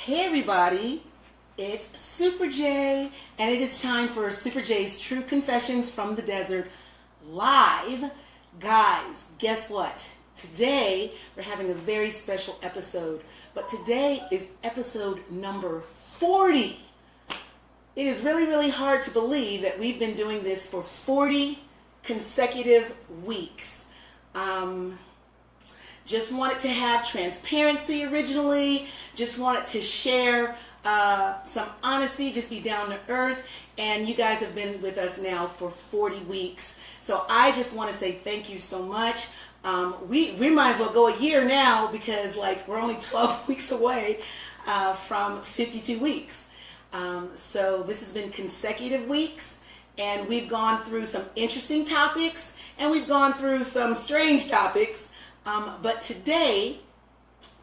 Hey everybody, it's Super J, and it is time for Super J's True Confessions from the Desert live. Guys, guess what? Today we're having a very special episode, but today is episode number 40. It is really, really hard to believe that we've been doing this for 40 consecutive weeks. Just wanted to have transparency originally, just wanted to share some honesty, just be down to earth, and you guys have been with us now for 40 weeks. So I just want to say thank you so much. We might as well go a year now because we're only 12 weeks away from 52 weeks. So this has been consecutive weeks, and we've gone through some interesting topics, and we've gone through some strange topics. But today,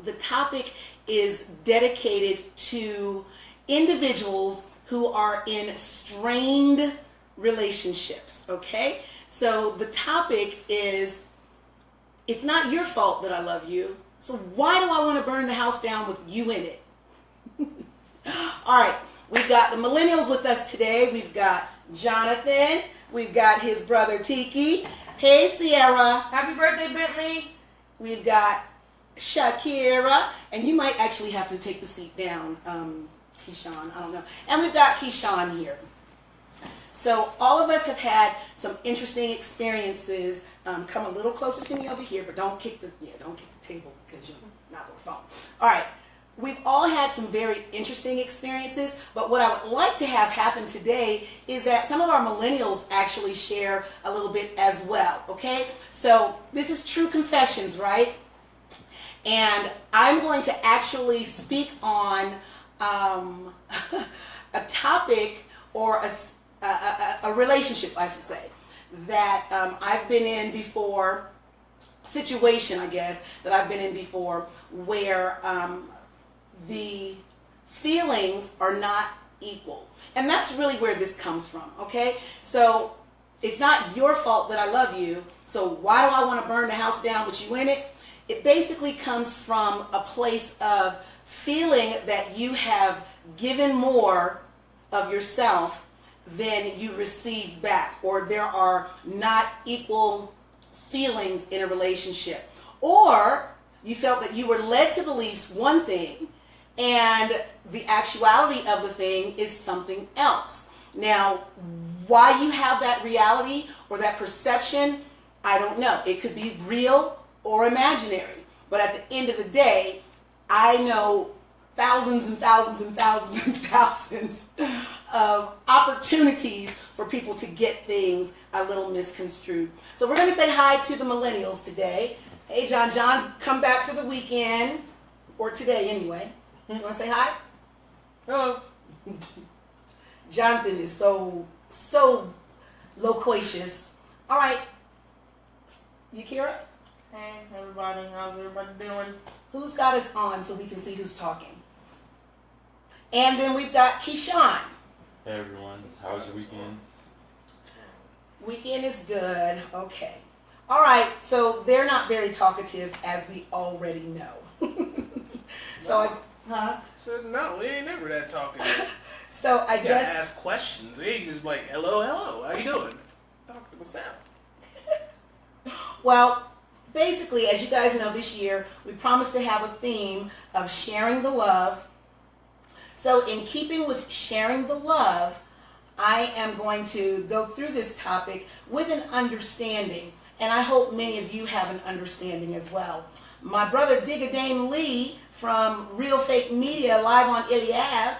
the topic is dedicated to individuals who are in strained relationships, okay? So the topic is, it's not your fault that I love you, so why do I want to burn the house down with you in it? All right, we've got the Millennials with us today. We've got Jonathan. We've got his brother Tiki. Hey, Sierra. Happy birthday, Bentley. We've got Shakira, and you might actually have to take the seat down, Keyshawn, I don't know. And we've got Keyshawn here. So all of us have had some interesting experiences. Come a little closer to me over here, but don't kick the table because you're not on the phone. All right. We've all had some very interesting experiences, but what I would like to have happen today is that some of our millennials actually share a little bit as well, okay? So this is True Confessions, right? And I'm going to actually speak on a topic or a relationship, I should say, that I've been in before, situation, I guess, that I've been in before where the feelings are not equal. And that's really where this comes from, okay? So it's not your fault that I love you, so why do I want to burn the house down with you in it? It basically comes from a place of feeling that you have given more of yourself than you received back, or there are not equal feelings in a relationship. Or you felt that you were led to believe one thing, and the actuality of the thing is something else. Now, why you have that reality or that perception, I don't know. It could be real or imaginary. But at the end of the day, I know thousands and thousands and thousands and thousands of opportunities for people to get things a little misconstrued. So we're going to say hi to the Millennials today. Hey, John's come back for the weekend, or today anyway. You want to say hi? Hello. Jonathan is so loquacious. All right. Yakira? Hey, everybody. How's everybody doing? Who's got us on so we can see who's talking? And then we've got Keyshawn. Hey everyone, how was your weekend? Weekend is good. Okay. All right. So they're not very talkative, as we already know. So no, we ain't never that talking. So I You guess gotta ask questions. We ain't just like, hello, how you doing? Talk to myself. Well, basically, as you guys know, this year we promised to have a theme of sharing the love. So in keeping with sharing the love, I am going to go through this topic with an understanding, and I hope many of you have an understanding as well. My brother Digga Lee from Real Fake Media live on Iliad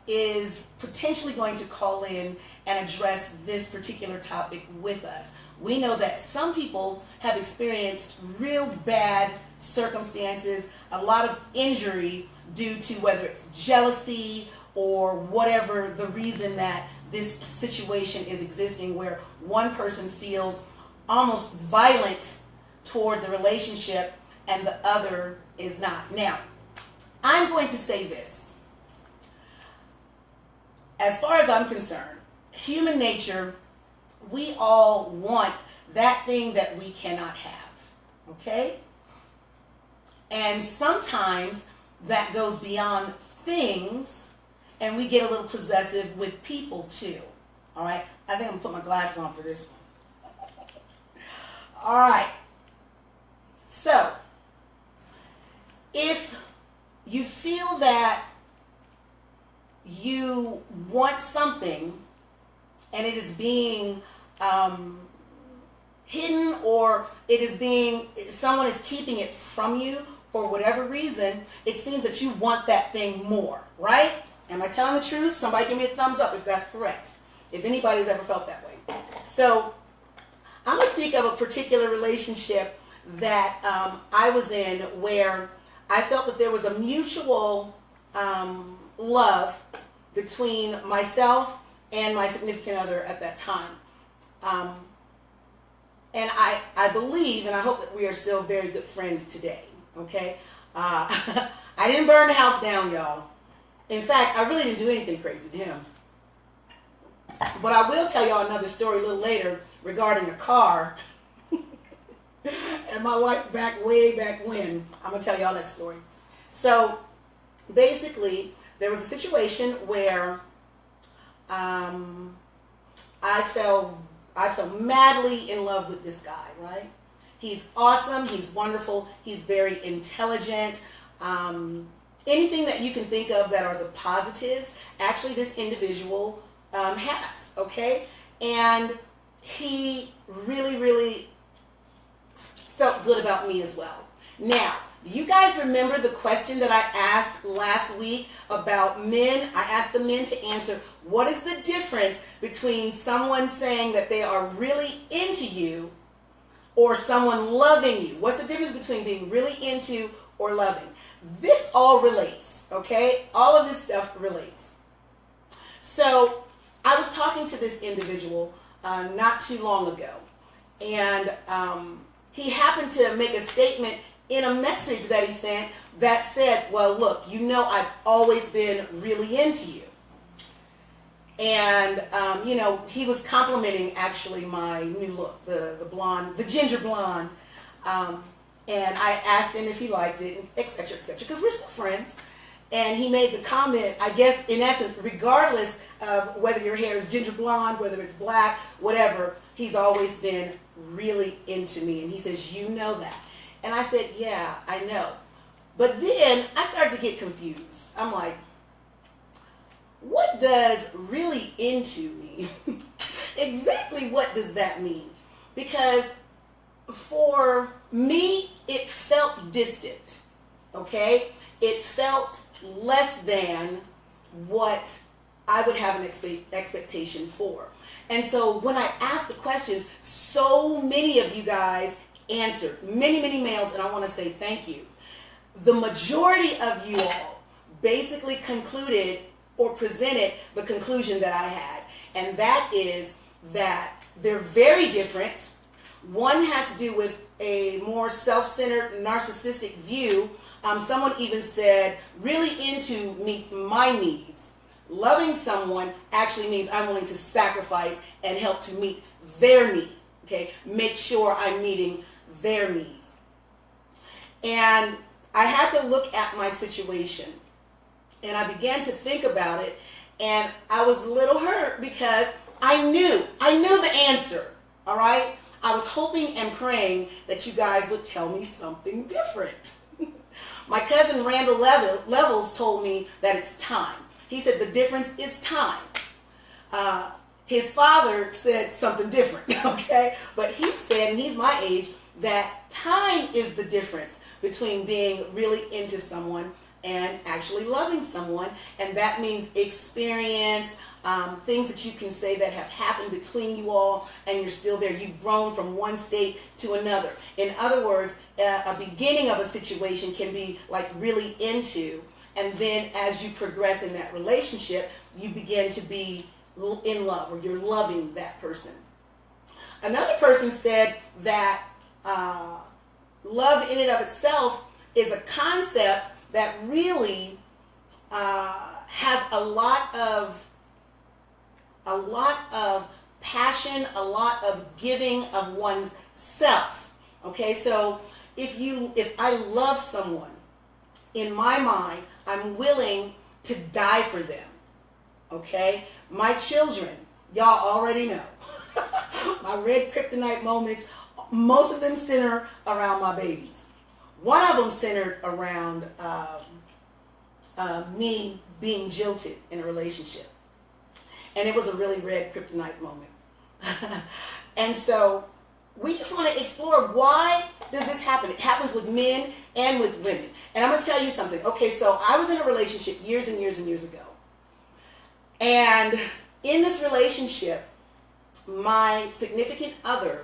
is potentially going to call in and address this particular topic with us. We know that some people have experienced real bad circumstances, a lot of injury due to whether it's jealousy or whatever the reason that this situation is existing, where one person feels almost violent toward the relationship and the other is not. Now, I'm going to say this. As far as I'm concerned, human nature, we all want that thing that we cannot have, okay? And sometimes that goes beyond things, and we get a little possessive with people too. All right? I think I'm going to put my glasses on for this one. All right. So, if you feel that you want something and it is being hidden, or someone is keeping it from you for whatever reason, it seems that you want that thing more, right? Am I telling the truth? Somebody give me a thumbs up if that's correct, if anybody's ever felt that way. So I'm going to speak of a particular relationship that I was in, where I felt that there was a mutual love between myself and my significant other at that time. And I believe, and I hope that we are still very good friends today, okay? I didn't burn the house down, y'all. In fact, I really didn't do anything crazy to him. But I will tell y'all another story a little later regarding a car. And my wife way back when. I'm going to tell y'all that story. So, basically, there was a situation where I fell madly in love with this guy, right? He's awesome. He's wonderful. He's very intelligent. Anything that you can think of that are the positives, actually this individual has, okay? And he really, really felt good about me as well. Now, do you guys remember the question that I asked last week about men? I asked the men to answer, what is the difference between someone saying that they are really into you or someone loving you? What's the difference between being really into or loving? This all relates, okay? All of this stuff relates. So I was talking to this individual not too long ago, and he happened to make a statement in a message that he sent that said, well, look, you know I've always been really into you. And, he was complimenting actually my new look, the blonde, the ginger blonde. And I asked him if he liked it, et cetera, because we're still friends. And he made the comment, I guess, in essence, regardless of whether your hair is ginger blonde, whether it's black, whatever, he's always been really into me. And he says, you know that. And I said, yeah, I know. But then I started to get confused. I'm like, what does really into mean? Exactly what does that mean? Because for me, it felt distant, okay? It felt less than what I would have an expectation for. And so when I asked the questions, so many of you guys answered, many, many males, and I want to say thank you. The majority of you all basically concluded or presented the conclusion that I had, and that is that they're very different. One has to do with a more self-centered, narcissistic view. Someone even said, really into meets my needs. Loving someone actually means I'm willing to sacrifice and help to meet their need. Okay, make sure I'm meeting their needs. And I had to look at my situation, and I began to think about it, and I was a little hurt because I knew the answer. All right, I was hoping and praying that you guys would tell me something different. My cousin Randall Levels told me that it's time. He said the difference is time. His father said something different, okay? But he said, and he's my age, that time is the difference between being really into someone and actually loving someone. And that means experience, things that you can say that have happened between you all, and you're still there. You've grown from one state to another. In other words, a beginning of a situation can be like really into, and then as you progress in that relationship, you begin to be in love, or you're loving that person. Another person said that love in and of itself is a concept that really has a lot of passion, a lot of giving of one's self. Okay, so if I love someone in my mind, I'm willing to die for them. Okay? My children, y'all already know. My red kryptonite moments, most of them center around my babies. One of them centered around me being jilted in a relationship. And it was a really red kryptonite moment. And so we just want to explore, why does this happen? It happens with men and with women. And I'm going to tell you something. Okay, so I was in a relationship years and years and years ago. And in this relationship, my significant other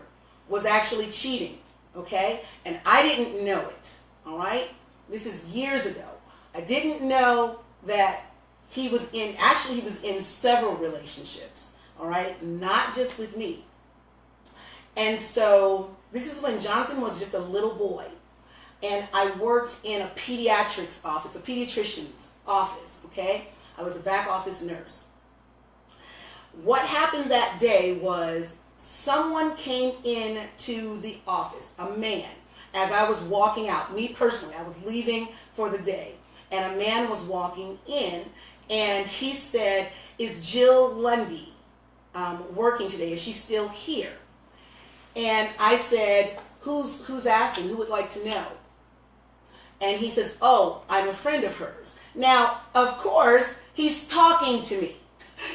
was actually cheating, okay? And I didn't know it, all right? This is years ago. I didn't know that he was in several relationships, all right? Not just with me. And so this is when Jonathan was just a little boy. And I worked in a pediatrics office, a pediatrician's office, okay? I was a back office nurse. What happened that day was someone came into the office, a man, as I was walking out. Me personally, I was leaving for the day. And a man was walking in, and he said, "Is Jill Lundy working today? Is she still here?" And I said, who's asking? Who would like to know? And he says, "Oh, I'm a friend of hers." Now, of course, he's talking to me.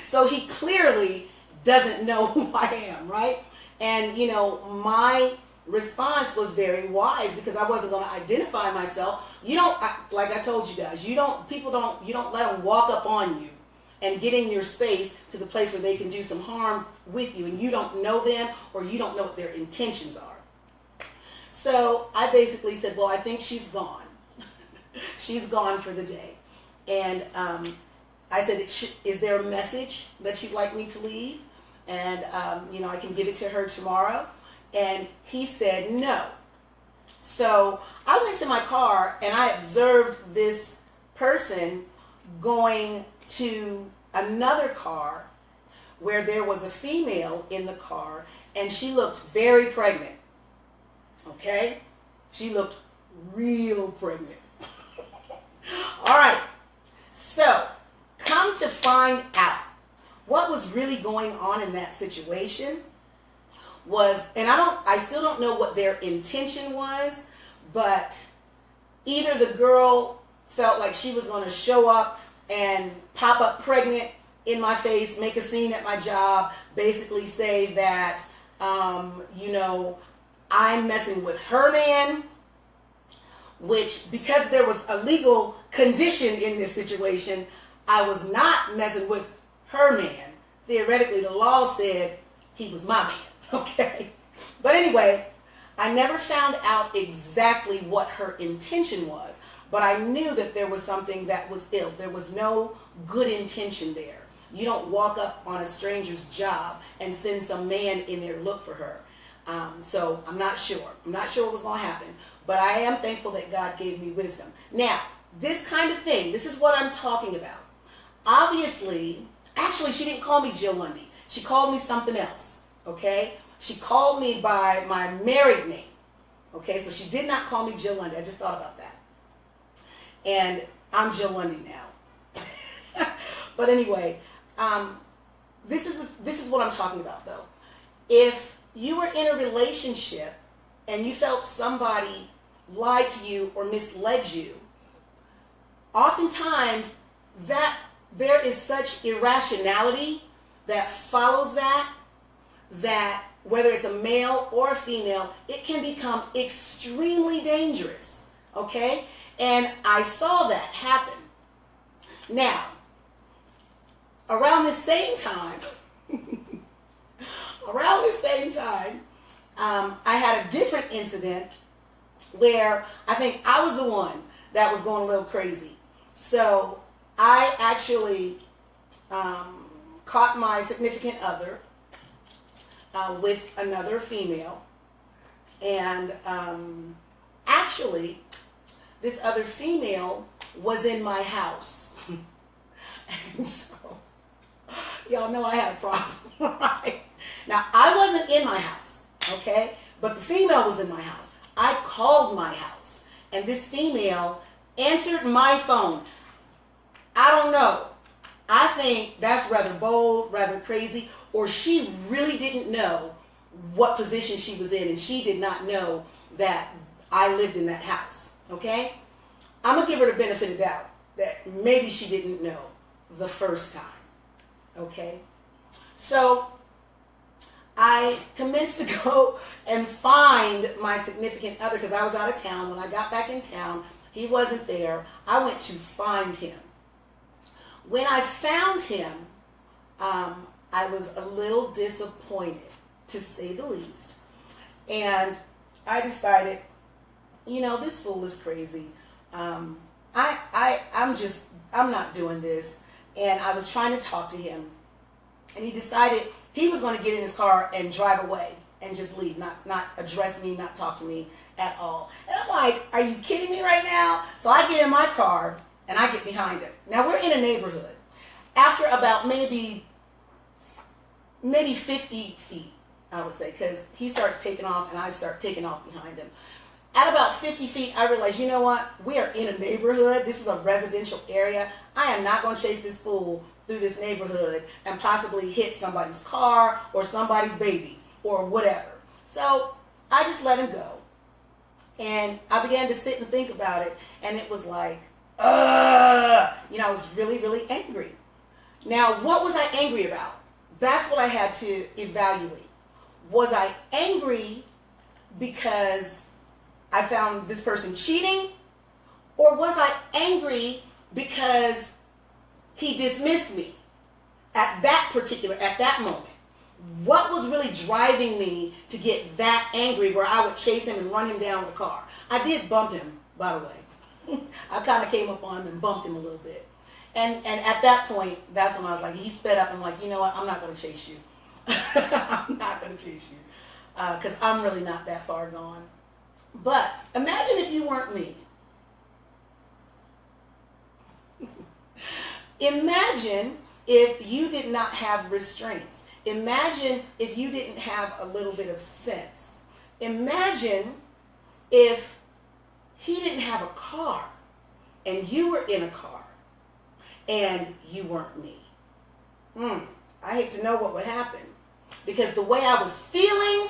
So he clearly doesn't know who I am, right? And, you know, my response was very wise, because I wasn't going to identify myself. You don't, like I told you guys, you don't let them walk up on you and get in your space to the place where they can do some harm with you, and you don't know them, or you don't know what their intentions are. So I basically said, well, I think she's gone. She's gone for the day. And I said, is there a message that you'd like me to leave? And, you know, I can give it to her tomorrow. And he said no. So I went to my car and I observed this person going to another car where there was a female in the car, and she looked very pregnant. Okay? She looked real pregnant. All right. So, come to find out what was really going on in that situation was, and I still don't know what their intention was, but either the girl felt like she was going to show up and pop up pregnant in my face, make a scene at my job, basically say that, you know, I'm messing with her man, which, because there was a legal condition in this situation, I was not messing with her man. Theoretically, the law said he was my man, okay? But anyway, I never found out exactly what her intention was, but I knew that there was something that was ill. There was no good intention there. You don't walk up on a stranger's job and send some man in there to look for her. So I'm not sure. I'm not sure what was going to happen, but I am thankful that God gave me wisdom. Now, this kind of thing, this is what I'm talking about. Obviously, actually, she didn't call me Jill Lundy. She called me something else, okay? She called me by my married name, okay? So she did not call me Jill Lundy. I just thought about that. And I'm Jill Lundy now. But anyway, this is what I'm talking about, though. If you were in a relationship and you felt somebody lied to you or misled you, oftentimes that there is such irrationality that follows that whether it's a male or a female, it can become extremely dangerous, okay? And I saw that happen. Now, around the same time, I had a different incident where I think I was the one that was going a little crazy. So I actually caught my significant other with another female, and actually this other female was in my house. And so y'all know I had a problem, right? Now, I wasn't in my house, okay? But the female was in my house. I called my house, and this female answered my phone. I don't know. I think that's rather bold, rather crazy, or she really didn't know what position she was in, and she did not know that I lived in that house, okay? I'm going to give her the benefit of the doubt that maybe she didn't know the first time, okay? So I commenced to go and find my significant other because I was out of town. When I got back in town, he wasn't there. I went to find him. When I found him, I was a little disappointed, to say the least. And I decided, you know, this fool is crazy. I'm not doing this. And I was trying to talk to him. And he decided he was going to get in his car and drive away and just leave, not address me, not talk to me at all. And I'm like, are you kidding me right now? So I get in my car and I get behind him. Now we're in a neighborhood. After about maybe 50 feet, I would say, because he starts taking off and I start taking off behind him. At about 50 feet, I realized, you know what? We are in a neighborhood. This is a residential area. I am not going to chase this fool through this neighborhood and possibly hit somebody's car or somebody's baby or whatever. So I just let him go. And I began to sit and think about it. And it was like, I was really, really angry. Now, what was I angry about? That's what I had to evaluate. Was I angry because I found this person cheating? Or was I angry because he dismissed me at that moment? What was really driving me to get that angry where I would chase him and run him down with a car? I did bump him, by the way. I kind of came up on him and bumped him a little bit. And at that point, that's when I was like, he sped up and I'm like, you know what, I'm not going to chase you. I'm not going to chase you because I'm really not that far gone. But imagine if you weren't me. Imagine if you did not have restraints. Imagine if you didn't have a little bit of sense. Imagine if he didn't have a car and you were in a car and you weren't me. I hate to know what would happen because the way I was feeling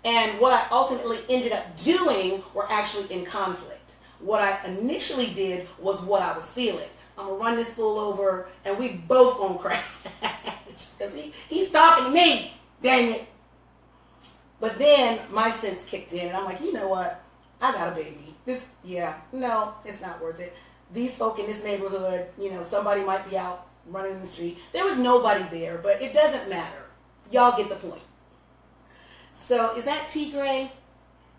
and what I ultimately ended up doing were actually in conflict. What I initially did was what I was feeling. I'm going to run this fool over and we both going to crash because he's talking to me, dang it. But then my sense kicked in and I'm like, you know what? I got a baby. It's not worth it. These folk in this neighborhood, somebody might be out running in the street. There was nobody there, but it doesn't matter. Y'all get the point. So is that T. Gray?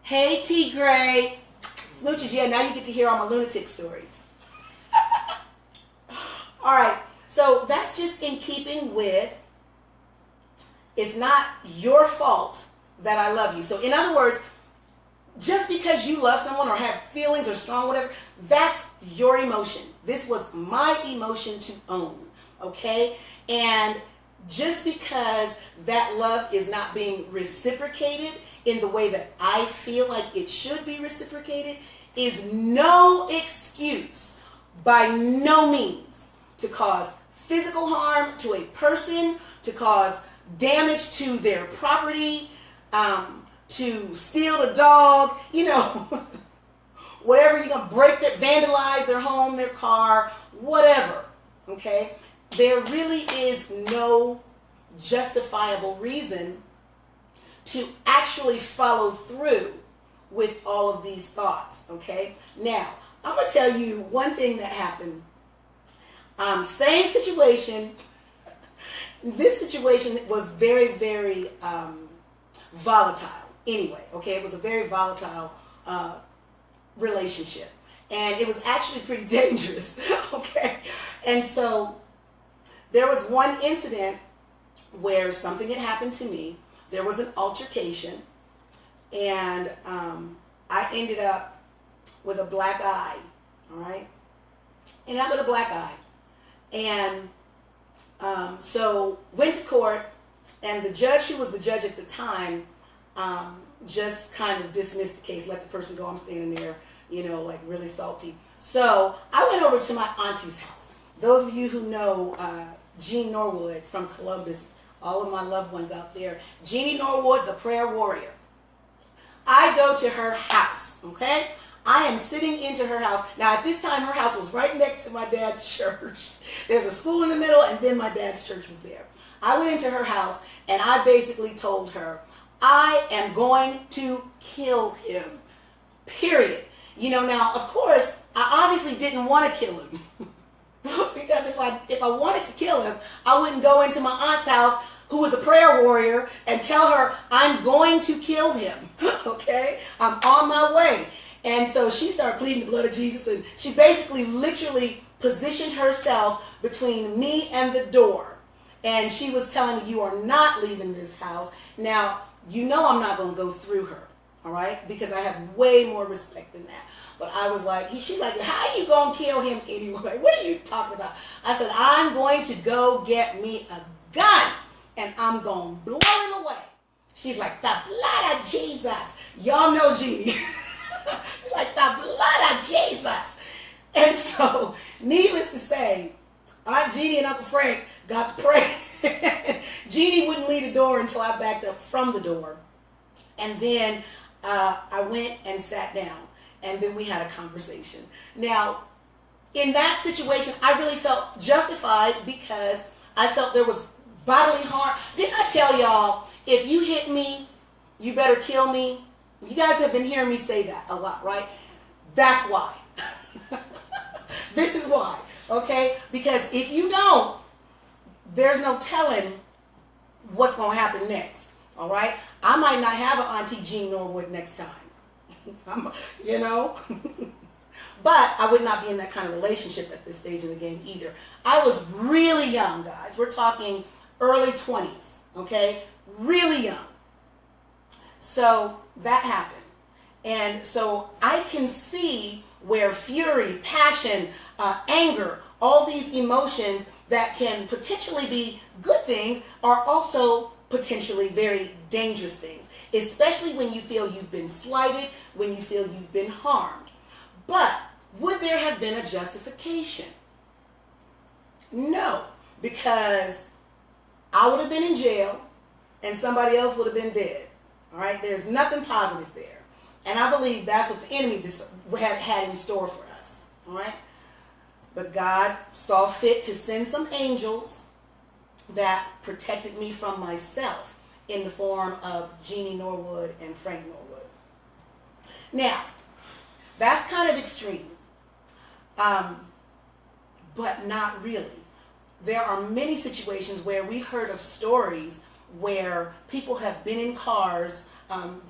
Hey, T. Gray. Smooches, yeah, now you get to hear all my lunatic stories. All right, so that's just in keeping with, it's not your fault that I love you. So in other words, just because you love someone or have feelings or strong whatever, that's your emotion. This was my emotion to own, okay? And just because that love is not being reciprocated in the way that I feel like it should be reciprocated is no excuse, by no means, to cause physical harm to a person, to cause damage to their property, to steal a dog, whatever you're going to break, that vandalize their home, their car, whatever, okay? There really is no justifiable reason to actually follow through with all of these thoughts, okay? Now, I'm going to tell you one thing that happened. Same situation. This situation was very, very volatile anyway, okay? It was a very volatile relationship. And it was actually pretty dangerous, okay? And so there was one incident where something had happened to me. There was an altercation, and I ended up with a black eye, all right? Ended up with a black eye. And so went to court, and the judge, who was the judge at the time, just kind of dismissed the case, let the person go. I'm standing there like really salty. So I went over to my auntie's house. Those of you who know Jean Norwood from Columbus, all of my loved ones out there, Jeannie Norwood, the prayer warrior. I go to her house, okay? I am sitting into her house. Now, at this time, her house was right next to my dad's church. There's a school in the middle, and then my dad's church was there. I went into her house, and I basically told her, I am going to kill him, period. Now, of course, I obviously didn't want to kill him. Because if I wanted to kill him, I wouldn't go into my aunt's house, who was a prayer warrior, and tell her I'm going to kill him. Okay? I'm on my way. And so she started pleading the blood of Jesus, and she basically literally positioned herself between me and the door. And she was telling me, you are not leaving this house. Now, I'm not going to go through her, all right? Because I have way more respect than that. But I was like, she's like, how are you going to kill him anyway? What are you talking about? I said, I'm going to go get me a gun, and I'm going to blow him away. She's like, the blood of Jesus. Y'all know Jeannie. Like, the blood of Jesus. And so, needless to say, Aunt Jeannie and Uncle Frank got to pray. Jeannie wouldn't leave the door until I backed up from the door. And then I went and sat down. And then we had a conversation. Now, in that situation, I really felt justified because I felt there was bodily harm. Didn't I tell y'all, if you hit me, you better kill me? You guys have been hearing me say that a lot, right? That's why. This is why, okay? Because if you don't, there's no telling what's going to happen next, all right? I might not have an Auntie Jean Norwood next time. But I would not be in that kind of relationship at this stage in the game either. I was really young, guys. We're talking early 20s, okay? Really young. So that happened. And so I can see where fury, passion, anger, all these emotions that can potentially be good things are also potentially very dangerous things, especially when you feel you've been slighted, when you feel you've been harmed. But would there have been a justification? No, because I would have been in jail and somebody else would have been dead. All right, there's nothing positive there. And I believe that's what the enemy had in store for us. All right, but God saw fit to send some angels that protected me from myself in the form of Jeannie Norwood and Frank Norwood. Now, that's kind of extreme, but not really. There are many situations where we've heard of stories where people have been in cars,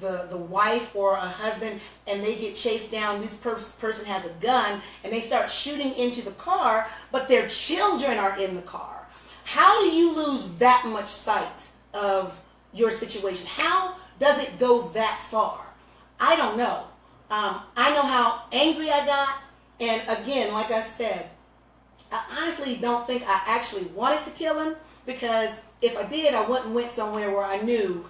the wife or a husband, and they get chased down. This person has a gun, and they start shooting into the car, but their children are in the car. How do you lose that much sight of your situation? How does it go that far? I don't know. I know how angry I got, and again, like I said, I honestly don't think I actually wanted to kill him, because if I did, I went somewhere where I knew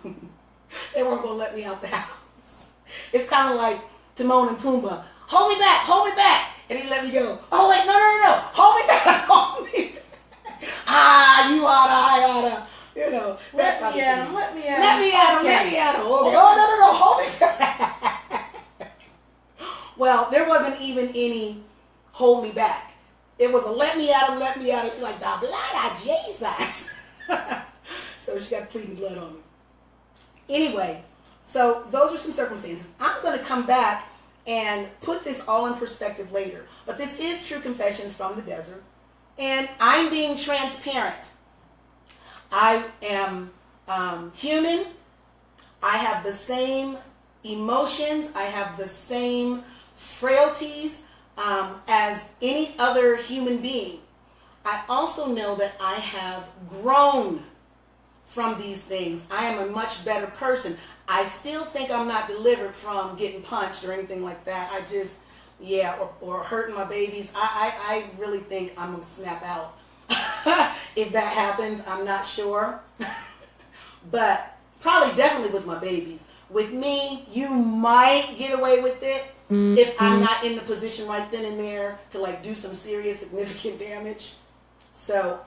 they weren't going to let me out the house. It's kind of like Timon and Pumbaa. Hold me back, and he let me go. Oh, wait, no, hold me back, hold me back. You oughta, I oughta, that kind of thing. Let me at him. Oh, no, hold me back. Well, there wasn't even any hold me back. It was a let me at him. She's like, the blood of Jesus. So she got pleading blood on me. Anyway, so those are some circumstances. I'm going to come back and put this all in perspective later. But this is True Confessions from the Desert. And I'm being transparent. I am human. I have the same emotions. I have the same frailties as any other human being. I also know that I have grown from these things. I am a much better person. I still think I'm not delivered from getting punched or anything like that. I just, or hurting my babies. I really think I'm going to snap out. If that happens, I'm not sure. But probably definitely with my babies. With me, you might get away with it. if I'm not in the position right then and there to like do some serious significant damage. So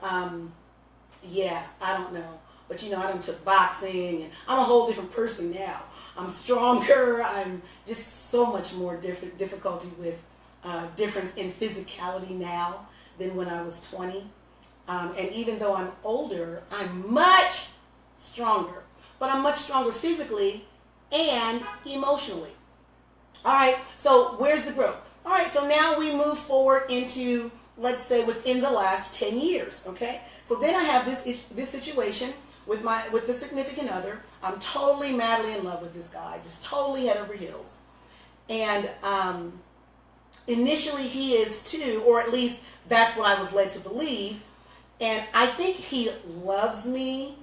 yeah, I don't know. But I done took boxing, and I'm a whole different person now. I'm stronger. I'm just so much more difficulty with difference in physicality now than when I was 20. And even though I'm older, I'm much stronger. But I'm much stronger physically and emotionally. All right, so where's the growth? All right, so now we move forward into, let's say, within the last 10 years, okay? So then I have this situation with the significant other. I'm totally madly in love with this guy, just totally head over heels. And initially he is too, or at least that's what I was led to believe. And I think he loves me,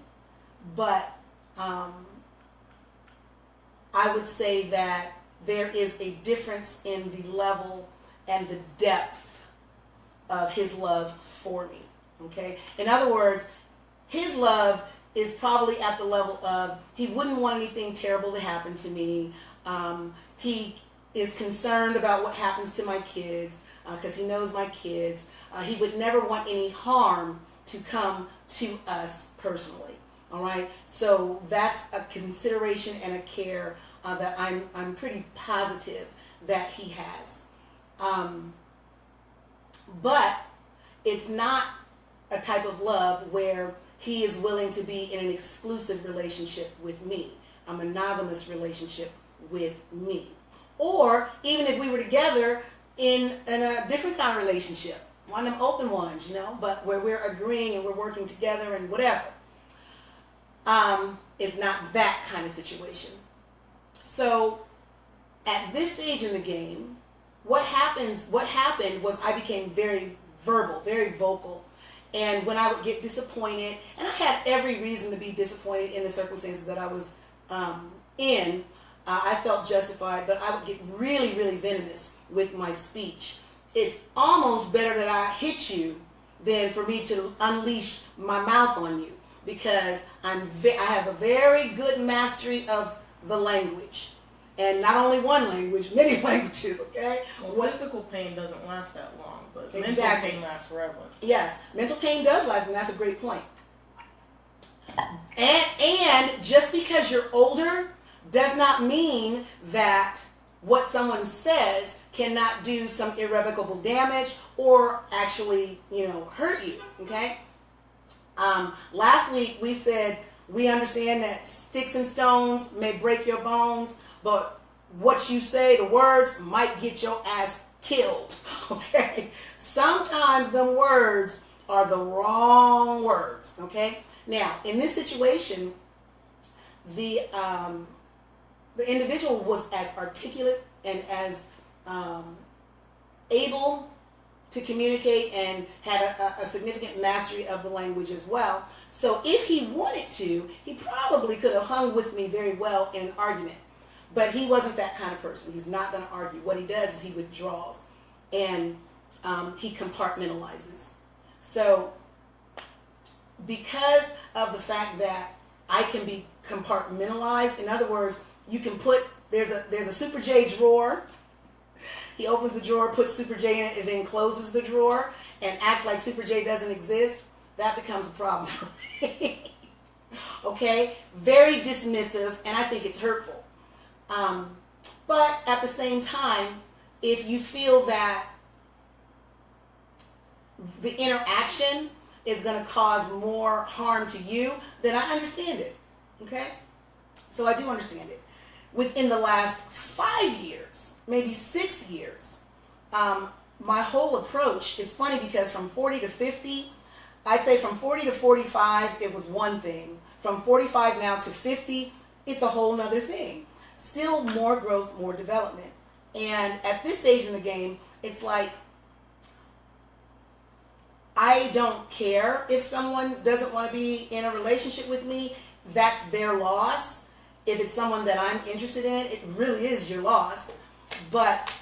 but I would say that there is a difference in the level and the depth of his love for me, okay? In other words, his love is probably at the level of he wouldn't want anything terrible to happen to me. He is concerned about what happens to my kids because he knows my kids. He would never want any harm to come to us personally. All right, so that's a consideration and a care that I'm pretty positive that he has. But it's not a type of love where he is willing to be in an exclusive relationship with me, a monogamous relationship with me. Or even if we were together in a different kind of relationship, one of them open ones, but where we're agreeing and we're working together and whatever. It's not that kind of situation. So at this stage in the game, what happened was I became very verbal, very vocal. And when I would get disappointed, and I had every reason to be disappointed in the circumstances that I was in, I felt justified, but I would get really, really venomous with my speech. It's almost better that I hit you than for me to unleash my mouth on you, because I have a very good mastery of the language. And not only one language, many languages, okay? Well, physical pain doesn't last that long, but Exactly. mental pain lasts forever. Yes, mental pain does last, and that's a great point. And just because you're older does not mean that what someone says cannot do some irrevocable damage or actually, hurt you, okay? Last week we said we understand that sticks and stones may break your bones, but what you say, the words, might get your ass killed, okay? Sometimes them words are the wrong words, okay? Now, in this situation, the individual was as articulate and as able to communicate and had a significant mastery of the language as well. So if he wanted to, he probably could have hung with me very well in an argument. But he wasn't that kind of person. He's not going to argue. What he does is he withdraws and he compartmentalizes. So because of the fact that I can be compartmentalized, in other words, you can put, there's a Super J drawer. He opens the drawer, puts Super J in it, and then closes the drawer and acts like Super J doesn't exist. That becomes a problem for me. Okay? Very dismissive, and I think it's hurtful. But at the same time, if you feel that the interaction is going to cause more harm to you, then I understand it. Okay? So I do understand it. Within the last 5 years, maybe 6 years, my whole approach is funny because from 40 to 50, I'd say from 40 to 45, it was one thing. From 45 now to 50, it's a whole nother thing. Still more growth, more development. And at this stage in the game, it's like, I don't care if someone doesn't want to be in a relationship with me. That's their loss. If it's someone that I'm interested in, it really is your loss. But,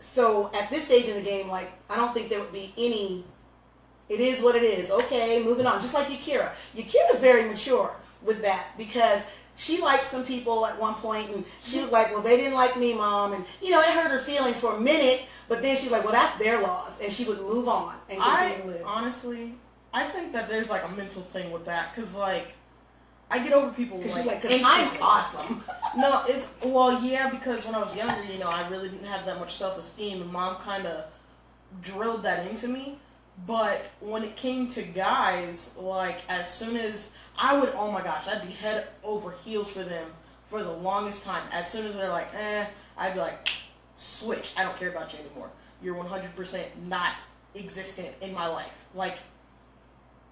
so at this stage in the game, like, I don't think there would be any, it is what it is. Okay, moving on. Just like Yakira. Yakira's very mature with that because she liked some people at one point, and she was like, well, they didn't like me, Mom. And, you know, it hurt her feelings for a minute, but then she's like, well, that's their loss. And she would move on and continue to live. Honestly, I think that there's like a mental thing with that, because like, I get over people Because like, she's like, because I'm awesome. No, well, yeah, because when I was younger, you know, I really didn't have that much self-esteem, and Mom kind of drilled that into me. But when it came to guys, like, as soon as I would, oh my gosh, I'd be head over heels for them for the longest time. As soon as they're like, I'd be like, switch, I don't care about you anymore. You're 100% not existent in my life. Like,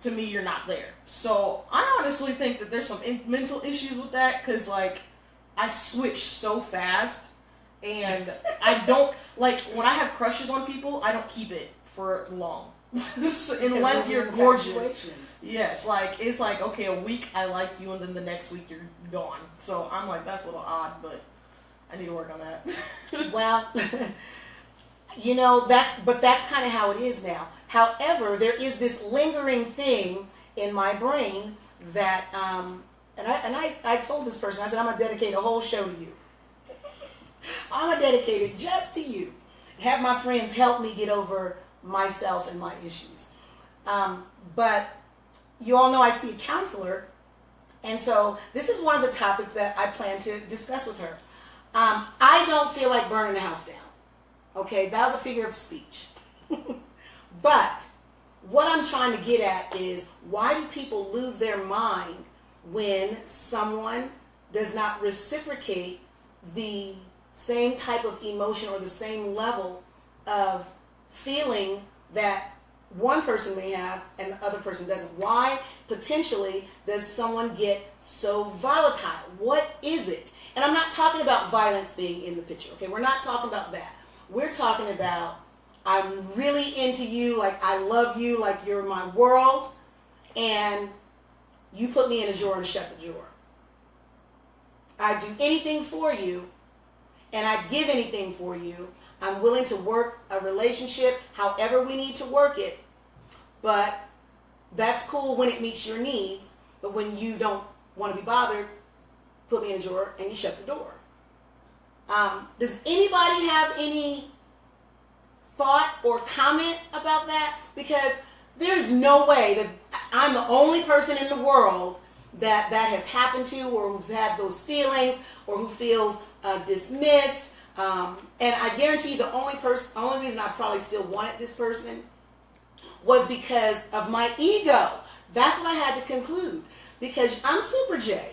to me, you're not there. So I honestly think that there's some mental issues with that, because like, I switch so fast, and I don't, like, when I have crushes on people, I don't keep it for long. Unless you're gorgeous. Yes, like, it's like, okay, a week I like you, and then the next week you're gone. So I'm like, that's a little odd, but I need to work on that. Well, you know, that's kind of how it is now. However, there is this lingering thing in my brain that, and I told this person, I said, I'm going to dedicate a whole show to you. I'm going to dedicate it just to you. Have my friends help me get over myself and my issues. But you all know I see a counselor, and so this is one of the topics that I plan to discuss with her. I don't feel like burning the house down. Okay, that was a figure of speech. But what I'm trying to get at is, why do people lose their mind when someone does not reciprocate the same type of emotion or the same level of feeling that one person may have and the other person doesn't? Why potentially does someone get so volatile? What is it? And I'm not talking about violence being in the picture, okay? We're not talking about that. We're talking about, I'm really into you, like I love you, like you're my world, and you put me in a drawer and shut the drawer. I do anything for you, and I give anything for you. I'm willing to work a relationship however we need to work it, but that's cool when it meets your needs, but when you don't want to be bothered, put me in a drawer and you shut the door. Does anybody have any thought or comment about that? Because there's no way that I'm the only person in the world that has happened to, or who's had those feelings, or who feels dismissed. And I guarantee you the only reason I probably still wanted this person was because of my ego. That's what I had to conclude. Because I'm Super J.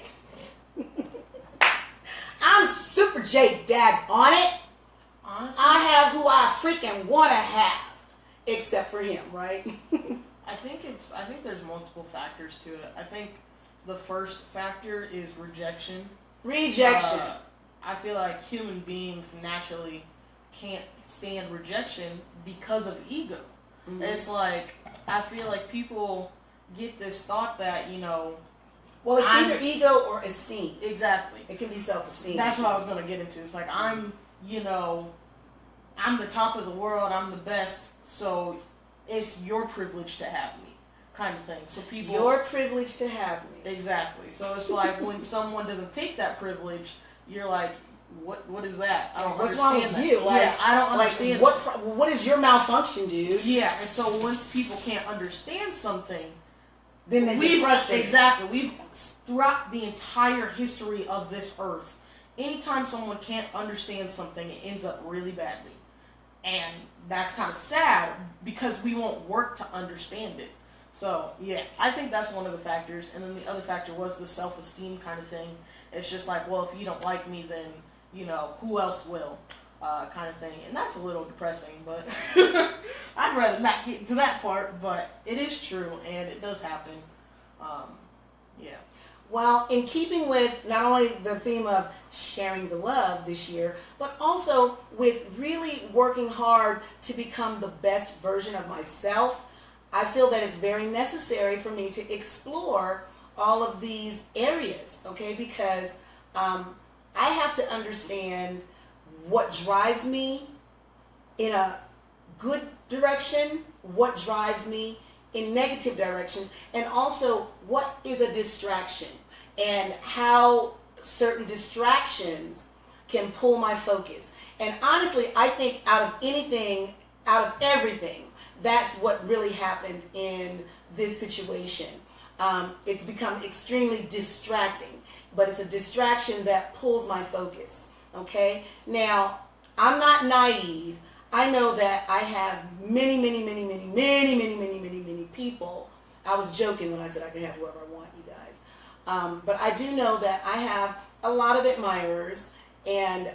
I'm Super J, dag on it. Honestly, I have who I freaking want to have, except for him, right? I think there's multiple factors to it. I think the first factor is rejection. Rejection. I feel like human beings naturally can't stand rejection because of ego. Mm-hmm. It's like, I feel like people get this thought that, you know, well, it's either ego or esteem. Exactly. It can be self-esteem. That's what I was going to get into. It's like, I'm the top of the world, I'm the best, so it's your privilege to have me, kind of thing. So people... Your privilege to have me. Exactly. So it's like, when someone doesn't take that privilege, you're like, what is that? I don't What's understand wrong with that. you? Like, yeah, I don't understand what is your malfunction, dude? Yeah, and so once people can't understand something, then they get frustrated. Exactly. We've, throughout the entire history of this earth, anytime someone can't understand something, it ends up really badly. And that's kind of sad, because we won't work to understand it. So, yeah, I think that's one of the factors. And then the other factor was the self-esteem kind of thing. It's just like, well, if you don't like me, then, you know, who else will? Kind of thing. And that's a little depressing, but I'd rather not get into that part. But it is true, and it does happen. Yeah. Well, in keeping with not only the theme of sharing the love this year, but also with really working hard to become the best version of myself, I feel that it's very necessary for me to explore all of these areas, okay? Because I have to understand what drives me in a good direction, what drives me in negative directions, and also what is a distraction, and how certain distractions can pull my focus. And honestly, I think out of everything, that's what really happened in this situation. It's become extremely distracting, but it's a distraction that pulls my focus. Okay? Now, I'm not naive. I know that I have many people. I was joking when I said I can have whoever I want, you guys. But I do know that I have a lot of admirers, and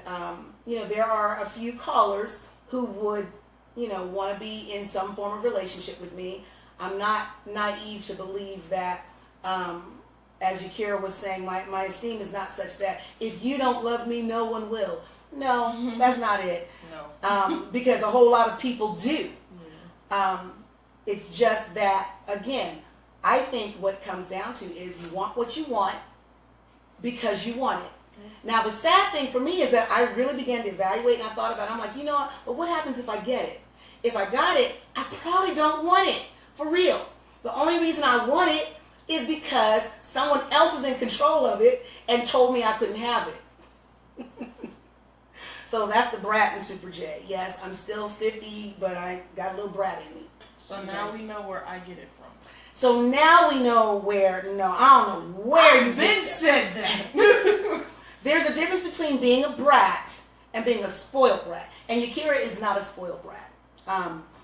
there are a few callers who would, want to be in some form of relationship with me. I'm not naive to believe that, as Yakira was saying, my esteem is not such that if you don't love me, no one will. No, that's not it. No. Because a whole lot of people do. It's just that, again, I think what comes down to is you want what you want because you want it. Now, the sad thing for me is that I really began to evaluate, and I thought about it. I'm like, but what happens if I get it? If I got it, I probably don't want it. For real. The only reason I want it is because someone else was in control of it and told me I couldn't have it. So that's the brat in Super J. Yes, I'm still 50, but I got a little brat in me. So now we know where I get it from. So now we know where, I don't know where you've been said that. There's a difference between being a brat and being a spoiled brat. And Yakira is not a spoiled brat.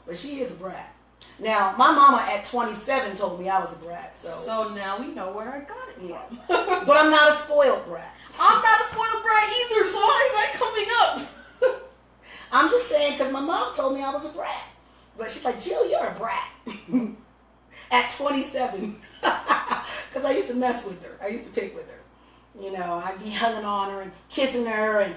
But she is a brat. Now, my mama at 27 told me I was a brat. So now we know where I got it from. But I'm not a spoiled brat. I'm not a spoiled brat either, so why is that coming up? I'm just saying because my mom told me I was a brat. But she's like, Jill, you're a brat. At 27. Because I used to mess with her. I used to pick with her. I'd be hugging on her and kissing her and,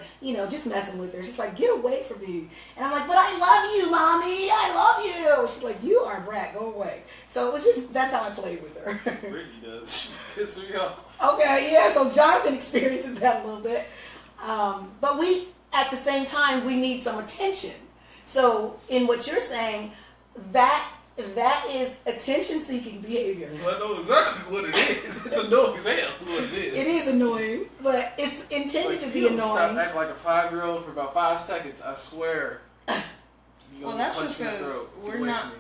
just messing with her. She's like, get away from me. And I'm like, but I love you, Mommy. I love you. She's like, you are a brat. Go away. So it was just, that's how I played with her. Brittany does. She pisses me off. Okay, yeah. So Jonathan experiences that a little bit. But at the same time, we need some attention. So in what you're saying, that is attention-seeking behavior. Well, I know exactly what it is. It's annoying as hell is what it is. It is annoying, but it's intended to be you don't annoying. Stop acting like a 5-year-old for about 5 seconds, I swear. Well, that's just because we're not...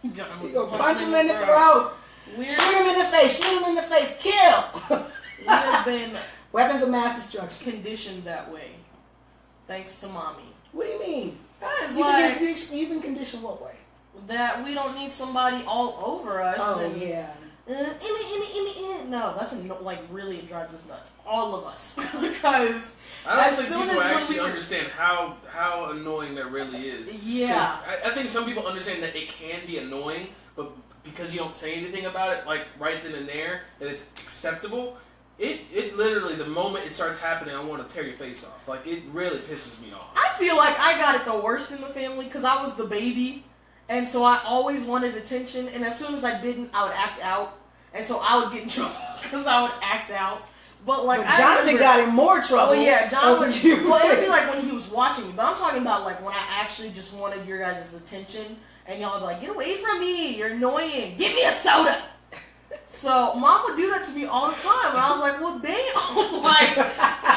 You go punch him in the throat. Shoot him in the face. Shoot him in the face. Kill. We have been weapons of mass destruction. Conditioned that way, thanks to Mommy. What do you mean? Guys, you've been conditioned what way? That we don't need somebody all over us. Oh, and, yeah. No, that's really it drives us nuts. All of us. Because I don't think people actually understand how annoying that really is. Yeah. I think some people understand that it can be annoying, but because you don't say anything about it, like right then and there, that it's acceptable, it literally, the moment it starts happening, I want to tear your face off. Like, it really pisses me off. I feel like I got it the worst in the family because I was the baby. And so I always wanted attention, and as soon as I didn't, I would act out. And so I would get in trouble because I would act out. But Jonathan got in more trouble. Well, yeah, John would. Well, it would be like when he was watching me. But I'm talking about like when I actually just wanted your guys' attention, and y'all would be like, "Get away from me! You're annoying! Give me a soda!" So Mom would do that to me all the time, and I was like, "Well, damn! Like,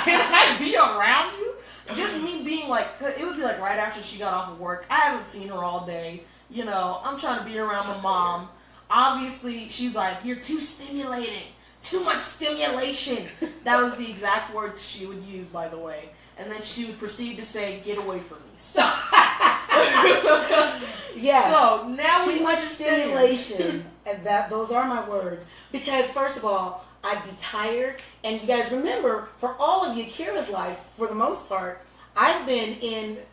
can I be around you?" Just me being like, it would be like right after she got off of work. I haven't seen her all day. I'm trying to be around my mom. Obviously, she's like, you're too stimulating. Too much stimulation. That was the exact words she would use, by the way. And then she would proceed to say, get away from me. So, yeah. So, now too much stimulation. And those are my words. Because, first of all, I'd be tired. And you guys remember, for all of Yakira's life, for the most part, I've been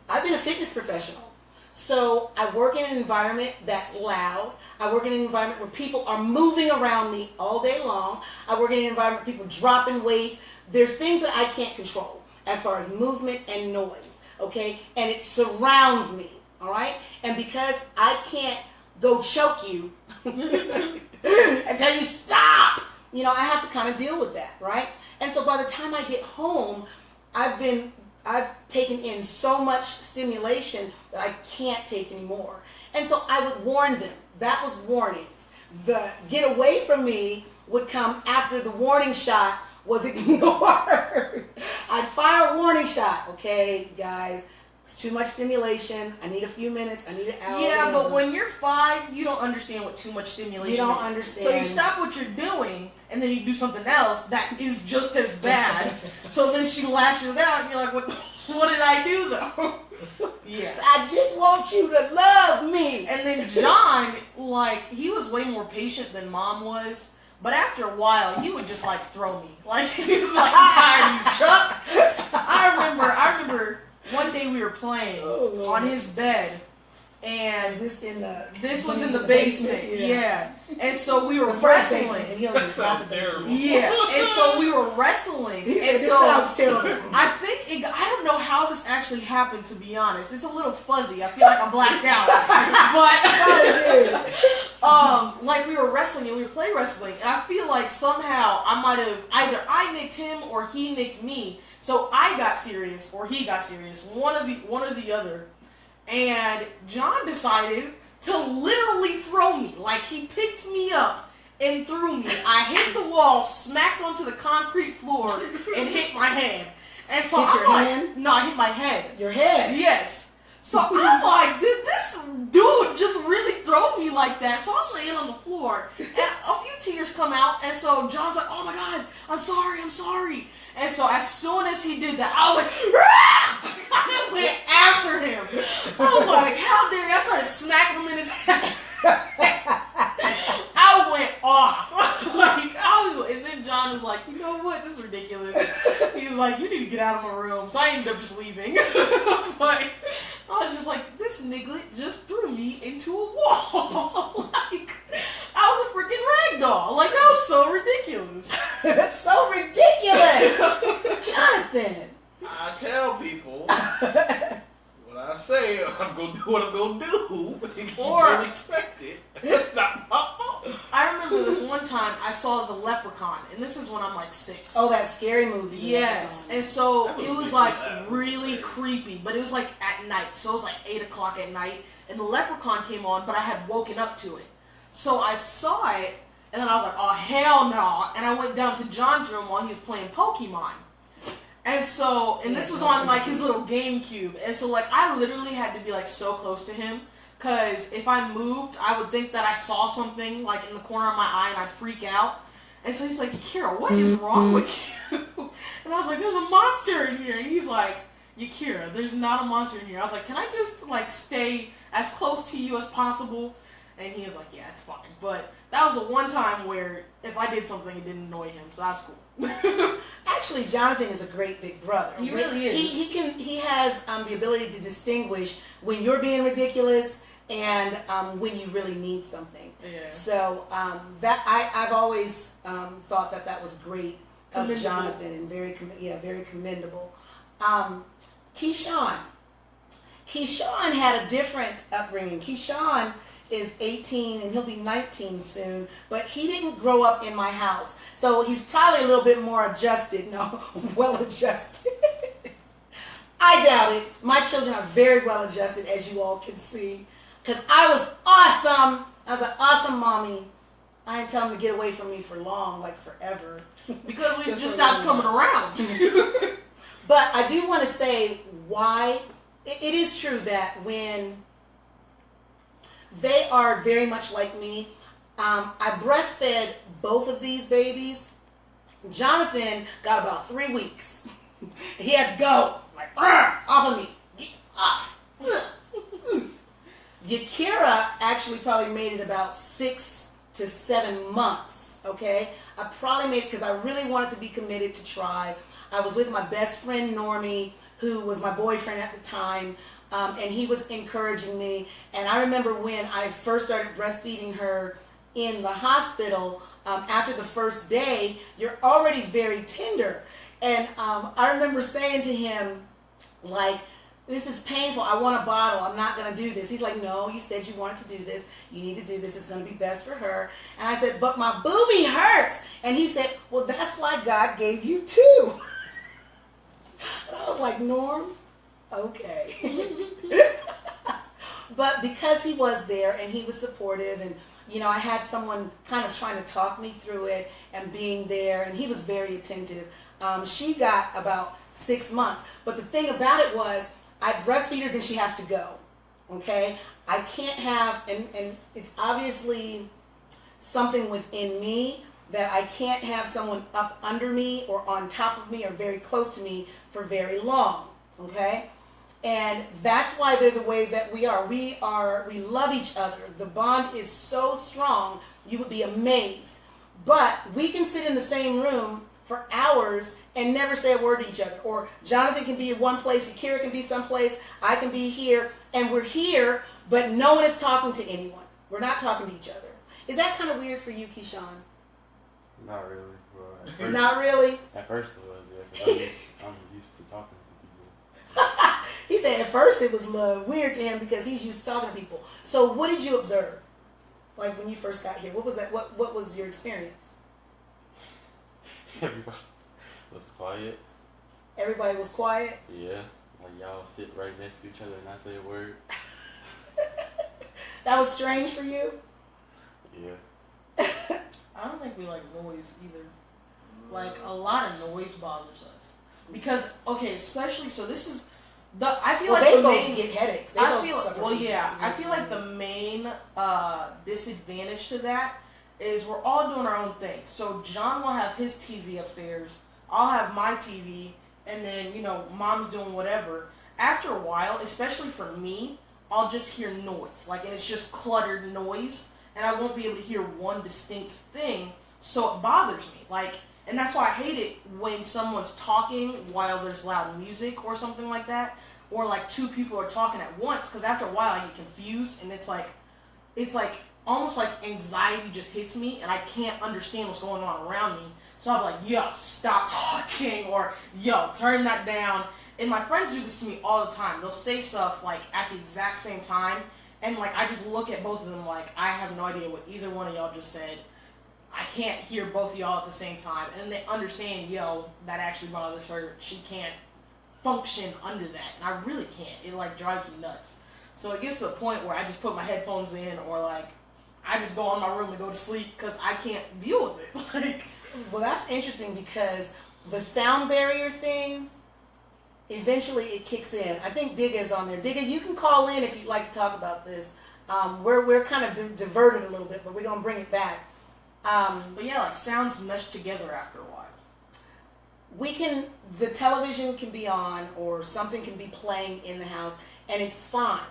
a fitness professional. So I work in an environment that's loud. I work in an environment where people are moving around me all day long. I work in an environment where people dropping weights. There's things that I can't control as far as movement and noise, okay? And it surrounds me, all right? And because I can't go choke you and tell you stop, I have to kind of deal with that, right? And so by the time I get home, I've taken in so much stimulation that I can't take anymore. And so I would warn them. That was warnings. The get away from me would come after the warning shot was ignored. I'd fire a warning shot. Okay, guys, it's too much stimulation. I need a few minutes. I need an hour. Yeah, but when you're 5, you don't understand what too much stimulation is. You don't understand. So you stop what you're doing, and then you do something else that is just as bad. So then she lashes out, and you're like, what did I do, though? Yeah. I just want you to love me. And then John, like, he was way more patient than Mom was. But after a while, he would just, like, throw me. Like, he was like, I'm tired of you, Chuck. I remember one day we were playing on his bed. And this was in the basement. Yeah. And so we were wrestling. That sounds terrible. Yeah. And so we were wrestling. This sounds terrible. I think I don't know how this actually happened, to be honest. It's a little fuzzy. I feel like I'm blacked out. But like we were wrestling and we were play wrestling, and I feel like somehow I might have either I nicked him or he nicked me. So I got serious or he got serious. One or the other. And John decided to literally throw me. Like, he picked me up and threw me. I hit the wall, smacked onto the concrete floor, and hit my hand. And so hit your hand? No, I hit my head. Your head? Yes. So I'm like, did this dude just really throw me like that? So I'm laying on the floor, and a few tears come out, and so John's like, oh my God, I'm sorry. And so as soon as he did that, I was like, Rah! I went after him. I was like, how dare you? I started smacking him in his head. I went off. And then John was like, you know what? This is ridiculous. He was like, you need to get out of my room. So I ended up just leaving. But I was just like, this nigga just threw me into a wall. Like, I was a freaking rag doll. Like, that was so ridiculous. That's so ridiculous. Jonathan. I tell people what I say. I'm gonna do what I'm gonna do. You don't expect it. That's not my fault. I remember this one time I saw The Leprechaun, and this is when I'm like 6. Oh, that scary movie. Yes, and so it was like really creepy, but it was like at night, so it was like 8 o'clock at night, and The Leprechaun came on, but I had woken up to it. So I saw it, and then I was like, oh, hell no, and I went down to John's room while he was playing Pokemon. And so, and this was on like his little GameCube, and so like I literally had to be like so close to him, because if I moved, I would think that I saw something like in the corner of my eye, and I'd freak out. And so he's like, Yakira, what is wrong with you? And I was like, there's a monster in here. And he's like, Yakira, there's not a monster in here. I was like, can I just like stay as close to you as possible? And he was like, yeah, it's fine. But that was the one time where if I did something, it didn't annoy him, so that's cool. Actually, Jonathan is a great big brother. He really is. He has the ability to distinguish when you're being ridiculous and when you really need something. Yeah. So that I've always thought that was great of Jonathan and very commendable. Keyshawn had a different upbringing. Keyshawn is 18 and he'll be 19 soon, but he didn't grow up in my house. So he's probably a little bit more adjusted. No, well adjusted. I doubt it. My children are very well adjusted, as you all can see. Because I was awesome. I was an awesome mommy. I didn't tell them to get away from me for long, like forever. Because we just stopped coming around. But I do want to say why. It is true that when they are very much like me, I breastfed both of these babies. Jonathan got about 3 weeks. He had to go. Like, off of me. Get off. Yakira actually probably made it about 6 to 7 months, okay? I probably made it because I really wanted to be committed to try. I was with my best friend, Normie, who was my boyfriend at the time, and he was encouraging me. And I remember when I first started breastfeeding her in the hospital, after the first day, you're already very tender. And I remember saying to him, like, this is painful. I want a bottle. I'm not going to do this. He's like, no, you said you wanted to do this. You need to do this. It's going to be best for her. And I said, but my boobie hurts. And he said, well, that's why God gave you 2. And I was like, Norm, okay. But because he was there and he was supportive and, I had someone kind of trying to talk me through it and being there, and he was very attentive. She got about 6 months. But the thing about it was, I breastfeed her, then she has to go. Okay? I can't have, and it's obviously something within me that I can't have someone up under me or on top of me or very close to me for very long. Okay? And that's why they're the way that we are. We love each other. The bond is so strong, you would be amazed. But we can sit in the same room for hours and never say a word to each other. Or Jonathan can be in one place, Akira can be someplace, I can be here, and we're here, but no one is talking to anyone. We're not talking to each other. Is that kind of weird for you, Keyshawn? Not really. Well, at first, Not really? At first it was, yeah. 'Cause I'm used to talking to people. He said at first it was weird to him because he's used to talking to people. So what did you observe? Like when you first got here, what was that? What was your experience? Everybody was quiet. Everybody was quiet? Yeah. Like y'all sit right next to each other and not say a word. That was strange for you? Yeah. I don't think we like noise either. Like a lot of noise bothers us because especially so this is I feel like they the both main get headaches. I feel like the main disadvantage to that is we're all doing our own thing. So John will have his TV upstairs, I'll have my TV, and then mom's doing whatever. After a while, especially for me, I'll just hear noise, and it's just cluttered noise, and I won't be able to hear one distinct thing, so it bothers me. And that's why I hate it when someone's talking while there's loud music or something like that, or two people are talking at once, because after a while I get confused, and it's almost like anxiety just hits me, and I can't understand what's going on around me, so I'm like, yo, stop talking, or yo, turn that down. And my friends do this to me all the time. They'll say stuff at the exact same time, and I just look at both of them I have no idea what either one of y'all just said. I can't hear both of y'all at the same time. And they understand, that actually bothers her. She can't function under that. And I really can't. It drives me nuts. So it gets to a point where I just put my headphones in, or I just go in my room and go to sleep because I can't deal with it. Well, that's interesting because the sound barrier thing, eventually it kicks in. I think Digga's on there. Digga, you can call in if you'd like to talk about this. We're kind of diverted a little bit, but we're going to bring it back. But yeah, sounds mesh together after a while. The television can be on or something can be playing in the house and it's fine.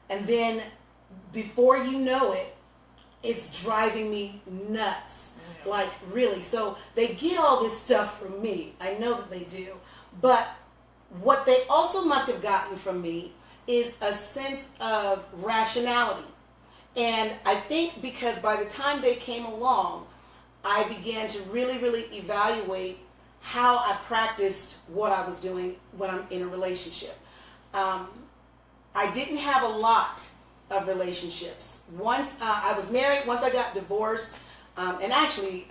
And then before you know it, it's driving me nuts. Yeah. Really. So they get all this stuff from me. I know that they do. But what they also must have gotten from me is a sense of rationality. And I think because by the time they came along, I began to really, really evaluate how I practiced what I was doing when I'm in a relationship. I didn't have a lot of relationships. Once I was married, once I got divorced, and actually,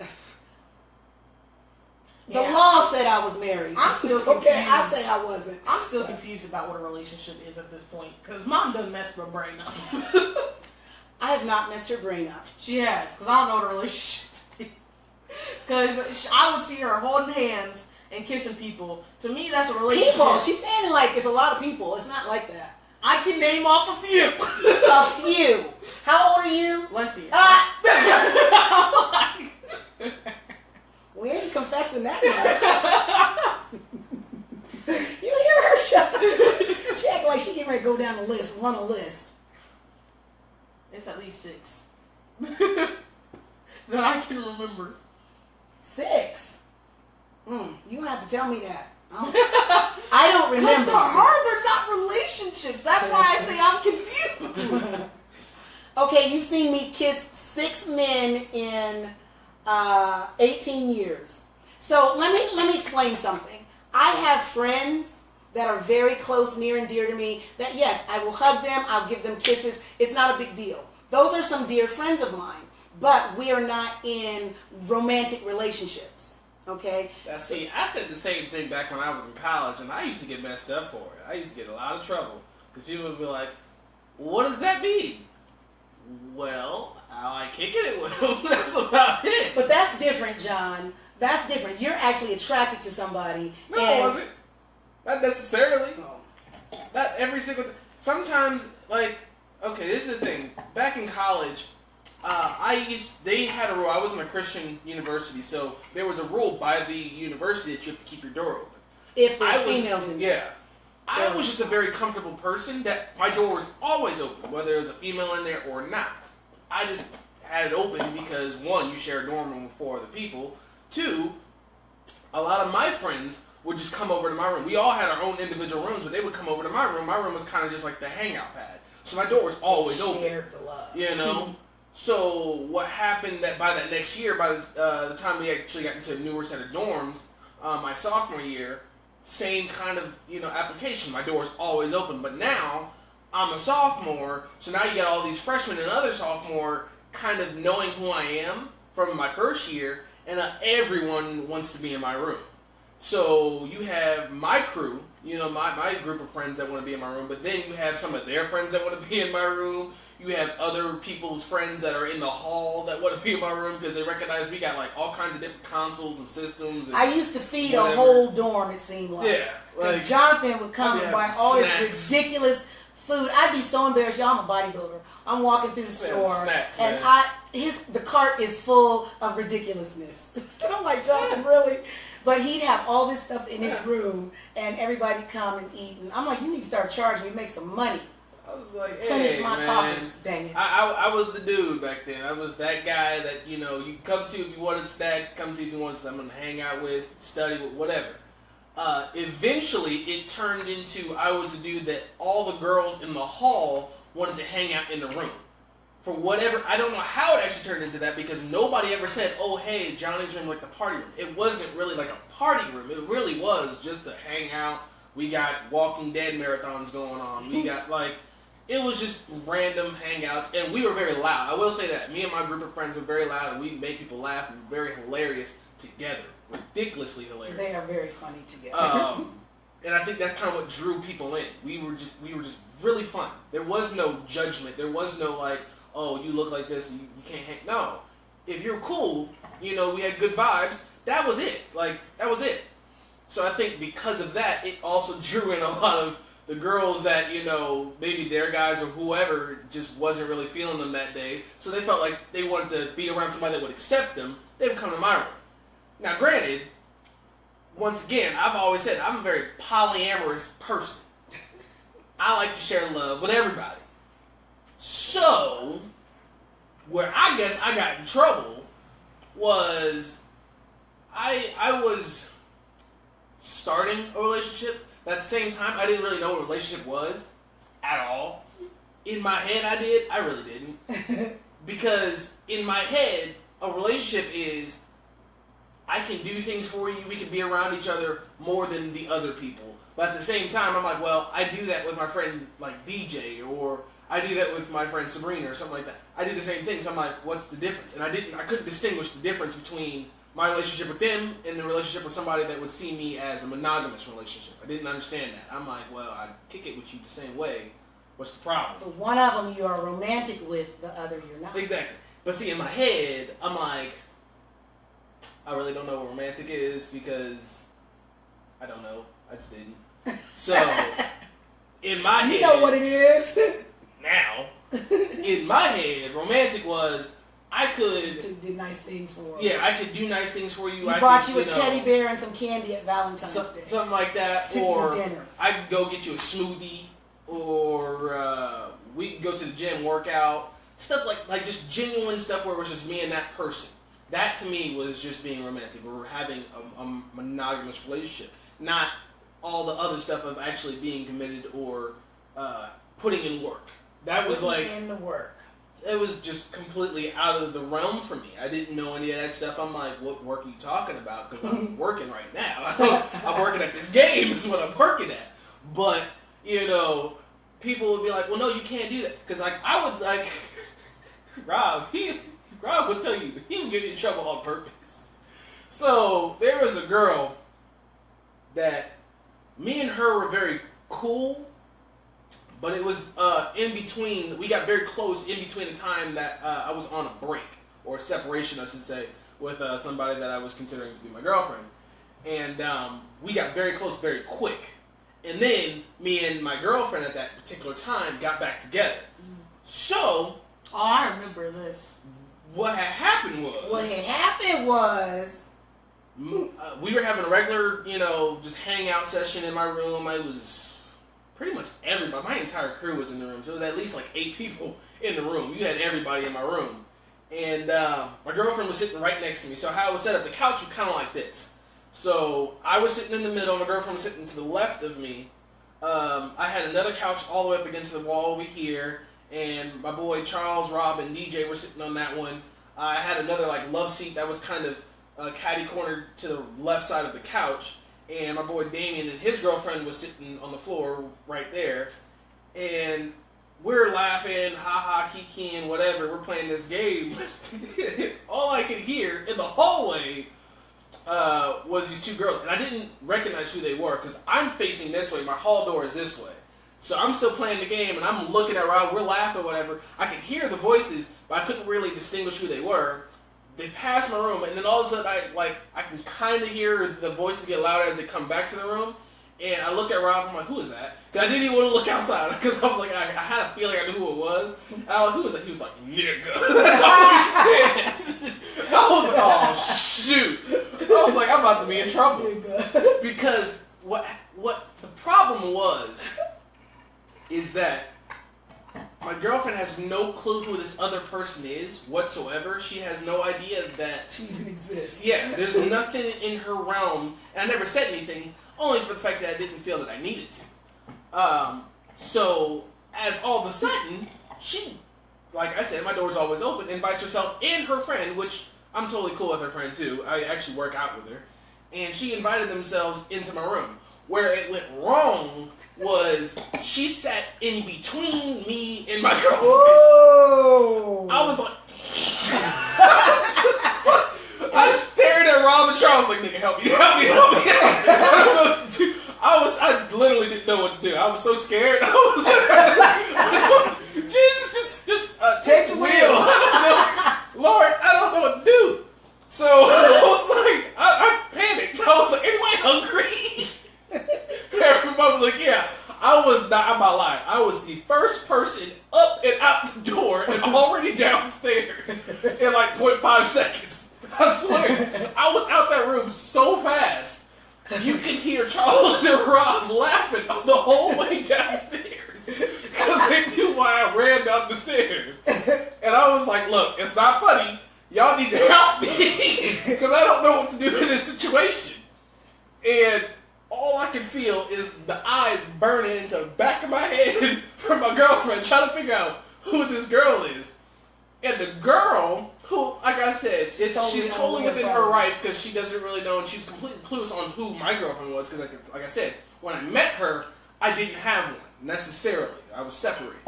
the law said I was married. I'm still confused. Okay, I say I wasn't. I'm still confused about what a relationship is at this point, because mom done messed my brain up. I have not messed her brain up. She has, because I don't know what a relationship is. Because I would see her holding hands and kissing people. To me, that's a relationship. People. She's saying it's a lot of people. It's not like that. I can name off a few. A few. How old are you? Let's see. We ain't confessing that much. You hear her? She act like she getting ready to go down the list, run a list. It's at least 6 that I can remember. 6? You have to tell me that. I don't remember. Because to her, they're not relationships. That's why I say I'm confused. Okay, you've seen me kiss 6 men in 18 years. So let me explain something. I have friends that are very close, near and dear to me, that yes, I will hug them, I'll give them kisses. It's not a big deal. Those are some dear friends of mine, but we are not in romantic relationships, okay? See, I said the same thing back when I was in college, and I used to get messed up for it. I used to get a lot of trouble, because people would be like, what does that mean? Well, I like kicking it with them. That's about it. But that's different, John. That's different. You're actually attracted to somebody. No, I wasn't. Not necessarily. Oh. Not every single. Sometimes, like, okay, this is the thing. Back in college, they had a rule. I was in a Christian university, so there was a rule by the university that you have to keep your door open. If there's females in there. Yeah. I was just a very comfortable person that my door was always open, whether there was a female in there or not. I just had it open because, one, you share a dorm room with 4 other people. 2, a lot of my friends would just come over to my room. We all had our own individual rooms, but they would come over to my room. My room was kind of just like the hangout pad. So my door was always open. Shared the love. You know? So what happened that by that next year, by the time we actually got into a newer set of dorms, my sophomore year, same kind of, application. My door's always open. But now, I'm a sophomore, so now you got all these freshmen and other sophomore kind of knowing who I am from my first year, and everyone wants to be in my room. So you have my crew, my group of friends that want to be in my room, but then you have some of their friends that want to be in my room. You have other people's friends that are in the hall that want to be in my room because they recognize we got like all kinds of different consoles and systems. And I used to feed a whole dorm, it seemed like. Yeah. Because Jonathan would come and buy all this ridiculous food. I'd be so embarrassed. Y'all, I'm a bodybuilder. I'm walking through the store, snacks, and man. the cart is full of ridiculousness. And I'm like, Jonathan, really? But he'd have all this stuff in his room, and everybody come and eat. And I'm like, you need to start charging me, make some money. I was like, hey, Finish my man. coffers, dang it. I was the dude back then. I was that guy that, you come to if you want a snack, come to if you want someone to hang out with, study with, whatever. Eventually, it turned into I was the dude that all the girls in the hall wanted to hang out in the room. For whatever, I don't know how it actually turned into that because nobody ever said, oh, hey, Johnny's room like the party room. It wasn't really like a party room. It really was just to hang out. We got Walking Dead marathons going on. We got it was just random hangouts, and we were very loud. I will say that. Me and my group of friends were very loud, and we made people laugh and were very hilarious together. Ridiculously hilarious. They are very funny together. And I think that's kind of what drew people in. We were just really fun. There was no judgment. There was no oh, you look like this and you can't hang. No. If you're cool, we had good vibes, that was it. That was it. So I think because of that, it also drew in a lot of the girls that, maybe their guys or whoever just wasn't really feeling them that day. So they felt like they wanted to be around somebody that would accept them. They would come to my room. Now, granted, once again, I've always said I'm a very polyamorous person. I like to share love with everybody. So, where I guess I got in trouble was I was starting a relationship. But at the same time, I didn't really know what a relationship was at all. In my head, I did. I really didn't. Because in my head, a relationship is I can do things for you. We can be around each other more than the other people. But at the same time, I'm like, well, I do that with my friend like DJ, or I do that with my friend Sabrina, or something like that. I do the same thing. So I'm like, what's the difference? And I couldn't distinguish the difference between my relationship with them and the relationship with somebody that would see me as a monogamous relationship. I didn't understand that. I'm like, well, I kick it with you the same way. What's the problem? But one of them you are romantic with, the other you're not. Exactly. But see, in my head, I'm like, I really don't know what romantic is because I don't know. I just didn't. So, in my head... You know what it is. Now, in my head, romantic was I could... To do nice things for Yeah, I could do nice things for you. I bought you a teddy bear and some candy at Valentine's Day. Something like that. Took or you to dinner. I could go get you a smoothie. Or we could go to the gym, workout. Stuff like just genuine stuff where it was just me and that person. That to me was just being romantic. We were having a monogamous relationship. Not all the other stuff of actually being committed or putting in work. That was putting in the work. It was just completely out of the realm for me. I didn't know any of that stuff. I'm like, what work are you talking about? Because I'm working right now. I'm working at this game is what I'm working at. But, people would be like, well, no, you can't do that. Because, I would, Rob would tell you, he would get you in trouble on purpose. So, there was a girl that me and her were very cool, but it was in between. We got very close in between the time that I was on a break, or separation, I should say, with somebody that I was considering to be my girlfriend. And we got very close very quick. And then me and my girlfriend at that particular time got back together. So... Oh, I remember this. What had happened was... we were having a regular, just hangout session in my room. I was pretty much everybody. My entire crew was in the room. So it was at least like 8 people in the room. You had everybody in my room. And my girlfriend was sitting right next to me. So how it was set up, the couch was kind of like this. So I was sitting in the middle. My girlfriend was sitting to the left of me. I had another couch all the way up against the wall over here. And my boy Charles, Rob, and DJ were sitting on that one. I had another love seat that was kind of catty cornered to the left side of the couch. And my boy Damien and his girlfriend was sitting on the floor right there. And we're laughing, ha-ha, kikiing, whatever. We're playing this game. All I could hear in the hallway was these 2 girls. And I didn't recognize who they were because I'm facing this way. My hall door is this way. So I'm still playing the game, and I'm looking at Rob. We're laughing, whatever. I could hear the voices, but I couldn't really distinguish who they were. They passed my room, and then all of a sudden, I can kind of hear the voices get louder as they come back to the room. And I look at Rob, I'm like, who is that? Because I didn't even want to look outside, because I was like, I had a feeling I knew who it was. And I was like, who was that? He was like, nigga. That's all he said. I was like, oh, shoot. I was like, I'm about to be in trouble. Because what the problem was is that my girlfriend has no clue who this other person is whatsoever. She has no idea that she even exists. Yeah, there's nothing in her realm, and I never said anything, only for the fact that I didn't feel that I needed to. So, as all of a sudden, she, like I said, my door's always open, invites herself and her friend, which I'm totally cool with her friend too. I actually work out with her. And she invited themselves into my room. Where it went wrong was she sat in between me and my girlfriend. Whoa! I was like... I stared at Rob and Charles like, nigga, help me. I don't know what to do. I literally didn't know what to do. I was so scared. I was like, Jesus, just take the wheel. Lord, I don't know what to do. So I was like, I panicked. I was like, anybody hungry? Everybody was like, yeah. I was not, I'm not lying. I was the first person up and out the door and already downstairs in like 0.5 seconds. I swear. I was out that room so fast. You could hear Charles and Rob laughing the whole way downstairs because they knew why I ran down the stairs. And I was like, look, it's not funny. Y'all need to help me because I don't know what to do in this situation. And all I can feel is the eyes burning into the back of my head from my girlfriend trying to figure out who this girl is. And the girl, who, like I said, she's totally within her rights because she doesn't really know, and she's completely clueless on who my girlfriend was because, like I said, when I met her, I didn't have one necessarily. I was separated.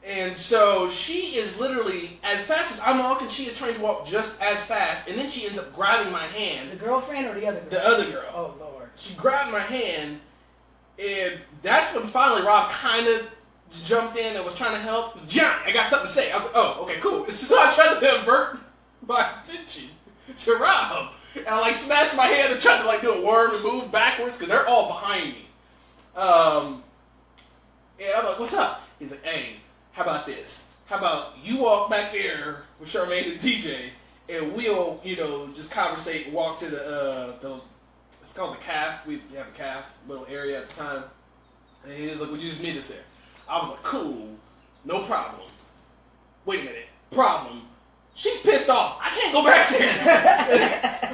And so she is literally, as fast as I'm walking, she is trying to walk just as fast, and then she ends up grabbing my hand. The girlfriend or the other girl? The other girl. Oh, Lord. She grabbed my hand, and that's when finally Rob kind of jumped in and was trying to help. It was, John, I got something to say. I was like, oh, okay, cool. So I tried to divert my attention to Rob, and I snatched my hand and tried to do a worm and move backwards because they're all behind me. And I'm like, what's up? He's like, hey, how about this? How about you walk back there with Charmaine and DJ, and we'll, just conversate and walk to the it's called the calf. We have a calf little area at the time. And he was like, would you just meet us there? I was like, cool, no problem. Wait a minute, problem. She's pissed off. I can't go back there.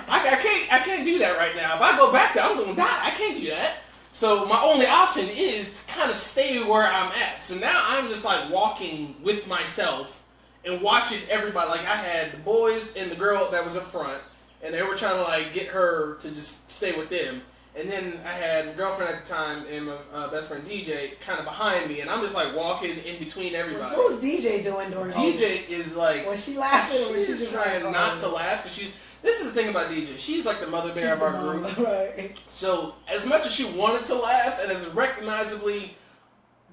I can't do that right now. If I go back there, I'm gonna die. I can't do that. So my only option is to kind of stay where I'm at. So now I'm just walking with myself and watching everybody. I had the boys and the girl that was up front, and they were trying to get her to just stay with them. And then I had my girlfriend at the time and my best friend DJ kind of behind me, and I'm just walking in between everybody. What was DJ doing during all this? DJ is was she laughing or was she just trying not to laugh? Because this is the thing about DJ. She's the mother bear of our group. Right. So as much as she wanted to laugh and as recognizably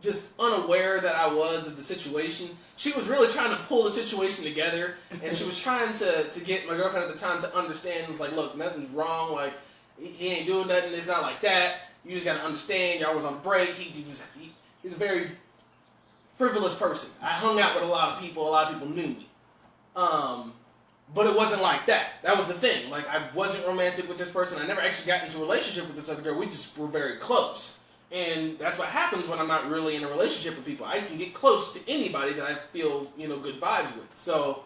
just unaware that I was of the situation. She was really trying to pull the situation together, and she was trying to get my girlfriend at the time to understand. It's like, look, nothing's wrong. Like, he ain't doing nothing. It's not like that. You just gotta understand. Y'all was on break. He's a very frivolous person. I hung out with a lot of people. A lot of people knew me. But it wasn't like that. That was the thing. Like, I wasn't romantic with this person. I never actually got into a relationship with this other girl. We just were very close. And that's what happens when I'm not really in a relationship with people. I can get close to anybody that I feel, good vibes with. So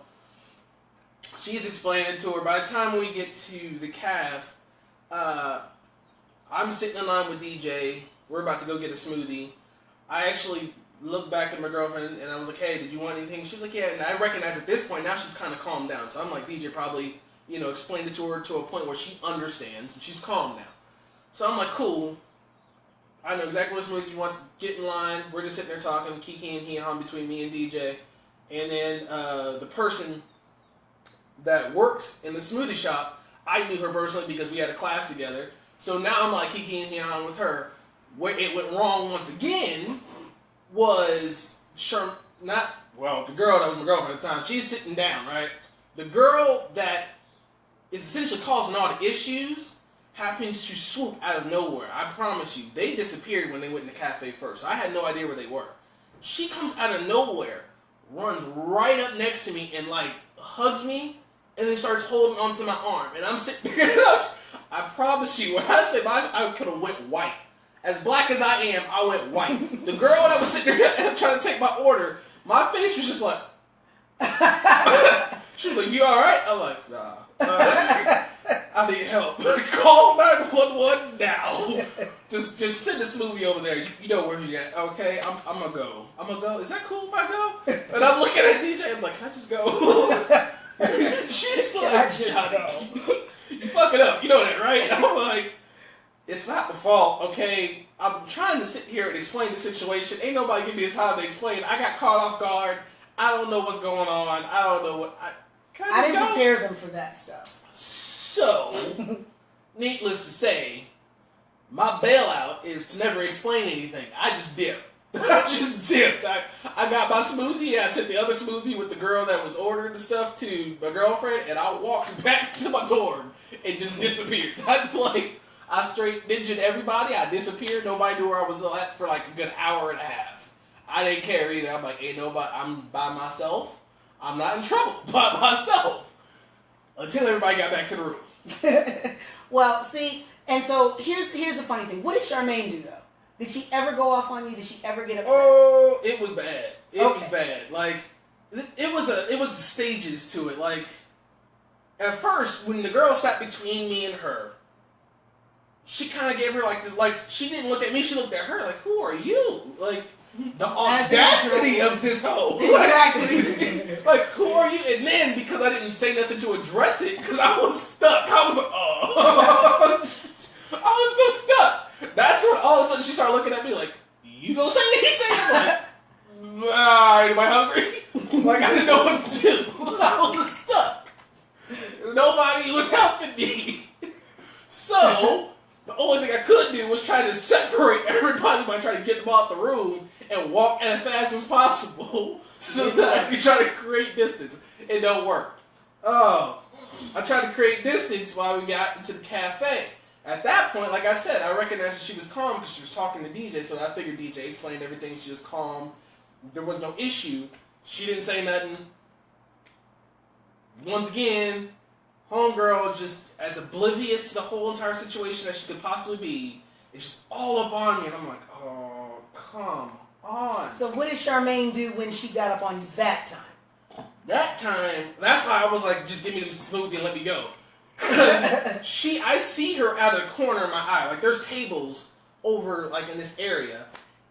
she's explaining it to her. By the time we get to the calf, I'm sitting in line with DJ. We're about to go get a smoothie. I actually looked back at my girlfriend and I was like, hey, did you want anything? She was like, yeah. And I recognize at this point, now she's kind of calmed down. So I'm like, DJ probably, explained it to her to a point where she understands and she's calm now. So I'm like, cool. I know exactly what smoothie wants. Get in line. We're just sitting there talking, Kiki and he-hum between me and DJ. And then the person that worked in the smoothie shop, I knew her personally because we had a class together. So now I'm like Kiki and he-hum with her. Where it went wrong once again was the girl that was my girlfriend at the time. She's sitting down, right? The girl that is essentially causing all the issues happens to swoop out of nowhere. I promise you. They disappeared when they went in the cafe first. I had no idea where they were. She comes out of nowhere, runs right up next to me and hugs me and then starts holding onto my arm. And I'm sitting there. I promise you, when I say I could have went white. As black as I am, I went white. The girl that was sitting there trying to take my order, my face was just like... She was like, you alright? I'm like, nah. I need help. Call 911 now. Just send the smoothie over there. You know where he at. Okay, I'm gonna go. Is that cool if I go? And I'm looking at DJ. I'm like, can I just go? She's like, just go. You fuck it up. You know that, right? I'm like, it's not the fault, okay? I'm trying to sit here and explain the situation. Ain't nobody give me the time to explain. I got caught off guard. I don't know what's going on. I don't know what... I didn't prepare them for that stuff. So, needless to say, my bailout is to never explain anything. I just dipped. I just dipped. I got my smoothie. I sent the other smoothie with the girl that was ordering the stuff to my girlfriend, and I walked back to my dorm and just disappeared. I straight ninja'd everybody. I disappeared. Nobody knew where I was at for a good hour and a half. I didn't care either. I'm like, ain't nobody. I'm by myself. I'm not in trouble by myself. Until everybody got back to the room. Well, see, and so here's the funny thing. What did Charmaine do though? Did she ever go off on you? Did she ever get upset? Oh, it was bad. It was bad. It was the stages to it. At first, when the girl sat between me and her, she kind of gave her this, she didn't look at me, she looked at her, who are you? The audacity of this hoe. Exactly. Who are you? And then, because I didn't say nothing to address it, because I was stuck, I was like, oh. I was so stuck. That's when all of a sudden she started looking at me you gonna say anything? I'm like, alright, am I hungry? I didn't know what to do. I was stuck. Nobody was helping me. So, the only thing I could do was try to separate everybody by trying to get them out the room and walk as fast as possible so that I could try to create distance. It don't work. Oh, I tried to create distance while we got into the cafe. At that point, like I said, I recognized that she was calm because she was talking to DJ, so I figured DJ explained everything. She was calm. There was no issue. She didn't say nothing. Once again, homegirl just as oblivious to the whole entire situation as she could possibly be. It's just all up on me, and I'm like, oh, come on. So what did Charmaine do when she got up on you that time? That time, that's why I was like, just give me the smoothie and let me go. Because I see her out of the corner of my eye. There's tables over, in this area,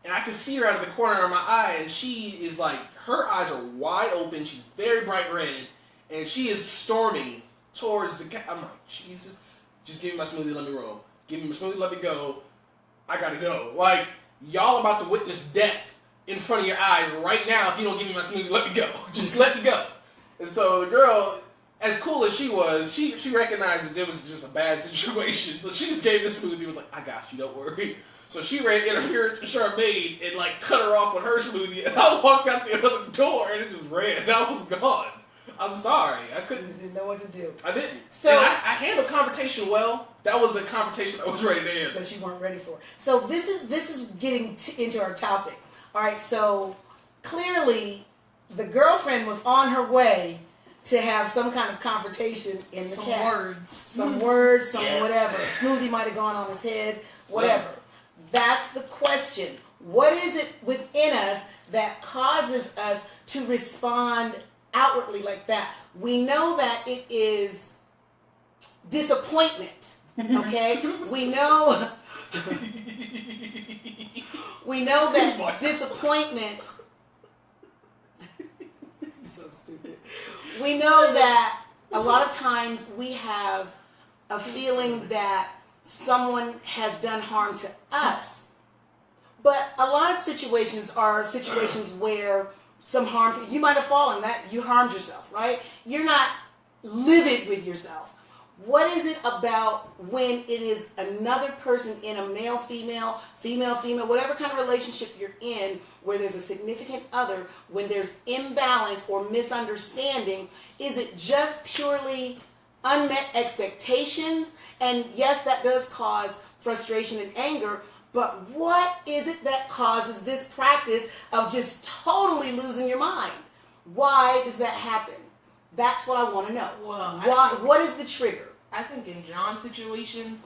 and I can see her out of the corner of my eye, and she is her eyes are wide open, she's very bright red, and she is storming towards the I'm like, Jesus, just give me my smoothie, let me roll. Give me my smoothie, let me go. I gotta go. Y'all about to witness death in front of your eyes right now if you don't give me my smoothie, let me go. Just let me go. And so the girl, as cool as she was, she recognized that it was just a bad situation. So she just gave me the smoothie, was like, I got you, don't worry. So she ran interference with Charmaine and like cut her off with her smoothie. And I walked out the other door and it just ran. I was gone. I'm sorry. I couldn't. You didn't know what to do. I didn't. So and I handled confrontation well. That was a confrontation I was ready to end. that you weren't ready for. So this is getting into our topic. All right. So clearly, the girlfriend was on her way to have some kind of confrontation in the Some cab. words. Some words, some Yeah. whatever. Smoothie might have gone on his head, whatever. That's the question. What is it within us that causes us to respond outwardly like that? We know that it is disappointment. Okay? we know that disappointment. You're so stupid. We know that a lot of times we have a feeling that someone has done harm to us. But a lot of situations are situations where some harm, you might have fallen, that you harmed yourself, right? You're not livid with yourself. What is it about when it is another person in a male, female, whatever kind of relationship you're in, where there's a significant other, when there's imbalance or misunderstanding? Is it just purely unmet expectations? And yes, that does cause frustration and anger, but what is it that causes this practice of just totally losing your mind? Why does that happen? That's what I want to know. Well, What is the trigger? I think in John's situation,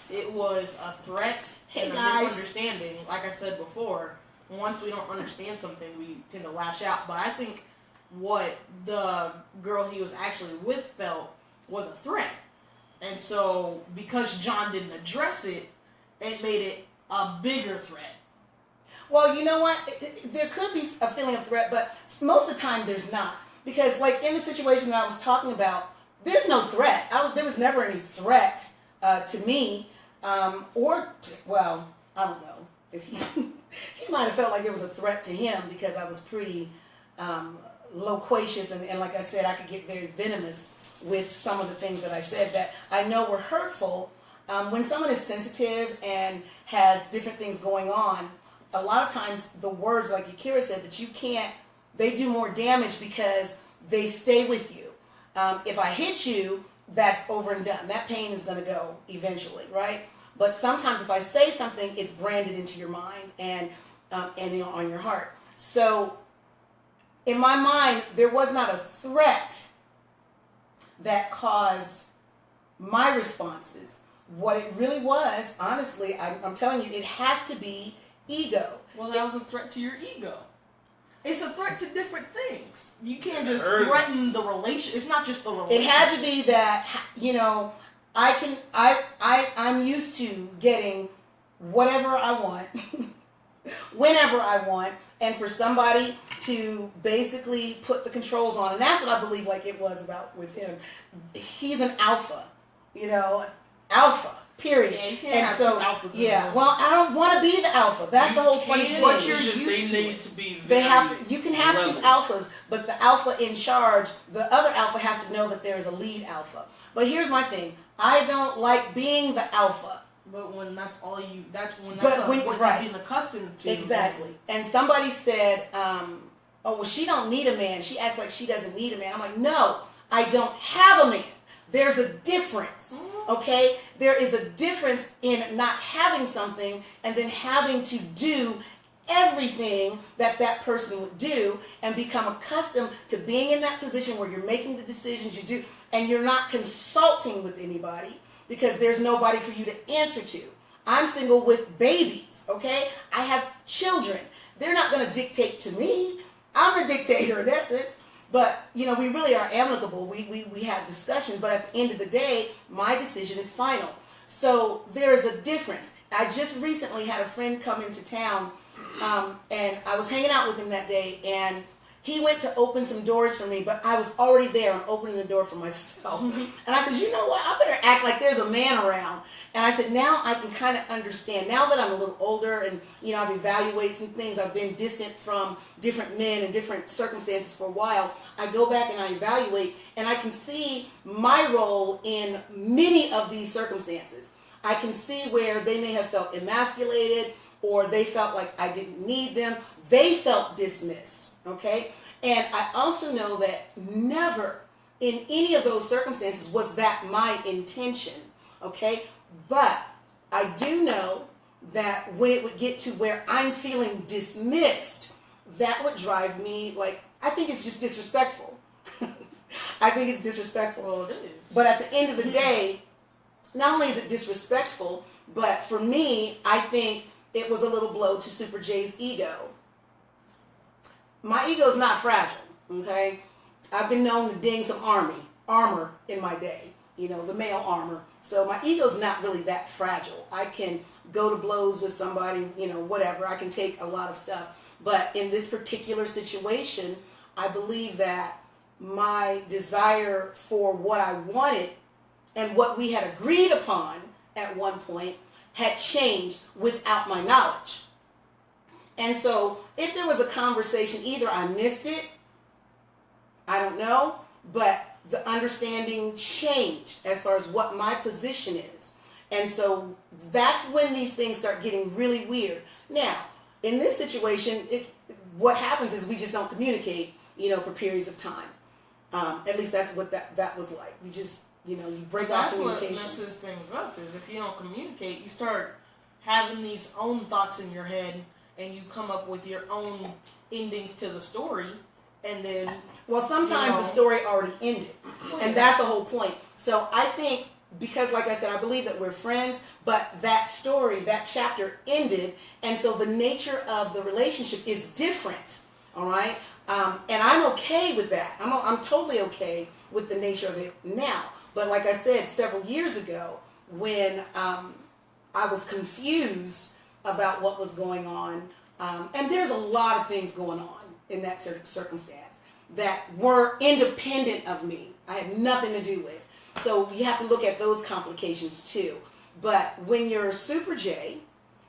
it was a threat and a guys. misunderstanding. Like I said before, once we don't understand something, we tend to lash out. But I think what the girl he was actually with felt was a threat. And so, because John didn't address it, it made it a bigger threat. Well, you know what? There could be a feeling of threat, but most of the time there's not. Because, like, in the situation that I was talking about, there's no threat. There was never any threat to me. Well, I don't know. If he might have felt like it was a threat to him because I was pretty loquacious. And like I said, I could get very venomous with some of the things that I said that I know were hurtful. When someone is sensitive and has different things going on, a lot of times the words, like Yakira said, that you can't, they do more damage because they stay with you. If I hit you, that's over and done. That pain is going to go eventually, right? But sometimes if I say something, it's branded into your mind and on your heart. So in my mind, there was not a threat that caused my responses. What it really was, honestly, I'm telling you, it has to be ego. Well, that was a threat to your ego. It's a threat to different things. You can't just threaten the relation. It's not just the relationship. It had to be that, I'm used to getting whatever I want, whenever I want, and for somebody to basically put the controls on. And that's what I believe like it was about with him. He's an alpha, alpha. Period. Yeah, you can't have two alphas. Well, I don't want to be the alpha. That's the whole funny thing. But you're just used they to need it. to be. They have to. You can have level. two alphas, but the alpha in charge, the other alpha has to know that there is a lead alpha. But here's my thing: I don't like being the alpha. But when that's all you, what right. you've been accustomed to. Exactly. And somebody said, "Oh, well, she don't need a man. She acts like she doesn't need a man." I'm like, no, I don't have a man. There's a difference, okay? There is a difference in not having something and then having to do everything that person would do and become accustomed to being in that position where you're making the decisions you do and you're not consulting with anybody because there's nobody for you to answer to. I'm single with babies, okay? I have children. They're not going to dictate to me. I'm a dictator in essence. But, we really are amicable. We have discussions. But at the end of the day, my decision is final. So there is a difference. I just recently had a friend come into town, and I was hanging out with him that day, and he went to open some doors for me, but I was already there. I'm opening the door for myself. And I said, you know what? I better act like there's a man around. And I said, now I can kind of understand. Now that I'm a little older and, I've evaluated some things, I've been distant from different men and different circumstances for a while, I go back and I evaluate, and I can see my role in many of these circumstances. I can see where they may have felt emasculated, or they felt like I didn't need them. They felt dismissed, okay? And I also know that never in any of those circumstances was that my intention, okay? But I do know that when it would get to where I'm feeling dismissed, that would drive me, like, I think it's just disrespectful. I think it's disrespectful. Well, it is. But at the end of the day, not only is it disrespectful, but for me, I think it was a little blow to Super J's ego. My ego is not fragile, okay? I've been known to ding some armor in my day, you know, the male armor. So my ego's not really that fragile. I can go to blows with somebody, you know, whatever. I can take a lot of stuff. But in this particular situation, I believe that my desire for what I wanted and what we had agreed upon at one point had changed without my knowledge. And so if there was a conversation, either I missed it, I don't know, but the understanding changed as far as what my position is. And so that's when these things start getting really weird. Now, in this situation, what happens is we just don't communicate, you know, for periods of time. At least that's what that was like. We just, you know, you break off communication. That's what messes things up, is if you don't communicate, you start having these own thoughts in your head, and you come up with your own endings to the story, and then... Well, sometimes the story already ended, and that's the whole point. So I think, because like I said, I believe that we're friends, but that story, that chapter ended, and so the nature of the relationship is different, all right? And I'm okay with that. I'm totally okay with the nature of it now. But like I said, several years ago, when I was confused about what was going on, and there's a lot of things going on in that circumstance that were independent of me. I had nothing to do with. So you have to look at those complications too. But when you're Super J,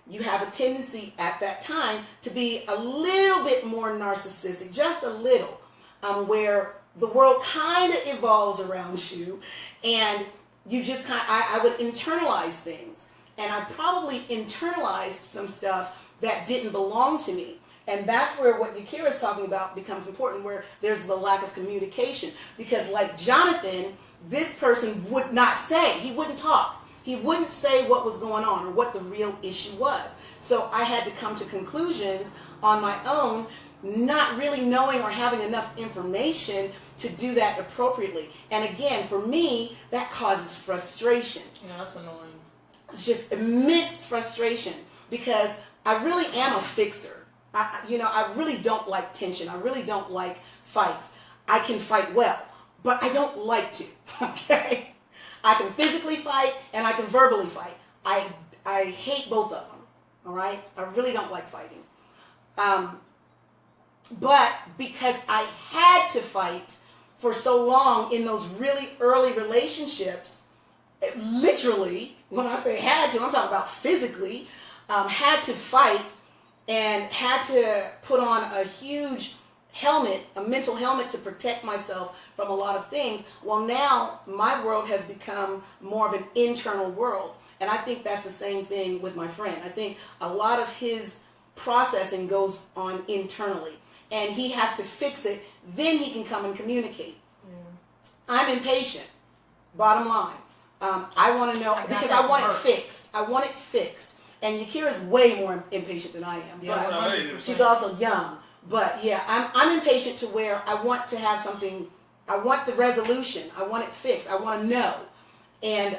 you have a tendency at that time to be a little bit more narcissistic, just a little, where the world kind of evolves around you, and you just I would internalize things, and I probably internalized some stuff that didn't belong to me. And that's where what Yakira is talking about becomes important, where there's the lack of communication. Because like Jonathan, this person would not say, he wouldn't talk. He wouldn't say what was going on or what the real issue was. So I had to come to conclusions on my own, not really knowing or having enough information to do that appropriately. And again, for me, that causes frustration. Yeah, that's annoying. It's just immense frustration, because I really am a fixer. I really don't like tension. I really don't like fights. I can fight well, but I don't like to, okay? I can physically fight and I can verbally fight. I hate both of them, all right? I really don't like fighting. But because I had to fight for so long in those really early relationships, literally, when I say had to, I'm talking about physically, had to fight and had to put on a huge helmet, a mental helmet, to protect myself from a lot of things. Well, now my world has become more of an internal world. And I think that's the same thing with my friend. I think a lot of his processing goes on internally, and he has to fix it. Then he can come and communicate. Yeah. I'm impatient, bottom line. I want to know, because I want it fixed. I want it fixed. And Yakira's way more impatient than I am. Yes, but she's also young. But yeah, I'm impatient to where I want to have something. I want the resolution. I want it fixed. I want to know. And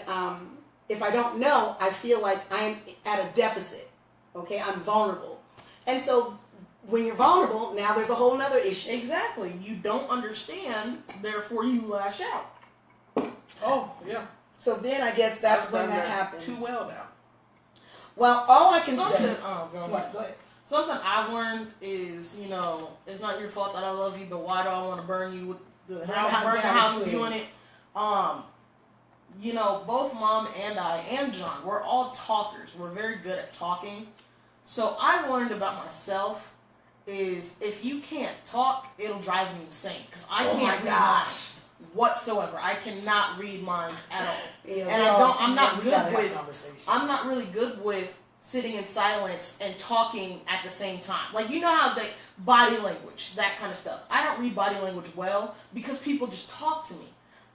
if I don't know, I feel like I'm at a deficit. Okay, I'm vulnerable. And so when you're vulnerable, now there's a whole other issue. Exactly. You don't understand, therefore you lash out. Oh, yeah. So then I guess that's when that happens. Too well now. Well, all I can Something, say... go ahead. Something I've learned is, it's not your fault that I love you, but why do I want to burn you with the house with you in it? Both Mom and I and John, we're all talkers. We're very good at talking. So I've learned about myself is if you can't talk, it'll drive me insane. Because I can't. Oh my gosh. whatsoever. I cannot read minds at all. Yeah, And well, I'm not we good gotta have with. conversations. I'm not really good with sitting in silence and talking at the same time. Like, you know how they body language, that kind of stuff. I don't read body language well because people just talk to me.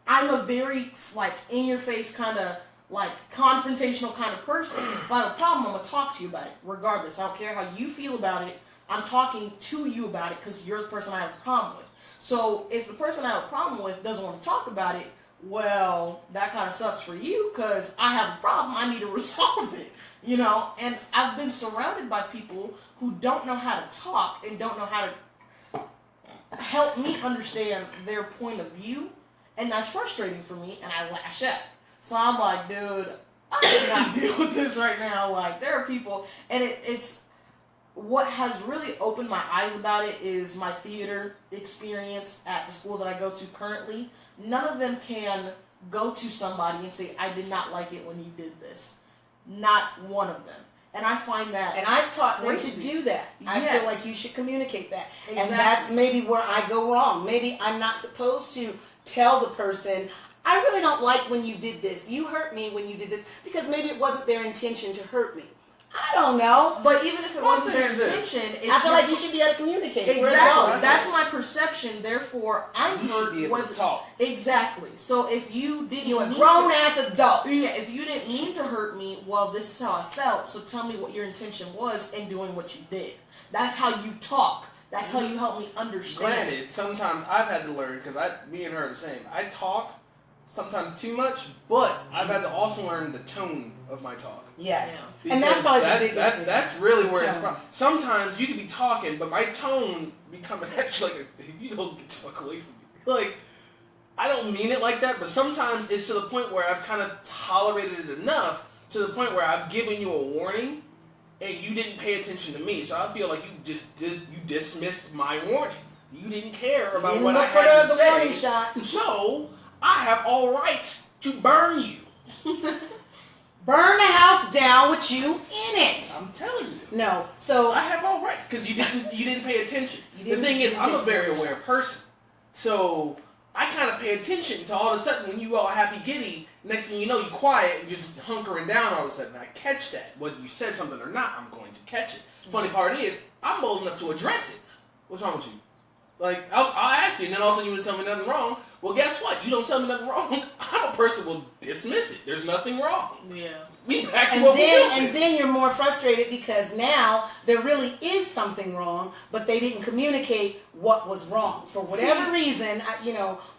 I'm a very like in your face kind of like confrontational kind of person. If I have a problem, I'm gonna talk to you about it, regardless. I don't care how you feel about it. I'm talking to you about it because you're the person I have a problem with. So if the person I have a problem with doesn't want to talk about it, well, that kind of sucks for you because I have a problem. I need to resolve it, you know? And I've been surrounded by people who don't know how to talk and don't know how to help me understand their point of view. And that's frustrating for me, and I lash out. So I'm like, dude, I cannot deal with this right now. Like, there are people, and it's what has really opened my eyes about it is my theater experience at the school that I go to currently. None of them can go to somebody and say, I did not like it when you did this. Not one of them. And I find that And I've taught them to crazy. do that. I Yes. feel like you should communicate that. Exactly. And that's maybe where I go wrong. Maybe I'm not supposed to tell the person, I really don't like when you did this. You hurt me when you did this. Because maybe it wasn't their intention to hurt me. I don't know. But even if it One wasn't thing their is this. intention, it's I feel your- like you should be able to communicate. Exactly. That's That's my perception. Therefore, I'm You should hurt be able to with talk. Exactly. So if you didn't You're a mean grown to, ass adult. yeah, if you didn't mean to hurt me, well, this is how I felt. So tell me what your intention was in doing what you did. That's how you talk. That's how you help me understand. Granted, sometimes I've had to learn because me and her are the same. I talk sometimes too much, but I've had to also learn the tone of my talk. Yes. Because And that's probably the biggest thing. That's really where it's Tone. from. Sometimes you could be talking, but my tone becomes actually like, if you don't get the fuck away from me. Like, I don't mean it like that, but sometimes it's to the point where I've kind of tolerated it enough to the point where I've given you a warning and you didn't pay attention to me. So I feel like you dismissed my warning. You didn't care about Didn't what look I for had to the warning say. shot. So I have all rights to burn you. Burn the house down with you in it. I'm telling you. No. So I have all rights because you didn't pay attention. You The didn't thing is, pay I'm a attention. very aware person, so I kind of pay attention to all of a sudden when you all happy giddy. Next thing you know, you quiet and just hunkering down. All of a sudden, I catch that. Whether you said something or not, I'm going to catch it. Funny part is, I'm bold enough to address it. What's wrong with you? Like, I'll ask you, and then all of a sudden you would tell me nothing wrong. Well, guess what? You don't tell me nothing wrong. I'm a person who will dismiss it. There's nothing wrong. Yeah. We back to and what we then do. and then you're more frustrated because now there really is something wrong, but they didn't communicate what was wrong for whatever reason.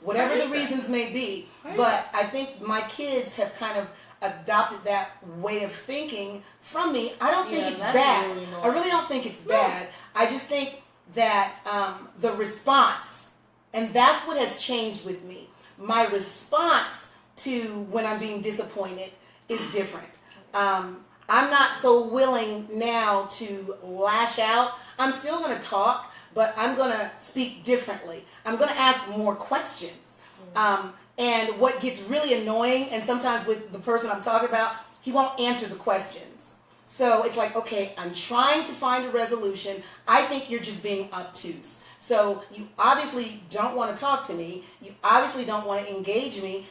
Whatever I hate the that. reasons may be. I hate But I think my kids have kind of adopted that way of thinking from me. I don't think Yeah, it's that's bad. really annoying. I really don't think it's bad. I just think that the response, and that's what has changed with me. My response to when I'm being disappointed is different. I'm not so willing now to lash out. I'm still going to talk, but I'm going to speak differently. I'm going to ask more questions. And what gets really annoying, and sometimes with the person I'm talking about, he won't answer the questions. So it's like, okay, I'm trying to find a resolution. I think you're just being obtuse. So you obviously don't want to talk to me. You obviously don't want to engage me.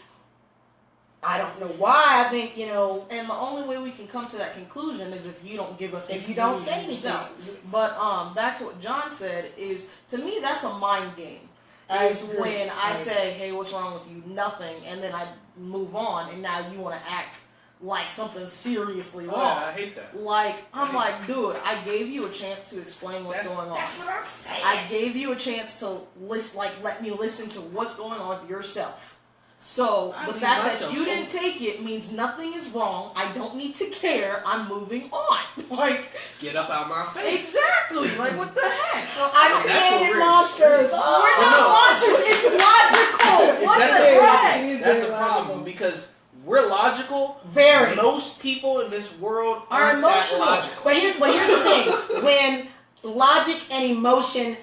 I don't know why. I think, And the only way we can come to that conclusion is if you don't give us. if you don't say conclusion anything. yourself. But back to what John said is, to me, that's a mind game. I Is agree. when I I say, "Hey, what's wrong with you?" Nothing, and then I move on, and now you want to act like something seriously Oh, wrong. yeah, I hate that. Like, I'm hate like, dude, I gave you a chance to explain what's going on. That's what I'm saying. I gave you a chance to let me listen to what's going on with yourself. So I the leave fact that myself you alone. didn't take it means nothing is wrong. I don't need to care. I'm moving on. Like, Get up out my face. exactly. Like, what the heck? So I That's what created we're- monsters. we're not no. monsters. It's logical. What That's the it. heck? It is That's very the problem logical. because we're logical. Very. Most people in this world Are aren't that emotional. logical. But here's the thing: when logic and emotion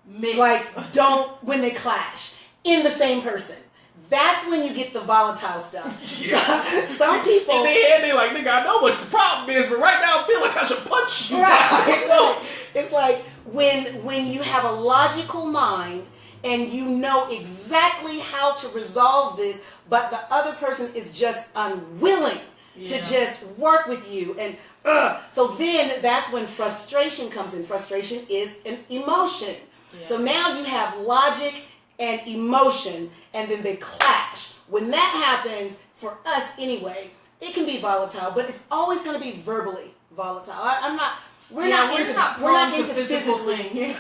Mix. when they clash in the same person, that's when you get the volatile stuff. Yeah. Some people, In their head, they like, nigga, I know what the problem is, but right now I feel like I should punch you. right? It's like when you have a logical mind and you know exactly how to resolve this, but the other person is just unwilling to just work with you. And so then that's when frustration comes in. Frustration is an emotion. So now you have logic and emotion, and then they clash. When that happens, for us anyway, it can be volatile, but it's always going to be verbally volatile. We're not into physical physically.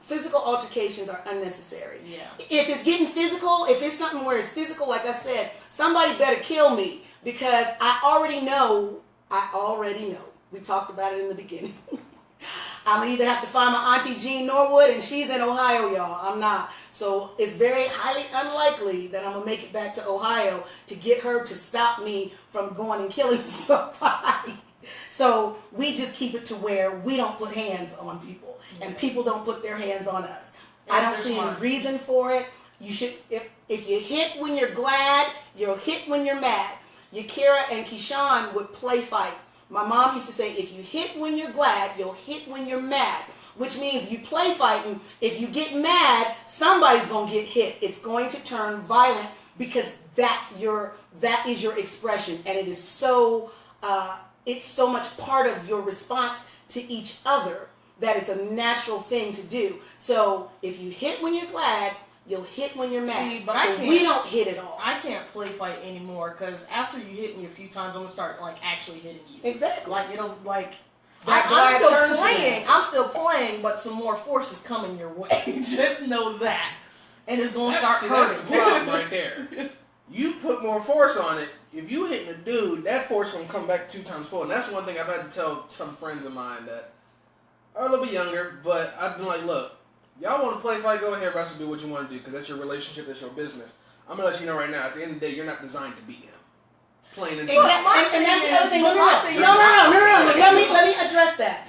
Physical altercations are unnecessary. Yeah. If it's getting physical, if it's something where it's physical, like I said, somebody better kill me, because I already know. We talked about it in the beginning. I'm going to either have to find my Auntie Jean Norwood, and she's in Ohio, y'all. I'm not. So it's very highly unlikely that I'm going to make it back to Ohio to get her to stop me from going and killing somebody. So we just keep it to where we don't put hands on people, and people don't put their hands on us. I don't see any reason for it. You should, if you hit when you're glad, you'll hit when you're mad. Yakira and Keyshawn would play fight. My mom used to say, if you hit when you're glad, you'll hit when you're mad. Which means you play fighting. If you get mad, somebody's going to get hit. It's going to turn violent, because that is your expression. And it is so, it's so much part of your response to each other that it's a natural thing to do. So if you hit when you're glad, you'll hit when you're mad. See, but we don't hit at all. I can't play fight anymore, because after you hit me a few times, I'm gonna start actually hitting you. Exactly. I'm still playing, but some more force is coming your way. Just know that, and it's gonna start hurting. That's the problem right there. You put more force on it. If you hit the dude, that force gonna come back 2 times forward. And that's one thing I've had to tell some friends of mine that are a little bit younger, but I've been like, look. Y'all want to play fight? Go ahead, wrestle, do what you want to do, because that's your relationship, that's your business. I'm going to let you know right now, at the end of the day, you're not designed to beat him. Plain and simple. And that's the other thing. No. Let me address that.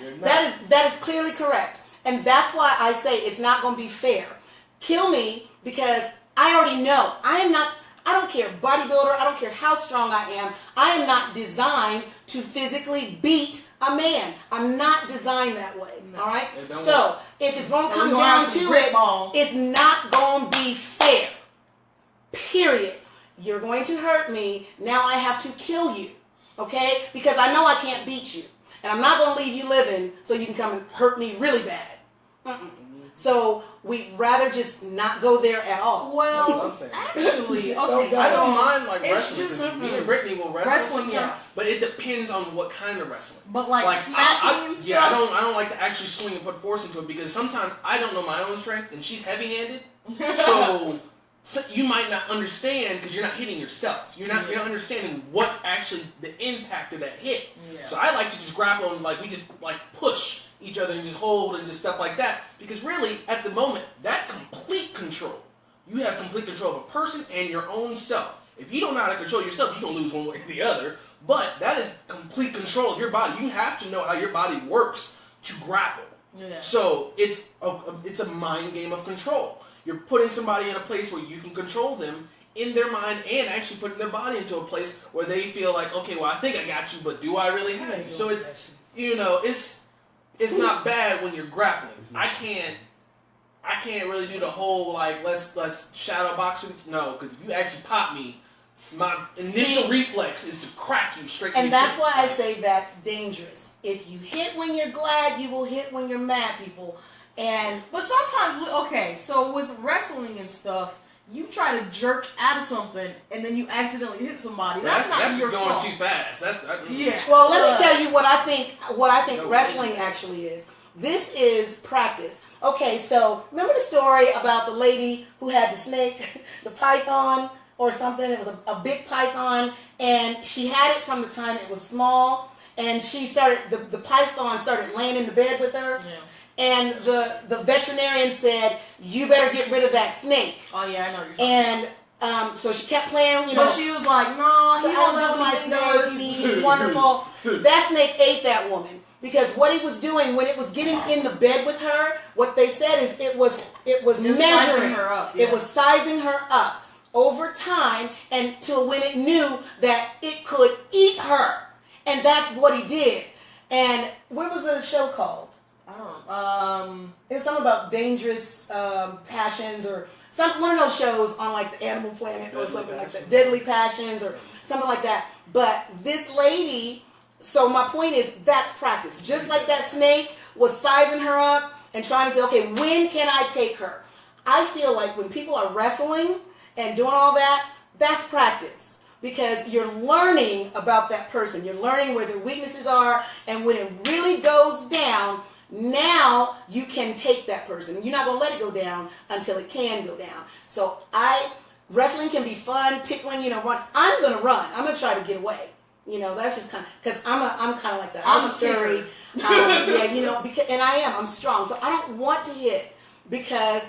That is clearly correct. And that's why I say it's not going to be fair. Kill me, because I already know. I don't care bodybuilder, I don't care how strong I am not designed to physically beat a man. I'm not designed that way. No. All right? So if it's going to come down to it, it's not going to be fair. Period. You're going to hurt me. Now I have to kill you. Okay? Because I know I can't beat you. And I'm not going to leave you living so you can come and hurt me really bad. So we'd rather just not go there at all. Well, actually, I don't mind wrestling, because me and Brittany will wrestle sometimes, yeah. but it depends on what kind of wrestling. But smacking and stuff? Yeah, I don't like to actually swing and put force into it, because sometimes I don't know my own strength, and she's heavy-handed, so you might not understand, because you're not hitting yourself. You're not understanding what's actually the impact of that hit. Yeah. So I like to just grapple and we just push each other and just hold and just stuff like that, because really at the moment that's complete control. You have complete control of a person and your own self. If you don't know how to control yourself, you're gonna lose one way or the other. But that is complete control of your body. You have to know how your body works to grapple. Yeah. So it's a mind game of control. You're putting somebody in a place where you can control them in their mind, and actually putting their body into a place where they feel like, okay, well, I think I got you, but do I really have you? So it's not bad when you're grappling. I can't really do the whole let's shadow box you. No, because if you actually pop me, my initial reflex is to crack you straight. And that's why I say that's dangerous. If you hit when you're glad, you will hit when you're mad, people. But sometimes, so with wrestling and stuff, you try to jerk out of something and then you accidentally hit somebody. That's not your fault. That's going too fast. Yeah. Well, let me tell you what I think wrestling actually is. This is practice. Okay, so remember the story about the lady who had the snake, the python or something? It was a big python, and she had it from the time it was small, and she started, the python started laying in the bed with her. Yeah. And the veterinarian said, you better get rid of that snake. Oh, yeah, I know you're talking about. And so she kept playing, But she was like, no, so I love my snake. He's wonderful. That snake ate that woman. Because what he was doing when it was getting in the bed with her, what they said is it was measuring her up. Yeah. It was sizing her up over time until when it knew that it could eat her. And that's what he did. And what was the show called? I don't know. It was something about dangerous passions or one of those shows on like the Animal Planet or something like that. Deadly Passions or something like that. But this lady, so my point is that's practice. Just like that snake was sizing her up and trying to say, okay, when can I take her? I feel like when people are wrestling and doing all that, that's practice. Because you're learning about that person. You're learning where their weaknesses are, and when it really goes down, now you can take that person. You're not going to let it go down until it can go down. So wrestling can be fun, tickling, run. I'm going to run. I'm going to try to get away. That's just kind of, because I'm kind of like that. I'm scary. Because, and I am. I'm strong. So I don't want to hit because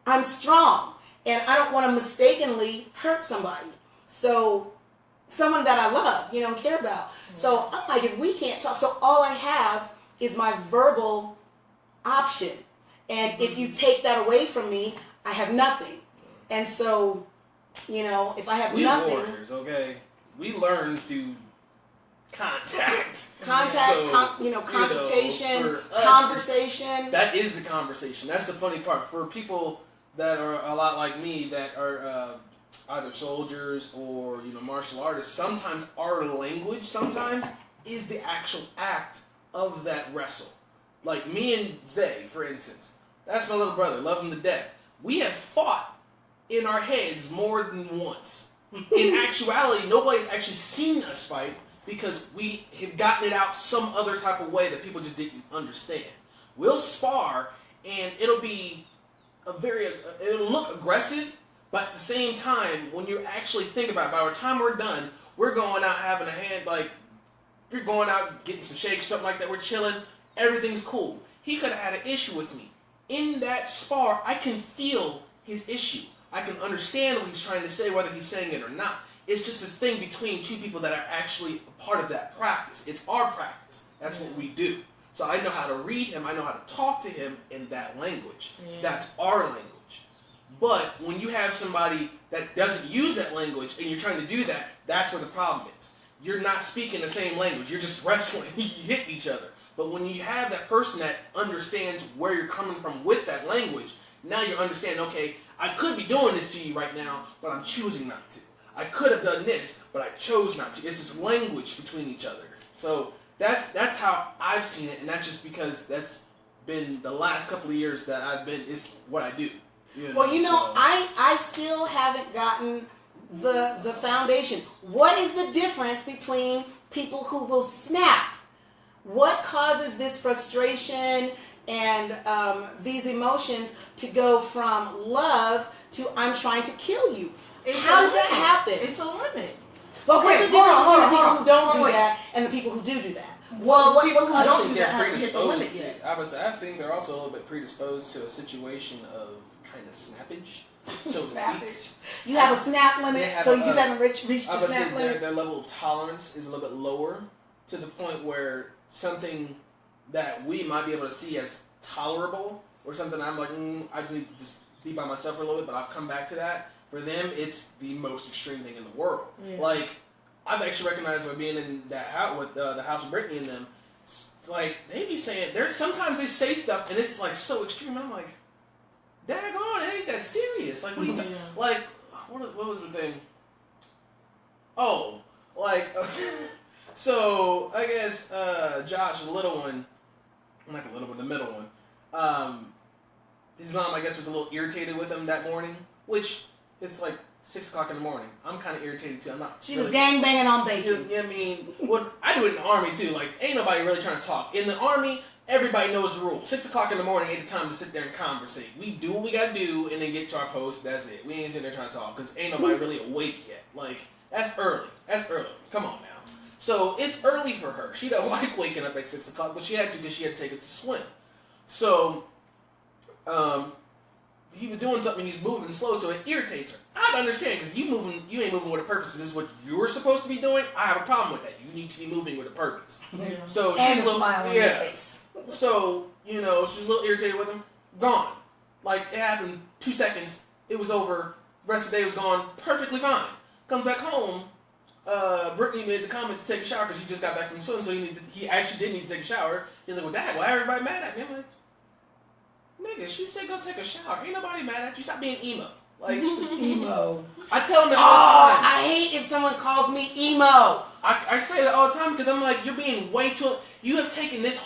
I'm strong. And I don't want to mistakenly hurt somebody. So someone that I love, and care about. So I'm like, if we can't talk, so all I have is my verbal option. And if you take that away from me, I have nothing. And so, if I have nothing. We warriors, okay? We learn through contact. Consultation, conversation. That is the conversation. That's the funny part. For people that are a lot like me, that are either soldiers or martial artists, sometimes our language is the actual act of that wrestle. Like me and Zay, for instance, that's my little brother, love him to death. We have fought in our heads more than once. In actuality, nobody's actually seen us fight because we have gotten it out some other type of way that people just didn't understand. We'll spar and it'll be it'll look aggressive. But at the same time, when you actually think about it, by the time we're done, we're going out having a hand, like, we're going out getting some shakes, something like that, we're chilling, everything's cool. He could have had an issue with me. In that spar, I can feel his issue. I can understand what he's trying to say, whether he's saying it or not. It's just this thing between two people that are actually a part of that practice. It's our practice. That's what we do. So I know how to read him, I know how to talk to him in that language. Yeah. That's our language. But when you have somebody that doesn't use that language and you're trying to do that, that's where the problem is. You're not speaking the same language. You're just wrestling. You hit each other. But when you have that person that understands where you're coming from with that language, now you understand, okay, I could be doing this to you right now, but I'm choosing not to. I could have done this, but I chose not to. It's this language between each other. So that's how I've seen it, and that's just because that's been the last couple of years that I've been, is what I do. I still haven't gotten the foundation. What is the difference between people who will snap? What causes this frustration and these emotions to go from love to I'm trying to kill you? How does that happen? It's a limit. But what's the difference between the people who don't do that and the people who do that? Well, people who I don't think do they're that haven't hit the limit predisposed. yet. I think they're also a little bit predisposed to a situation of kind of snappage, so to speak. You have a snap limit, so you just haven't reached your snap limit. Their level of tolerance is a little bit lower, to the point where something that we might be able to see as tolerable, or something I'm like, I just need to just be by myself for a little bit, but I'll come back to that. For them, it's the most extreme thing in the world. Yeah. Like, I've actually recognized by being in that house with the house of Brittany and them, like, they be saying, sometimes they say stuff and it's like so extreme. I'm like, daggone, it ain't that serious. Like, what are you talking? Like, what was the thing? Oh, like, so I guess Josh, the little one, not the little one, the middle one, his mom, I guess, was a little irritated with him that morning, which it's like 6 o'clock in the morning. I'm kind of irritated too. I'm not. She was gangbanging on bacon. Yeah, I mean, I do it in the Army too. Like, ain't nobody really trying to talk. In the Army, everybody knows the rules. 6 o'clock in the morning ain't the time to sit there and conversate. We do what we gotta do and then get to our post. That's it. We ain't sitting there trying to talk because ain't nobody really awake yet. Like, that's early. That's early. Come on now. So it's early for her. She don't like waking up at 6 o'clock, but she had to because she had to take it to swim. So, he was doing something, he's moving slow, so it irritates her. I understand, because you ain't moving with a purpose. This is what you're supposed to be doing. I have a problem with that. You need to be moving with a purpose. Yeah. So and she's a smile on your face. So, she's a little irritated with him. Gone. Like, it happened 2 seconds. It was over. The rest of the day was gone. Perfectly fine. Comes back home. Brittany made the comment to take a shower because he just got back from swim, so he actually did need to take a shower. He's like, well, Dad, why everybody mad at me? I'm like, nigga, she said go take a shower. Ain't nobody mad at you. Stop being emo. Like, emo. I tell him that all the time. I hate if someone calls me emo. I say that all the time because I'm like, you're being way too... You have taken this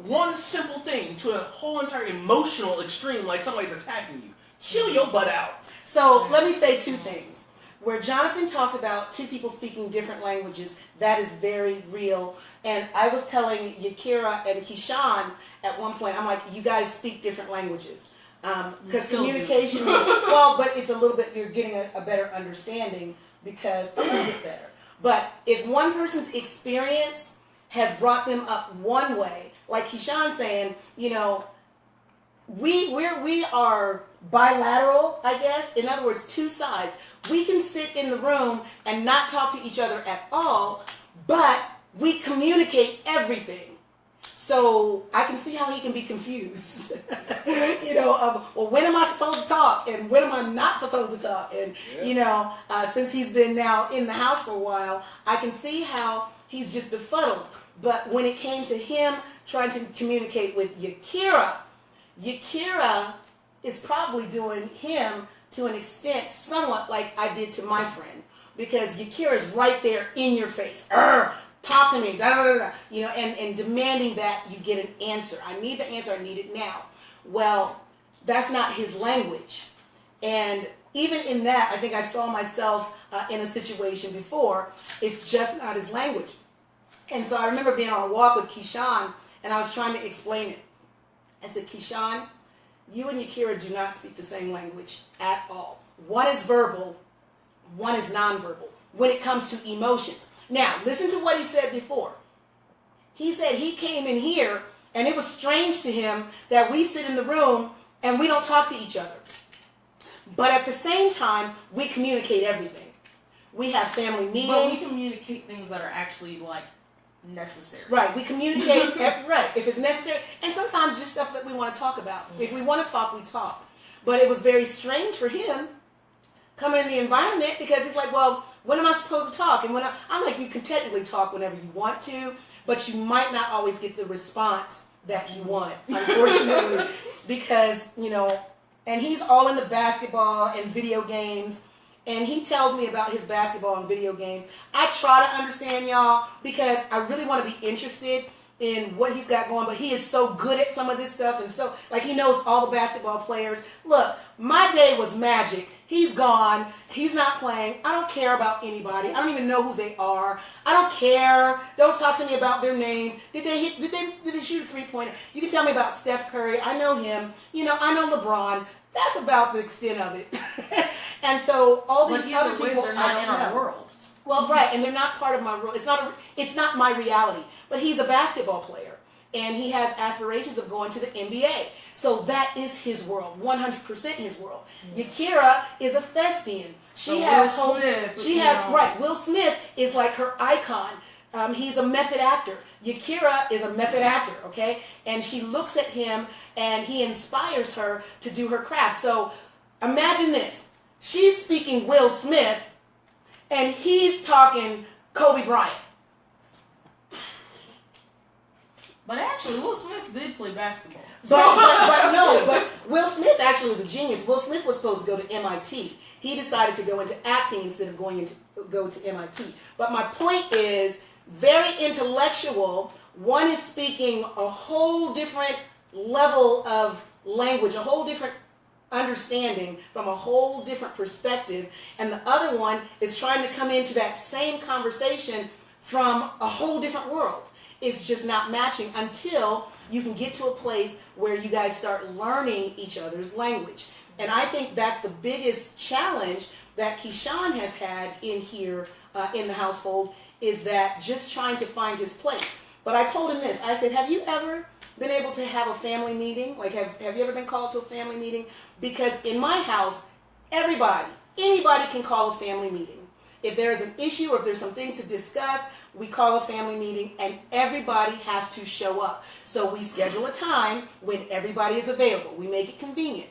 one simple thing to a whole entire emotional extreme, like somebody's attacking you. Chill your butt out. So let me say two things. Where Jonathan talked about two people speaking different languages, that is very real. And I was telling Yakira and Keyshawn at one point, I'm like, you guys speak different languages. Because communication is, well, but it's a little bit, you're getting a better understanding because a little bit better. But if one person's experience has brought them up one way, like Keyshawn saying, you know, we are bilateral, I guess. In other words, two sides. We can sit in the room and not talk to each other at all, but we communicate everything. So I can see how he can be confused, you know, of, well, when am I supposed to talk and when am I not supposed to talk? And, you know, since he's been now in the house for a while, I can see how he's just befuddled. But when it came to him trying to communicate with Yakira is probably doing him to an extent somewhat like I did to my friend. Because Yakira is right there in your face. Talk to me, you know, and demanding that you get an answer. I need the answer, I need it now. Well, that's not his language. And even in that, I think I saw myself in a situation before. It's just not his language. And so I remember being on a walk with Keyshawn, and I was trying to explain it. I said, Keyshawn, you and Yakira do not speak the same language at all. One is verbal, one is nonverbal when it comes to emotions. Now, listen to what he said before. He said he came in here and it was strange to him that we sit in the room and we don't talk to each other. But at the same time, we communicate everything. We have family meetings. But we communicate things that are actually, like, necessary. Right, we communicate, right, if it's necessary. And sometimes just stuff that we want to talk about. If we want to talk, we talk. But it was very strange for him coming in the environment because he's like, well, when am I supposed to talk? And I'm like, you can technically talk whenever you want to, but you might not always get the response that you want, unfortunately, because, you know, and he's all into basketball and video games, and he tells me about his basketball and video games. I try to understand, y'all, because I really want to be interested in what he's got going, but he is so good at some of this stuff, and so, like, he knows all the basketball players. Look, my day was Magic. He's gone. He's not playing. I don't care about anybody. I don't even know who they are. I don't care. Don't talk to me about their names. Did they shoot a three-pointer? You can tell me about Steph Curry. I know him. You know, I know LeBron. That's about the extent of it. And so all these other people, they're not in our world. Well, right, and they're not part of my world. It's not my reality. But he's a basketball player, and he has aspirations of going to the NBA. So that is his world, 100% his world. Yakira is a thespian. Will Smith is like her icon. He's a method actor. Yakira is a method actor, okay? And she looks at him, and he inspires her to do her craft. So imagine this. She's speaking Will Smith, and he's talking Kobe Bryant. But actually, Will Smith did play basketball. But Will Smith actually was a genius. Will Smith was supposed to go to MIT. He decided to go into acting instead of go to MIT. But my point is, very intellectual. One is speaking a whole different level of language, a whole different understanding from a whole different perspective, and the other one is trying to come into that same conversation from a whole different world. It's just not matching until you can get to a place where you guys start learning each other's language. And I think that's the biggest challenge that Keyshawn has had in here in the household, is that just trying to find his place. But I told him this. I said, have you ever been able to have a family meeting? Like, have you ever been called to a family meeting? Because in my house, anybody can call a family meeting. If there's an issue or if there's some things to discuss, we call a family meeting, and everybody has to show up. So we schedule a time when everybody is available. We make it convenient.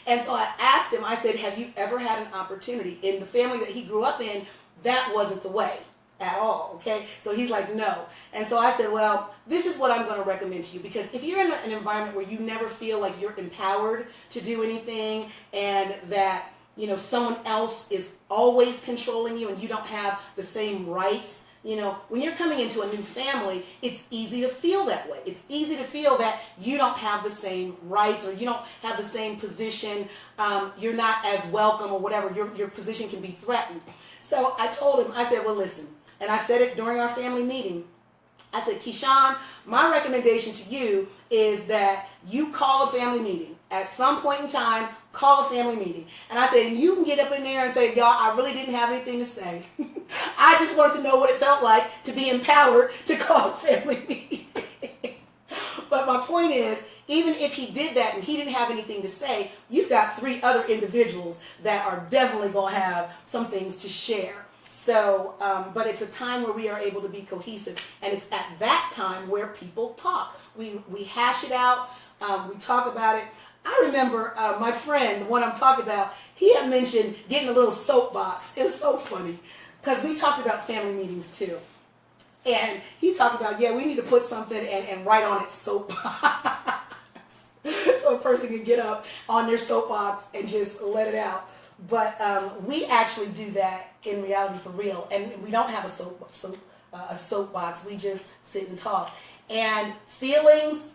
And so I asked him, I said, have you ever had an opportunity in the family that he grew up in? that wasn't the way at all, okay? So he's like, no. And so I said, well, this is what I'm going to recommend to you, because if you're in an environment where you never feel like you're empowered to do anything, and that, you know, someone else is always controlling you and you don't have the same rights, you know, when you're coming into a new family, it's easy to feel that way. It's easy to feel that you don't have the same rights, or you don't have the same position. You're not as welcome, or whatever. Your position can be threatened. So I told him, I said, well, listen, and I said it during our family meeting. I said, Keyshawn, my recommendation to you is that you call a family meeting. At some point in time, call a family meeting. And I said, you can get up in there and say, y'all, I really didn't have anything to say. I just wanted to know what it felt like to be empowered to call a family meeting. But my point is, even if he did that and he didn't have anything to say, you've got 3 other individuals that are definitely going to have some things to share. So, but it's a time where we are able to be cohesive, and it's at that time where people talk. We hash it out. We talk about it. I remember my friend, the one I'm talking about, he had mentioned getting a little soapbox. It's so funny because we talked about family meetings too. And he talked about, yeah, we need to put something and write on it soapbox. So a person can get up on their soapbox and just let it out. But we actually do that in reality for real. And we don't have a soapbox. We just sit and talk. And feelings,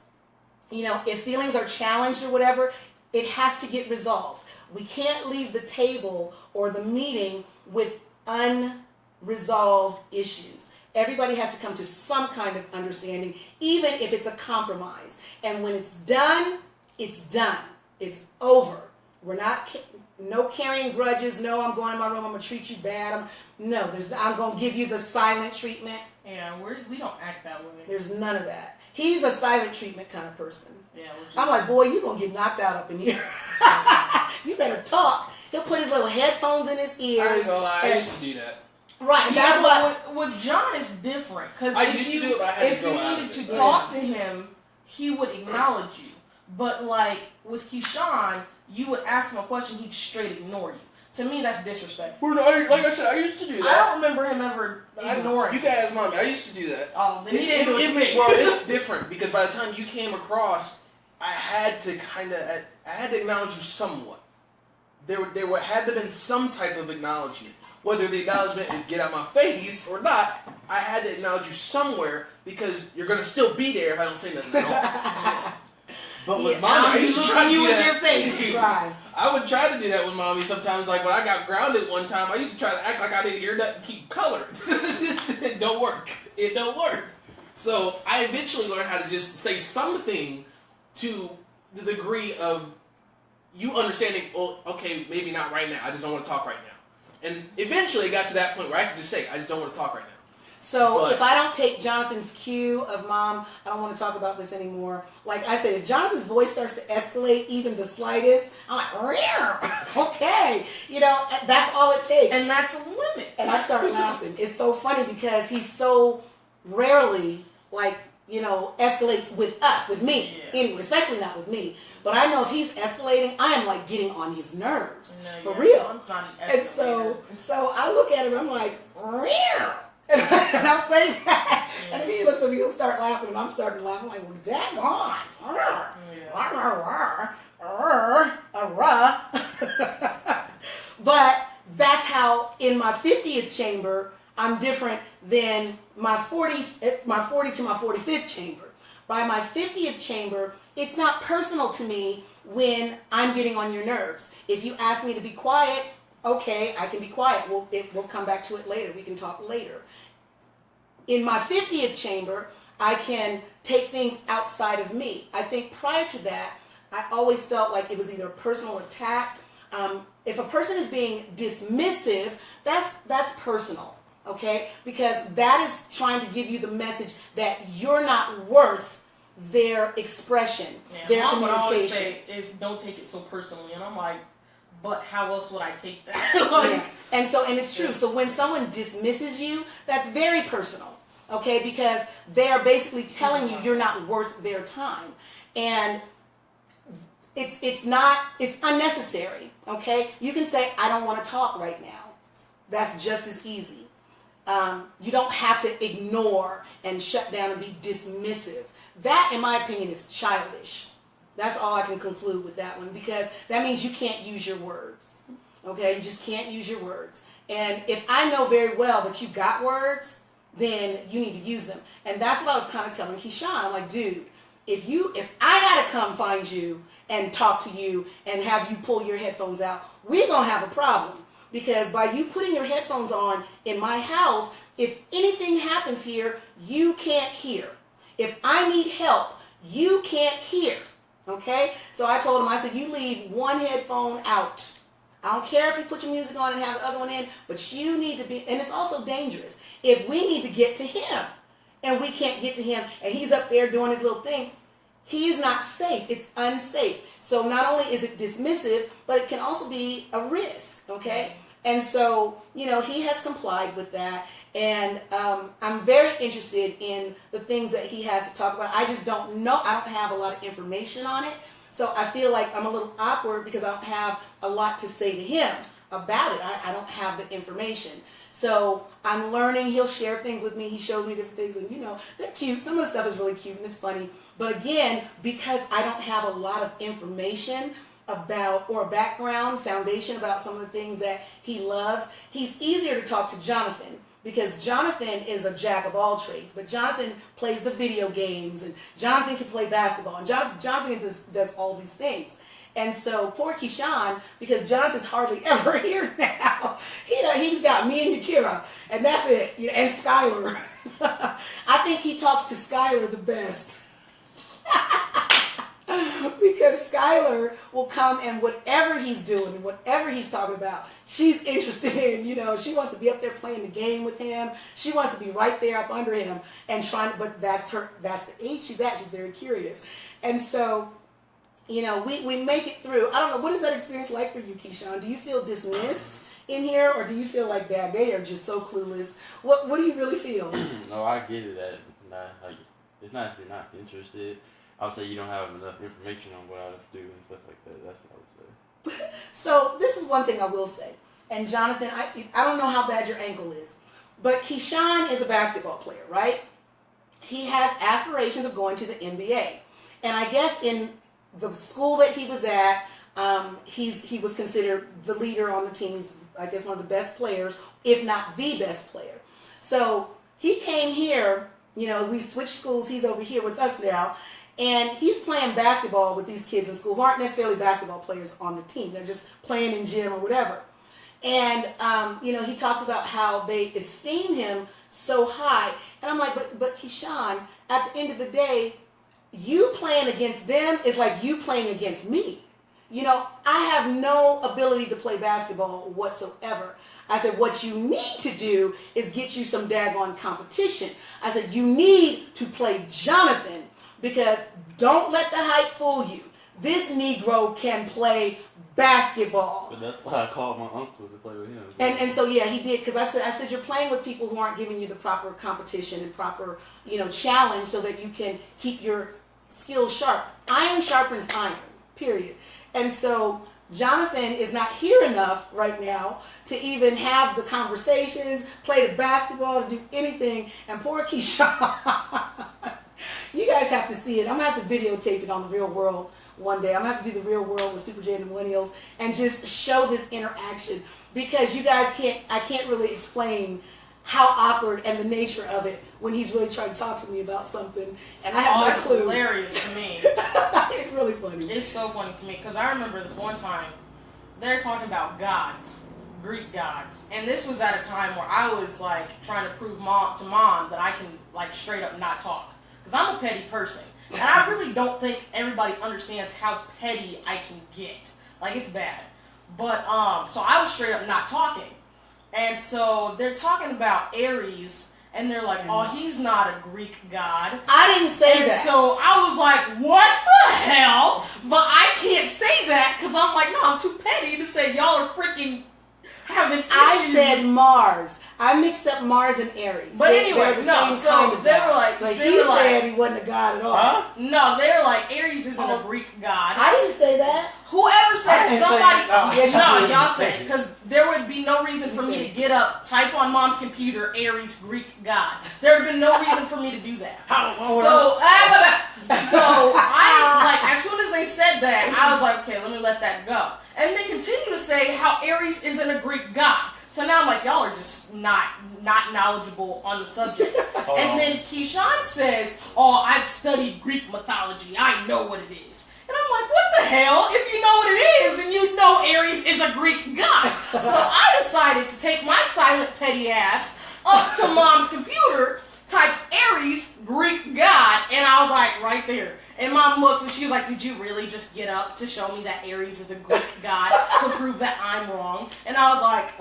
you know, if feelings are challenged or whatever, it has to get resolved. We can't leave the table or the meeting with unresolved issues. Everybody has to come to some kind of understanding, even if it's a compromise. And when it's done, it's done. It's over. We're not, no carrying grudges. No, I'm going to my room. I'm going to treat you bad. I'm going to give you the silent treatment. Yeah, we don't act that way. There's none of that. He's a silent treatment kind of person. Yeah, I'm like, boy, you're going to get knocked out up in here. You better talk. He'll put his little headphones in his ears. I used to do that. Right, and yeah, that's why. With John, it's different. Because I used to do it, but I had if to go you out needed of to it. talk to him, he would acknowledge you. But like with Keyshawn, you would ask him a question, he'd straight ignore you. To me, that's disrespectful. Like I said, I used to do that. I don't remember him ever ignoring. You can ask Mommy. I used to do that. Oh, then he didn't do it to me. Well, it's different because by the time you came across, I had to acknowledge you somewhat. There had to been some type of acknowledgement. Whether the acknowledgement is get out my face or not, I had to acknowledge you somewhere because you're gonna still be there if I don't say nothing at all. But with Mommy, I used to try to do that. Your face. Right. I would try to do that with Mommy sometimes. Like when I got grounded one time, I used to try to act like I didn't hear nothing, keep color. It don't work. It don't work. So I eventually learned how to just say something to the degree of you understanding, well, okay, maybe not right now. I just don't want to talk right now. And eventually it got to that point where I could just say, I just don't want to talk right now. So if I don't take Jonathan's cue of Mom, I don't want to talk about this anymore. Like I said, if Jonathan's voice starts to escalate even the slightest, I'm like, okay. You know, that's all it takes. And that's a limit. And I start laughing. It's so funny because he's so rarely, like, you know, escalates with us, with me. Yeah. Anyway, especially not with me. But I know if he's escalating, I am like getting on his nerves. No, for real. I'm not an And escalator. so I look at him, I'm like, real. And I'll say that. Yeah. And then he looks at me, he'll start laughing, and I'm starting to laugh. I'm like, well, daggone. But that's how, in my 50th chamber, I'm different than my 40 to my 45th chamber. By my 50th chamber, it's not personal to me when I'm getting on your nerves. If you ask me to be quiet, okay, I can be quiet. We'll come back to it later. We can talk later. In my 50th chamber, I can take things outside of me. I think prior to that, I always felt like it was either a personal attack. If a person is being dismissive, that's personal, okay? Because that is trying to give you the message that you're not worth their expression, their Mom would communication. always say, don't take it so personally. And I'm like, but how else would I take that? Like, yeah. And it's true. So when someone dismisses you, that's very personal, okay? Because they are basically telling you you're not worth their time. And it's unnecessary, okay? You can say, I don't want to talk right now. That's just as easy. You don't have to ignore and shut down and be dismissive. That, in my opinion, is childish. That's all I can conclude with that one, because that means you can't use your words. Okay? You just can't use your words. And if I know very well that you got words, then you need to use them. And that's what I was kind of telling Keyshawn. I'm like, dude, if I gotta come find you and talk to you and have you pull your headphones out, we're gonna have a problem. Because by you putting your headphones on in my house, if anything happens here, you can't hear. If I need help, you can't hear. Okay? So I told him, I said, you leave one headphone out. I don't care if you put your music on and have the other one in, but you need to be, and it's also dangerous. If we need to get to him and we can't get to him and he's up there doing his little thing, he's not safe. It's unsafe. So not only is it dismissive, but it can also be a risk, okay? And so, you know, he has complied with that. And I'm very interested in the things that he has to talk about. I just don't know. I don't have a lot of information on it. So I feel like I'm a little awkward because I don't have a lot to say to him about it. I don't have the information. So I'm learning. He'll share things with me. He shows me different things. And, you know, they're cute. Some of the stuff is really cute and it's funny. But again, because I don't have a lot of information about, or background, foundation about some of the things that he loves, he's easier to talk to Jonathan. Because Jonathan is a jack of all trades, but Jonathan plays the video games, and Jonathan can play basketball, and Jonathan does all these things. And so poor Keyshawn, because Jonathan's hardly ever here now, he's got me and Yakira, and that's it, you know, and Skylar. I think he talks to Skylar the best. Because Skylar will come and whatever he's doing and whatever he's talking about, she's interested in, you know, she wants to be up there playing the game with him. She wants to be right there up under him and trying, but that's the age she's at. She's very curious. And so, you know, we make it through. I don't know, what is that experience like for you, Keyshawn? Do you feel dismissed in here, or do you feel like that they are just so clueless? What do you really feel? No, I get it. It's not if you're not interested. I would say you don't have enough information on what I do and stuff like that. That's what I would say. So this is one thing I will say. And Jonathan, I don't know how bad your ankle is, but Keyshawn is a basketball player, right? He has aspirations of going to the NBA. And I guess in the school that he was at, he was considered the leader on the team. He's, I guess, one of the best players, if not the best player. So he came here, you know, we switched schools. He's over here with us now. And he's playing basketball with these kids in school who aren't necessarily basketball players on the team. They're just playing in gym or whatever. And, you know, he talks about how they esteem him so high. And I'm like, but Keyshawn, at the end of the day, you playing against them is like you playing against me. You know, I have no ability to play basketball whatsoever. I said, what you need to do is get you some daggone competition. I said, you need to play Jonathan. Because don't let the hype fool you. This Negro can play basketball. But that's why I called my uncle to play with him. And so, yeah, he did. Because I said, you're playing with people who aren't giving you the proper competition and proper, you know, challenge so that you can keep your skills sharp. Iron sharpens iron, period. And so Jonathan is not here enough right now to even have the conversations, play the basketball, to do anything. And poor Keyshawn. You guys have to see it. I'm going to have to videotape it on the Real World one day. I'm going to have to do the Real World with Super J and the Millennials and just show this interaction, because you guys I can't really explain how awkward and the nature of it when he's really trying to talk to me about something and I have no clue. It's hilarious to me. It's really funny. It's so funny to me because I remember this one time they're talking about gods, Greek gods, and this was at a time where I was like trying to prove to mom that I can like straight up not talk. Because I'm a petty person. And I really don't think everybody understands how petty I can get. Like, it's bad. But, so I was straight up not talking. And so they're talking about Ares, and they're like, oh, he's not a Greek god. I didn't say that. So I was like, what the hell? But I can't say that because I'm like, no, I'm too petty to say y'all are freaking having issues. I said Mars. I mixed up Mars and Aries. But anyway, they're the no, same so kind of they god. were like- But they he were like- said he wasn't a god at all. Huh? No, they're like, Aries isn't a Greek god. I didn't say that. Whoever said I it, didn't say somebody. that. Yes, you No, did. y'all said it. Because there would be no reason for You me said to it. get up, type on mom's computer, Aries, Greek god. There would have been no reason for me to do that. So I, like, as soon as they said that, I was like, okay, let me let that go. And they continue to say how Aries isn't a Greek god. So now I'm like, y'all are just not knowledgeable on the subject. And then Keyshawn says, oh, I've studied Greek mythology. I know what it is. And I'm like, what the hell? If you know what it is, then you know Aries is a Greek god. So I decided to take my silent petty ass up to mom's computer, typed Aries, Greek god, and I was like, right there. And mom looks and she was like, did you really just get up to show me that Aries is a Greek god to prove that I'm wrong? And I was like,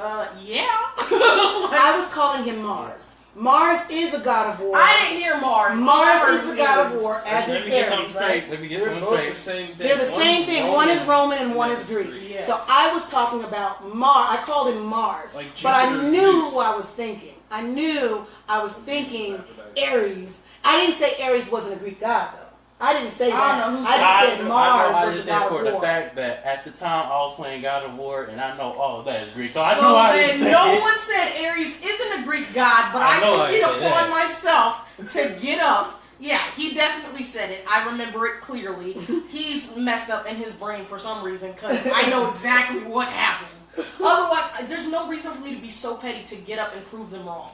yeah. I was calling him Mars. Mars is a god of war. I didn't hear Mars. Mars is the god of war, as Let is me get something Aries, straight. right? Let me get They're something both straight. the same thing. They're the same thing. One is Roman and one is Greek. Yes. So I was talking about Mars. I called him Mars. Like But I Jupiter, knew Zeus. who I was thinking. I knew I was thinking Aries. I didn't say Aries wasn't a Greek god, though. I didn't say that. I don't know who I said just said I Mars know I was just the said god for of the war. fact that at the time I was playing God of War, and I know all of that is Greek. So I So knew I then didn't say no it. one said Aries isn't a Greek god, but I I know took I it said upon that. myself to get up. Yeah, he definitely said it. I remember it clearly. He's messed up in his brain for some reason because I know exactly what happened. Otherwise, there's no reason for me to be so petty to get up and prove them wrong.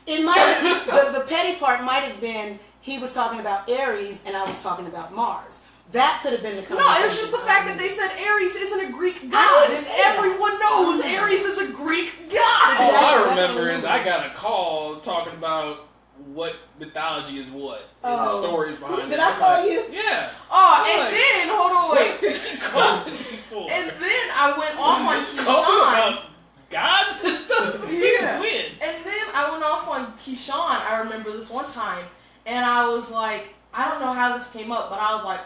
It might the petty part might have been he was talking about Aries and I was talking about Mars. That could have been the No, conversation. it's just the fact that they said Aries isn't a Greek I god, didn't and say that. everyone knows Aries is a Greek god. All Exactly, I that's remember what I is I got a call talking about what mythology is what and the stories behind it. Did I I'm call like, you? Yeah. Oh, I'm and like, then hold on, wait. You called me before. And then I went off on Call me Keyshawn. about gods and stuff. This Yeah. thing's weird. And then I went off on Keyshawn, I remember this one time, and I was like, I don't know how this came up, but I was like,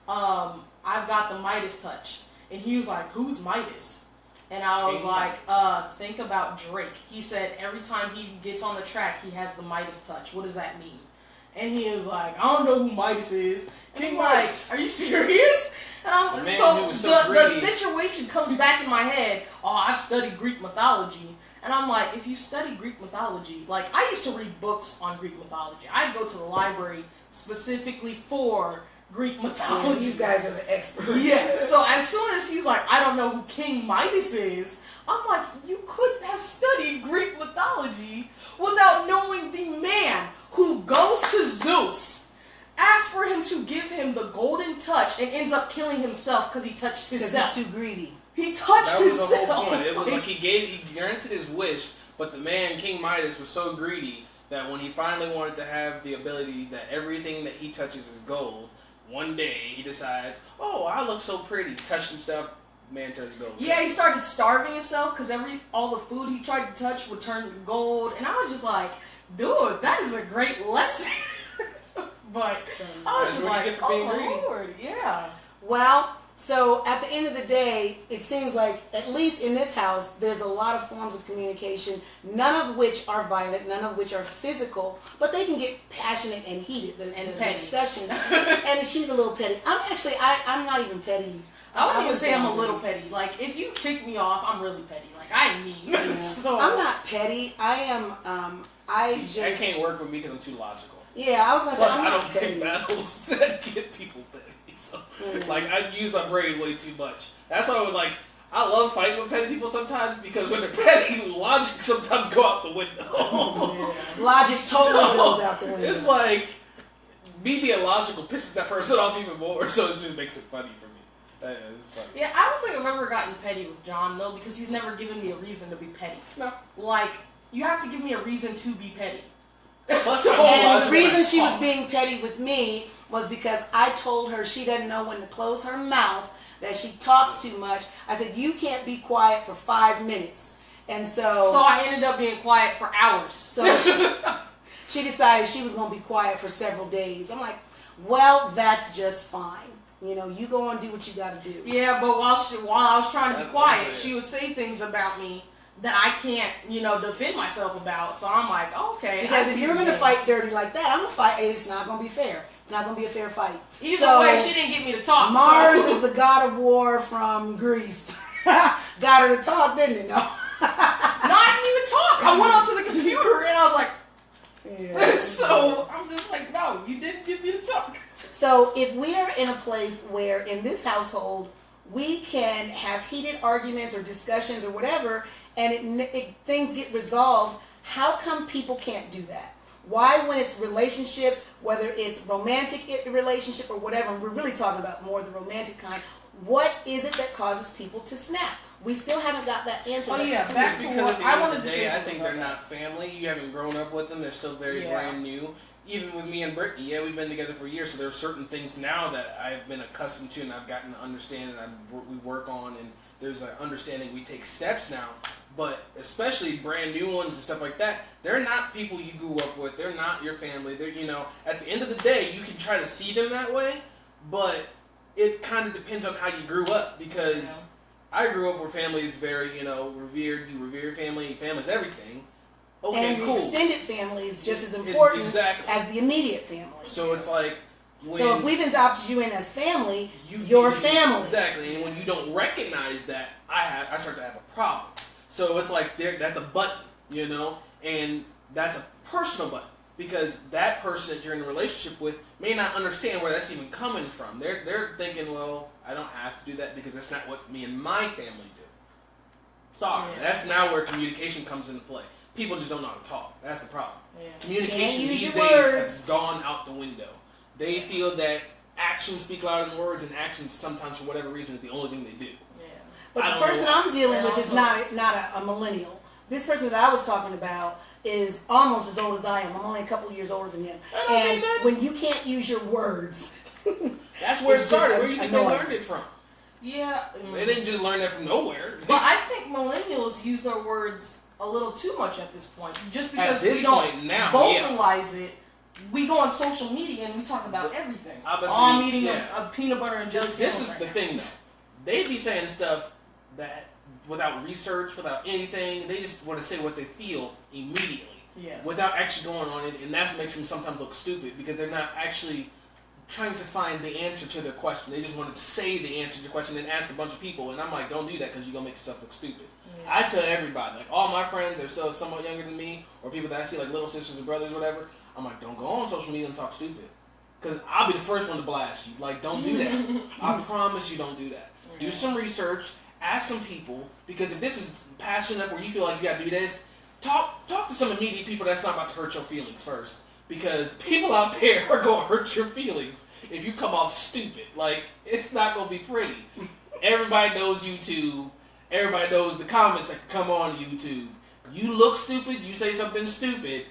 I've got the Midas touch. And he was like, who's Midas? And I was King like, Midas. think about Drake. He said every time he gets on the track, he has the Midas touch. What does that mean? And he was like, I don't know who Midas is. And King I'm like, Midas. are you serious? And The I'm man so, who was so the greedy. situation comes back in my head. Oh, I've studied Greek mythology. And I'm like, if you study Greek mythology, like I used to read books on Greek mythology. I'd go to the library specifically for Greek Yeah, mythology. these guys are the experts. Yes. So as soon as he's like, I don't know who King Midas is, I'm like, you couldn't have studied Greek mythology without knowing the man who goes to Zeus, asks for him to give him the golden touch, and ends up killing himself because he touched Because himself. he's too greedy. He touched That was the himself. whole point. It was like he granted his wish, but the man, King Midas, was so greedy that when he finally wanted to have the ability that everything that he touches is gold, one day he decides, oh, I look so pretty. Touched himself, man turns gold. Yeah, he started starving himself because all the food he tried to touch would turn to gold, and I was just like, dude, that is a great lesson. But I was That's just what you like, get for being oh my greedy. lord, yeah. Well, so at the end of the day, it seems like, at least in this house, there's a lot of forms of communication, none of which are violent, none of which are physical, but they can get passionate and heated, the petty. discussions. And she's a little petty. I'm not even petty. I wouldn't even say I'm a petty. little petty. Like, if you tick me off, I'm really petty. Like, I ain't mean. Yeah. So, I'm not petty. I am, That can't work with me because I'm too logical. yeah, I was going to Plus, say, I'm I not don't petty. pick battles that get people petty. So, like, I use my brain way too much. That's why I would like. I love fighting with petty people sometimes because when they're petty, logic sometimes go out the window. Yeah. Logic totally goes out the window. It's like me being logical pisses that person off even more, so it just makes it funny for me. It's funny. yeah, I don't think I've ever gotten petty with John, though, because he's never given me a reason to be petty. No. Like, you have to give me a reason to be petty. Plus, So- I'm And the logical reason as she was fuck. being petty with me was because I told her she doesn't know when to close her mouth, that she talks too much. I said, you can't be quiet for 5 minutes. And So I ended up being quiet for hours. So she decided she was going to be quiet for several days. I'm like, well, that's just fine. You know, you go and do what you got to do. Yeah, but while I was trying to be That's quiet, what I'm saying. she would say things about me that I can't, defend myself about. So I'm like, okay. Because if you're going to fight dirty like that, I'm going to fight. It's not going to be fair. It's not going to be a fair fight. Either way, she didn't get me to talk. Mars is the god of war from Greece. Got her to talk, didn't it? No. No, I didn't even talk. I went onto the computer and I was like, yeah. So I'm just like, no, you didn't get me to talk. So if we are in a place where in this household we can have heated arguments or discussions or whatever, and things get resolved, how come people can't do that? Why, when it's relationships, whether it's romantic relationship or whatever, and we're really talking about more the romantic kind, what is it that causes people to snap? We still haven't got that answer. Oh yeah, that's back to because what at the I end wanted of the to day, say. I think they're not family. You haven't grown up with them. They're still very brand new. Even with me and Brittany, we've been together for years, so there are certain things now that I've been accustomed to and I've gotten to understand and we work on, and there's an understanding. We take steps now, but especially brand new ones and stuff like that, they're not people you grew up with. They're not your family. They're, at the end of the day, you can try to see them that way, but it kind of depends on how you grew up, because I grew up where family is very, revered. You revere your family. Family's everything. Okay, and cool. the extended family is just as important as the immediate family. So it's like, so if we've adopted you in as family, your family. Exactly, and when you don't recognize that, I start to have a problem. So it's like that's a button, and that's a personal button, because that person that you're in a relationship with may not understand where that's even coming from. They're thinking, well, I don't have to do that because that's not what me and my family do. Sorry, that's now where communication comes into play. People just don't know how to talk. That's the problem. Yeah. Communication these days has gone out the window. They feel that actions speak louder than words, and actions sometimes, for whatever reason, is the only thing they do. Yeah. But the person I'm dealing with is not a millennial. This person that I was talking about is almost as old as I am. I'm only a couple years older than him. And when you can't use your words, that's where it started. Where do you think they learned it from? Yeah. They didn't just learn that from nowhere. But I think millennials use their words a little too much at this point. Just because we don't vocalize it, we go on social media and we talk about everything. I'm eating a peanut butter and jelly sandwich. This is the thing, though. They'd be saying stuff that, without research, without anything, they just want to say what they feel immediately. Yes. Without actually going on it, and that's what makes them sometimes look stupid, because they're not actually trying to find the answer to their question. They just want to say the answer to your question and ask a bunch of people, and I'm like, don't do that, because you're going to make yourself look stupid. Yeah. I tell everybody, like all my friends are somewhat younger than me, or people that I see like little sisters or brothers or whatever, I'm like, don't go on social media and talk stupid, because I'll be the first one to blast you. Like, don't do that. I promise you, don't do that. Yeah. Do some research, ask some people, because if this is passionate enough where you feel like you got to do this, talk to some immediate people that's not about to hurt your feelings first. Because people out there are going to hurt your feelings if you come off stupid. Like, it's not going to be pretty. Everybody knows YouTube. Everybody knows the comments that come on YouTube. You look stupid, you say something stupid,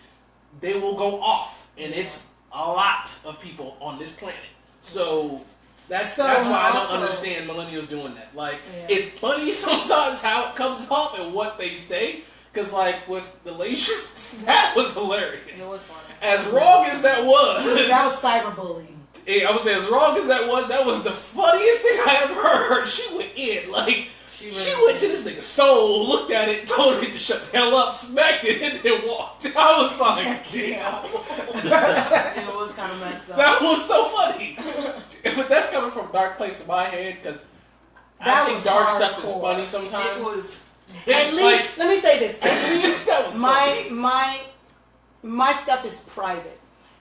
they will go off. And it's a lot of people on this planet. So that's why I don't understand millennials doing that. Like, it's funny sometimes how it comes off and what they say. Because, like, with the Lacers, that was hilarious. It was funny. As wrong as that was. That was cyberbullying. Hey, I would say, as wrong as that was the funniest thing I ever heard. She went in. Like, she went to this nigga's soul, looked at it, told it to shut the hell up, smacked it, and then walked. I was like, damn. It was kind of messed up. That was so funny. But that's coming from a dark place in my head, because I think dark stuff is funny sometimes. It was. At least, let me say this. At least my stuff is private.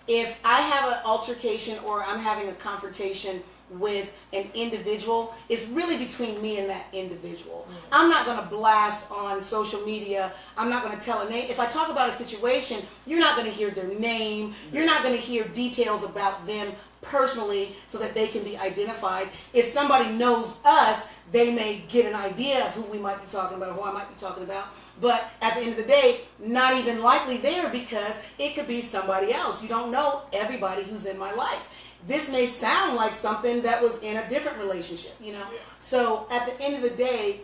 If I have an altercation or I'm having a confrontation with an individual, it's really between me and that individual. Mm-hmm. I'm not going to blast on social media. I'm not going to tell a name. If I talk about a situation, you're not going to hear their name. Mm-hmm. You're not going to hear details about them personally so that they can be identified. If somebody knows us, they may get an idea of who we might be talking about, who I might be talking about. But at the end of the day, not even likely there, because it could be somebody else. You don't know everybody who's in my life. This may sound like something that was in a different relationship, Yeah. So at the end of the day,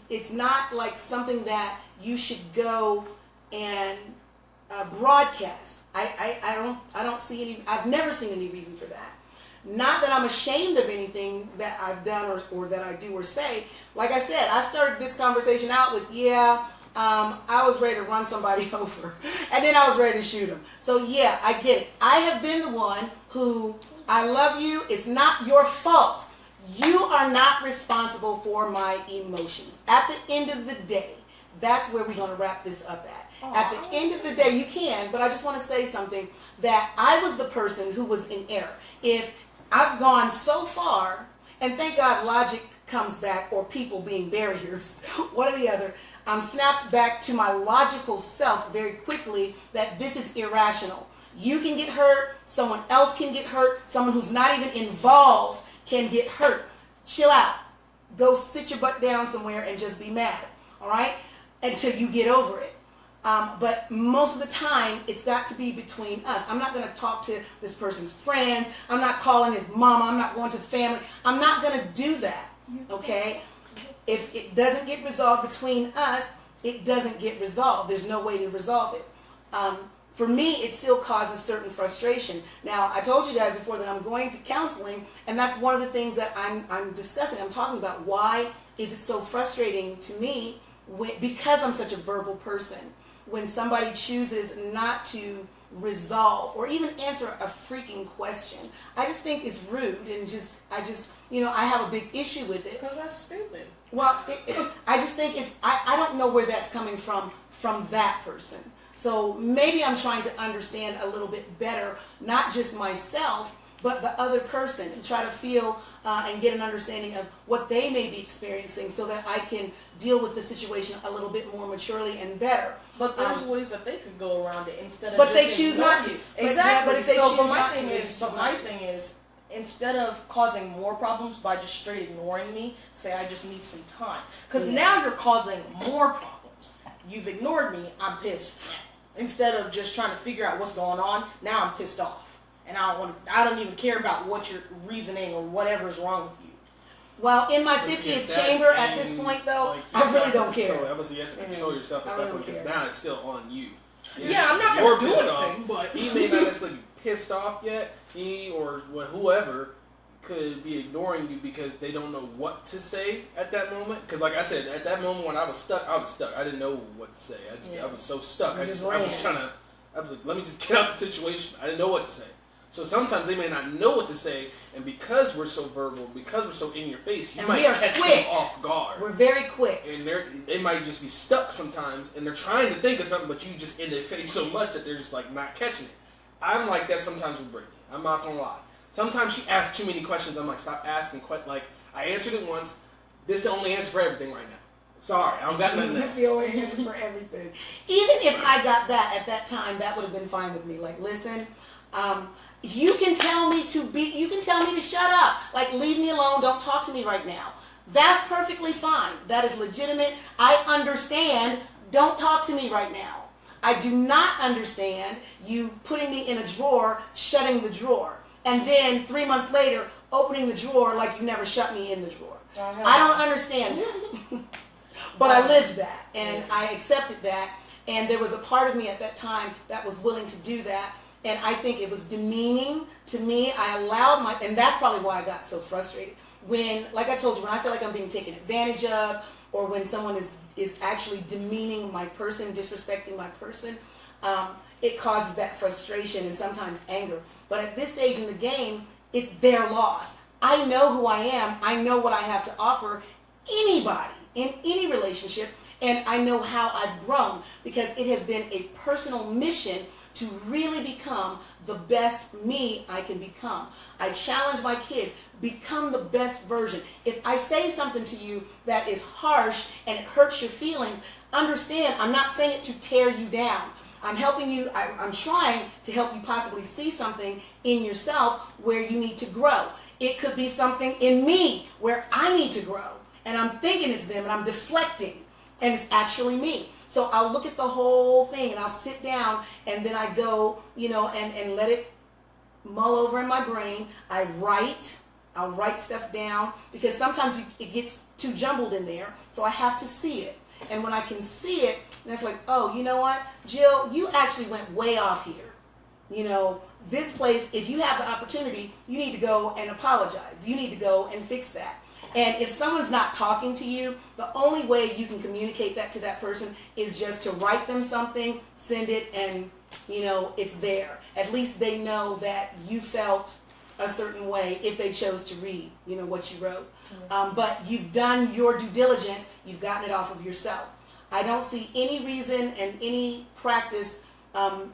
it's not like something that you should go and broadcast. I don't see any. I've never seen any reason for that. Not that I'm ashamed of anything that I've done or that I do or say. Like I said, I started this conversation out with, I was ready to run somebody over. And then I was ready to shoot them. So yeah, I get it. I have been the one who, I love you. It's not your fault. You are not responsible for my emotions. At the end of the day, that's where we're going to wrap this up at. At the end of the day, you can, but I just want to say something, that I was the person who was in error. If I've gone so far, and thank God logic comes back, or people being barriers, one or the other, I'm snapped back to my logical self very quickly that this is irrational. You can get hurt, someone else can get hurt, someone who's not even involved can get hurt. Chill out. Go sit your butt down somewhere and just be mad, all right? Until you get over it. But most of the time, it's got to be between us. I'm not going to talk to this person's friends. I'm not calling his mama. I'm not going to family. I'm not going to do that, okay? If it doesn't get resolved between us, it doesn't get resolved. There's no way to resolve it. For me, it still causes certain frustration. Now, I told you guys before that I'm going to counseling, and that's one of the things that I'm discussing. I'm talking about why is it so frustrating to me because I'm such a verbal person. When somebody chooses not to resolve or even answer a freaking question, I just think it's rude, and I have a big issue with it. Because that's stupid. Well, I just think I don't know where that's coming from that person. So maybe I'm trying to understand a little bit better, not just myself, but the other person, and try to feel and get an understanding of what they may be experiencing so that I can deal with the situation a little bit more maturely and better. But there's ways that they could go around it instead of but just they choose not to. Exactly. But if they choose my not thing to, is, my thing is, instead of causing more problems by just straight ignoring me, say I just need some time. Because now you're causing more problems. You've ignored me, I'm pissed. Instead of just trying to figure out what's going on, now I'm pissed off. And I don't even care about what your reasoning or whatever is wrong with you. Well, in my 50th chamber at this point, though, I really don't care. I was, you have to control yourself at that point, because now it's still on you. Yeah, I'm not going to do anything, but he may not necessarily be pissed off yet. He or whoever could be ignoring you because they don't know what to say at that moment. Because, like I said, at that moment when I was stuck, I didn't know what to say. I was so stuck. I was like, let me just get out the situation. I didn't know what to say. So sometimes they may not know what to say, and because we're so verbal, because we're so in your face, you might catch them off guard. We're very quick. And they might just be stuck sometimes, and they're trying to think of something, but you just in their face so much that they're just like not catching it. I'm like that sometimes with Brittany. I'm not gonna lie. Sometimes she asks too many questions. I'm like, stop asking. Like, I answered it once. This is the only answer for everything right now. Sorry, I don't got nothing else. This is the only answer for everything. Even if I got that at that time, that would have been fine with me. Like, listen, you can tell me to shut up. Like, leave me alone. Don't talk to me right now. That's perfectly fine. That is legitimate. I understand. Don't talk to me right now. I do not understand you putting me in a drawer, shutting the drawer, and then 3 months later opening the drawer like you never shut me in the drawer. I don't understand that. But I lived that, and I accepted that, and there was a part of me at that time that was willing to do that. And I think it was demeaning to me. I allowed and that's probably why I got so frustrated. When, like I told you, when I feel like I'm being taken advantage of, or when someone is actually demeaning my person, disrespecting my person, it causes that frustration and sometimes anger. But at this stage in the game, it's their loss. I know who I am. I know what I have to offer anybody in any relationship, and I know how I've grown, because it has been a personal mission to really become the best me I can become. I challenge my kids, become the best version. If I say something to you that is harsh and it hurts your feelings, understand I'm not saying it to tear you down. I'm helping you, I'm trying to help you possibly see something in yourself where you need to grow. It could be something in me where I need to grow, and I'm thinking it's them and I'm deflecting, and it's actually me. So I'll look at the whole thing and I'll sit down, and then I go, and let it mull over in my brain. I'll write stuff down, because sometimes it gets too jumbled in there. So I have to see it. And when I can see it, then it's like, oh, you know what, Jill, you actually went way off here. You know, this place, if you have the opportunity, you need to go and apologize. You need to go and fix that. And if someone's not talking to you, the only way you can communicate that to that person is just to write them something, send it, and, you know, it's there. At least they know that you felt a certain way if they chose to read, you know, what you wrote. But you've done your due diligence. You've gotten it off of yourself. I don't see any reason and any practice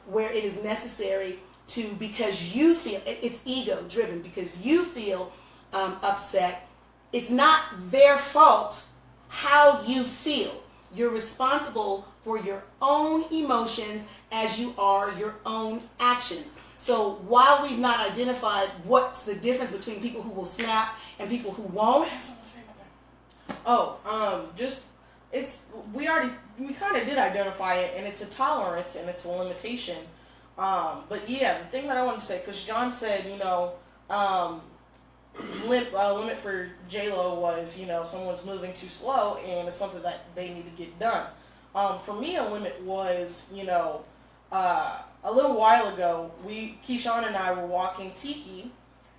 where it is necessary to, because you feel, it's ego driven, because you feel upset. It's not their fault how you feel. You're responsible for your own emotions as you are your own actions. So while we've not identified what's the difference between people who will snap and people who won't. We kind of did identify it, and it's a tolerance and it's a limitation. But yeah, the thing that I wanted to say, because John said, you know, limit for J-Lo was, you know, someone's moving too slow and it's something that they need to get done. For me, a limit was, you know, a little while ago, Keyshawn and I were walking Tiki,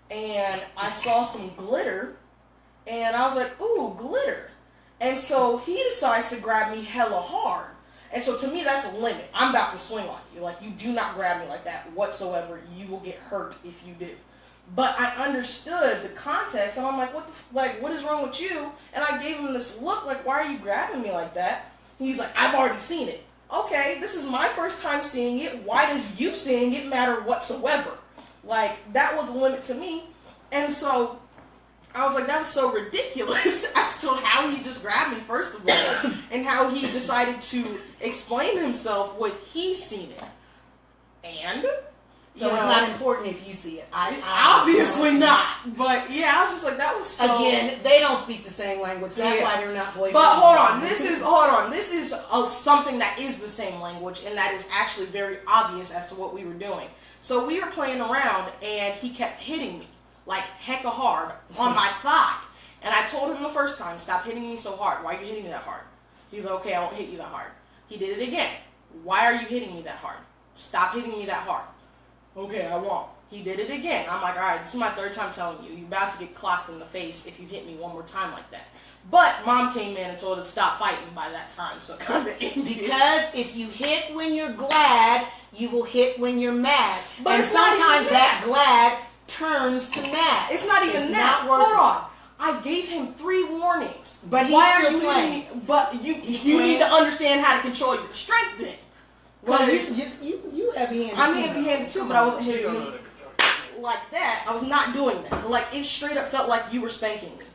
and I saw some glitter, and I was like, ooh, glitter. And so he decides to grab me hella hard. And so to me, that's a limit. I'm about to swing on you. Like, you do not grab me like that whatsoever. You will get hurt if you do. But I understood the context, and I'm like, what is wrong with you? And I gave him this look, like, why are you grabbing me like that? And he's like, I've already seen it. Okay, this is my first time seeing it. Why does you seeing it matter whatsoever? Like, that was a limit to me. And so I was like, that was so ridiculous as to how he just grabbed me, first of all, and how he decided to explain himself with he's seen it. And So it's not important if you see it. Obviously not. But yeah, I was just like, that was so... Again, they don't speak the same language. That's why they're not boyfriend. But hold on. This is something that is the same language, and that is actually very obvious as to what we were doing. So we were playing around, and he kept hitting me, like hecka hard, on my thigh. And I told him the first time, stop hitting me so hard. Why are you hitting me that hard? He's like, okay, I won't hit you that hard. He did it again. Why are you hitting me that hard? Stop hitting me that hard. Okay, I won't. He did it again. I'm like, all right, this is my third time telling you. You're about to get clocked in the face if you hit me one more time like that. But Mom came in and told us to stop fighting by that time, so it kind of ended. Because if you hit when you're glad, you will hit when you're mad. But and sometimes that glad turns to mad. It's not even that. Hold on. I gave him 3 warnings. But he's still playing. But you need to understand how to control your strength then. Well, you heavy-handed. I'm heavy-handed too, but I wasn't hitting you like that. I was not doing that. Like, it straight up felt like you were spanking me.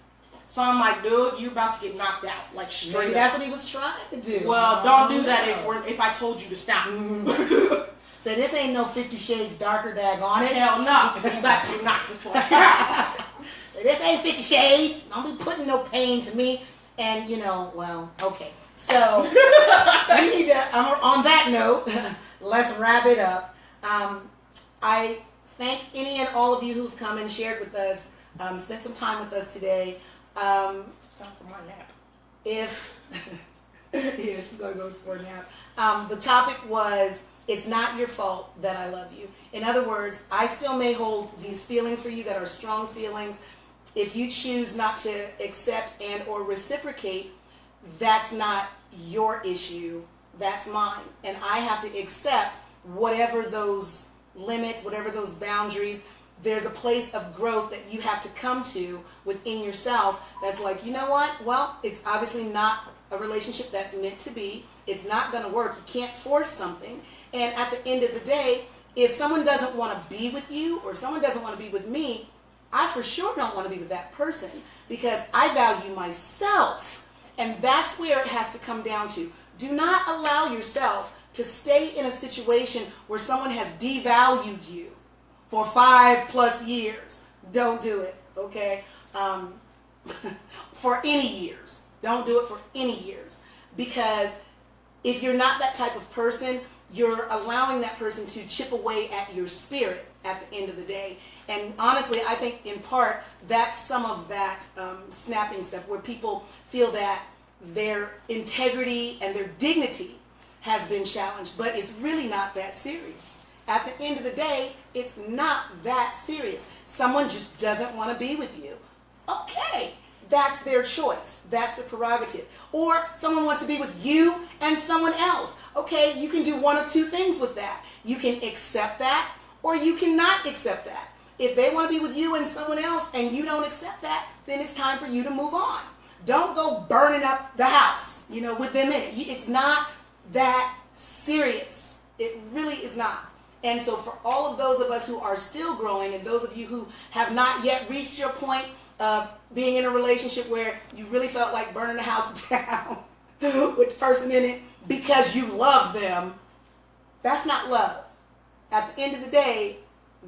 So I'm like, dude, you're about to get knocked out. Like, straight up. That's what he was trying to do. Well, don't do that if I told you to stop. So this ain't no 50 Shades Darker daggone it. Hell no. So you about to get knocked the fuck out. So this ain't 50 Shades. Don't be putting no pain to me. And, you know, well, okay. So, we need to, on that note, let's wrap it up. I thank any and all of you who've come and shared with us, spent some time with us today. Time for my nap. Yeah, she's going to go for a nap. The topic was, it's not your fault that I love you. In other words, I still may hold these feelings for you that are strong feelings. If you choose not to accept and or reciprocate, that's not your issue, that's mine. And I have to accept whatever those limits, whatever those boundaries. There's a place of growth that you have to come to within yourself that's like, you know what? Well, it's obviously not a relationship that's meant to be. It's not going to work. You can't force something. And at the end of the day, if someone doesn't want to be with you or someone doesn't want to be with me, I for sure don't want to be with that person because I value myself. And that's where it has to come down to. Do not allow yourself to stay in a situation where someone has devalued you for 5+ years. Don't do it, okay? For any years. Don't do it for any years. Because if you're not that type of person, you're allowing that person to chip away at your spirit at the end of the day. And honestly, I think in part, that's some of that snapping stuff where people feel that their integrity and their dignity has been challenged. But it's really not that serious. At the end of the day, it's not that serious. Someone just doesn't want to be with you. Okay, that's their choice. That's the prerogative. Or someone wants to be with you and someone else. Okay, you can do one of two things with that. You can accept that, or you cannot accept that. If they want to be with you and someone else and you don't accept that, then it's time for you to move on. Don't go burning up the house, with them in it. It's not that serious. It really is not. And so for all of those of us who are still growing, and those of you who have not yet reached your point of being in a relationship where you really felt like burning the house down with the person in it because you love them, that's not love. At the end of the day,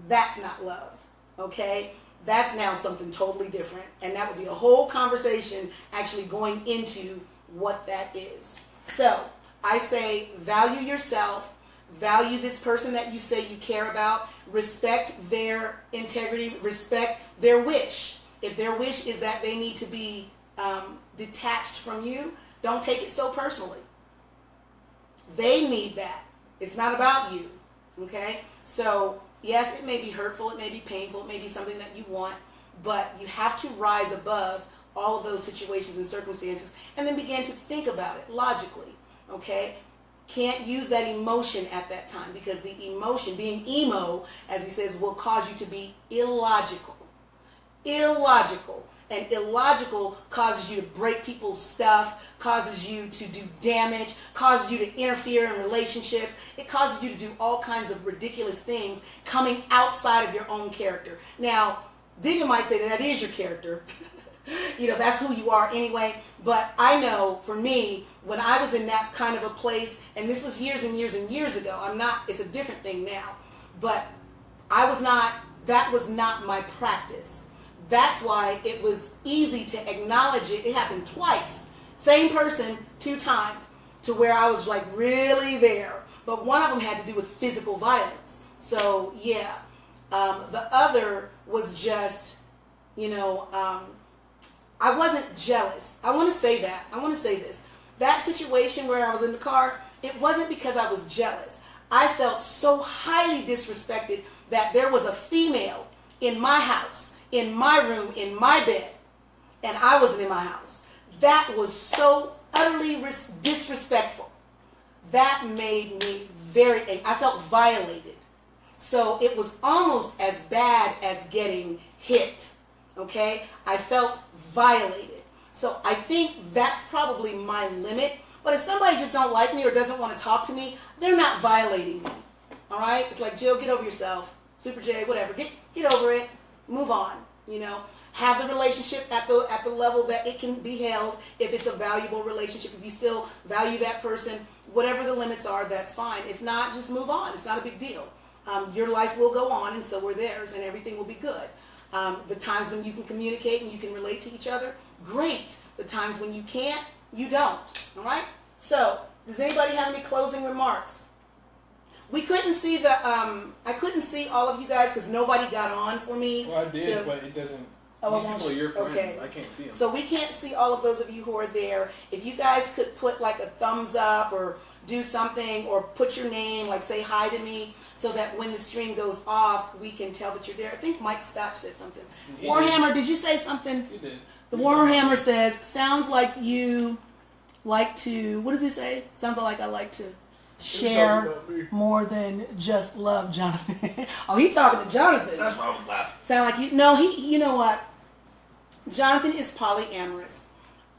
that's not love, okay? That's now something totally different, and that would be a whole conversation actually going into what that is. So I say value yourself, value this person that you say you care about, respect their integrity, respect their wish. If their wish is that they need to be detached from you, don't take it so personally. They need that. It's not about you, okay? So yes, it may be hurtful, it may be painful, it may be something that you want, but you have to rise above all of those situations and circumstances and then begin to think about it logically, okay? Can't use that emotion at that time, because the emotion, being emo, as he says, will cause you to be illogical. Illogical. And illogical causes you to break people's stuff, causes you to do damage, causes you to interfere in relationships. It causes you to do all kinds of ridiculous things coming outside of your own character. Now, Digga might say that is your character. That's who you are anyway. But I know for me, when I was in that kind of a place, and this was years and years and years ago, it's a different thing now, but that was not my practice. That's why it was easy to acknowledge it. It happened twice. Same person, 2 times, to where I was like really there. But one of them had to do with physical violence. So yeah. The other was just, I wasn't jealous. I want to say this. That situation where I was in the car, it wasn't because I was jealous. I felt so highly disrespected that there was a female in my house, in my room, in my bed, and I wasn't in my house. That was so utterly disrespectful. That made me very angry. I felt violated. So it was almost as bad as getting hit. Okay? I felt violated. So I think that's probably my limit. But if somebody just don't like me or doesn't want to talk to me, they're not violating me. All right? It's like, Jill, get over yourself. Super J, whatever. Get over it. Move on. Have the relationship at the level that it can be held. If it's a valuable relationship, if you still value that person, whatever the limits are, that's fine. If not, just move on. It's not a big deal. Your life will go on, and so will theirs, and everything will be good. The times when you can communicate and you can relate to each other, great. The times when you can't, you don't. All right? So, does anybody have any closing remarks? We couldn't see I couldn't see all of you guys because nobody got on for me. Well, I did, but it doesn't. Oh, these people are your friends. okay. I can't see them. So we can't see all of those of you who are there. If you guys could put like a thumbs up or do something or put your name, like say hi to me, so that when the stream goes off, we can tell that you're there. I think Mike Stotch said something. Warhammer, did you say something? You did. The Warhammer says, sounds like you like to, what does he say? Sounds like I like to share more than just love, Jonathan. Oh, he talking to Jonathan. That's why I was laughing. Sound like you know what? Jonathan is polyamorous.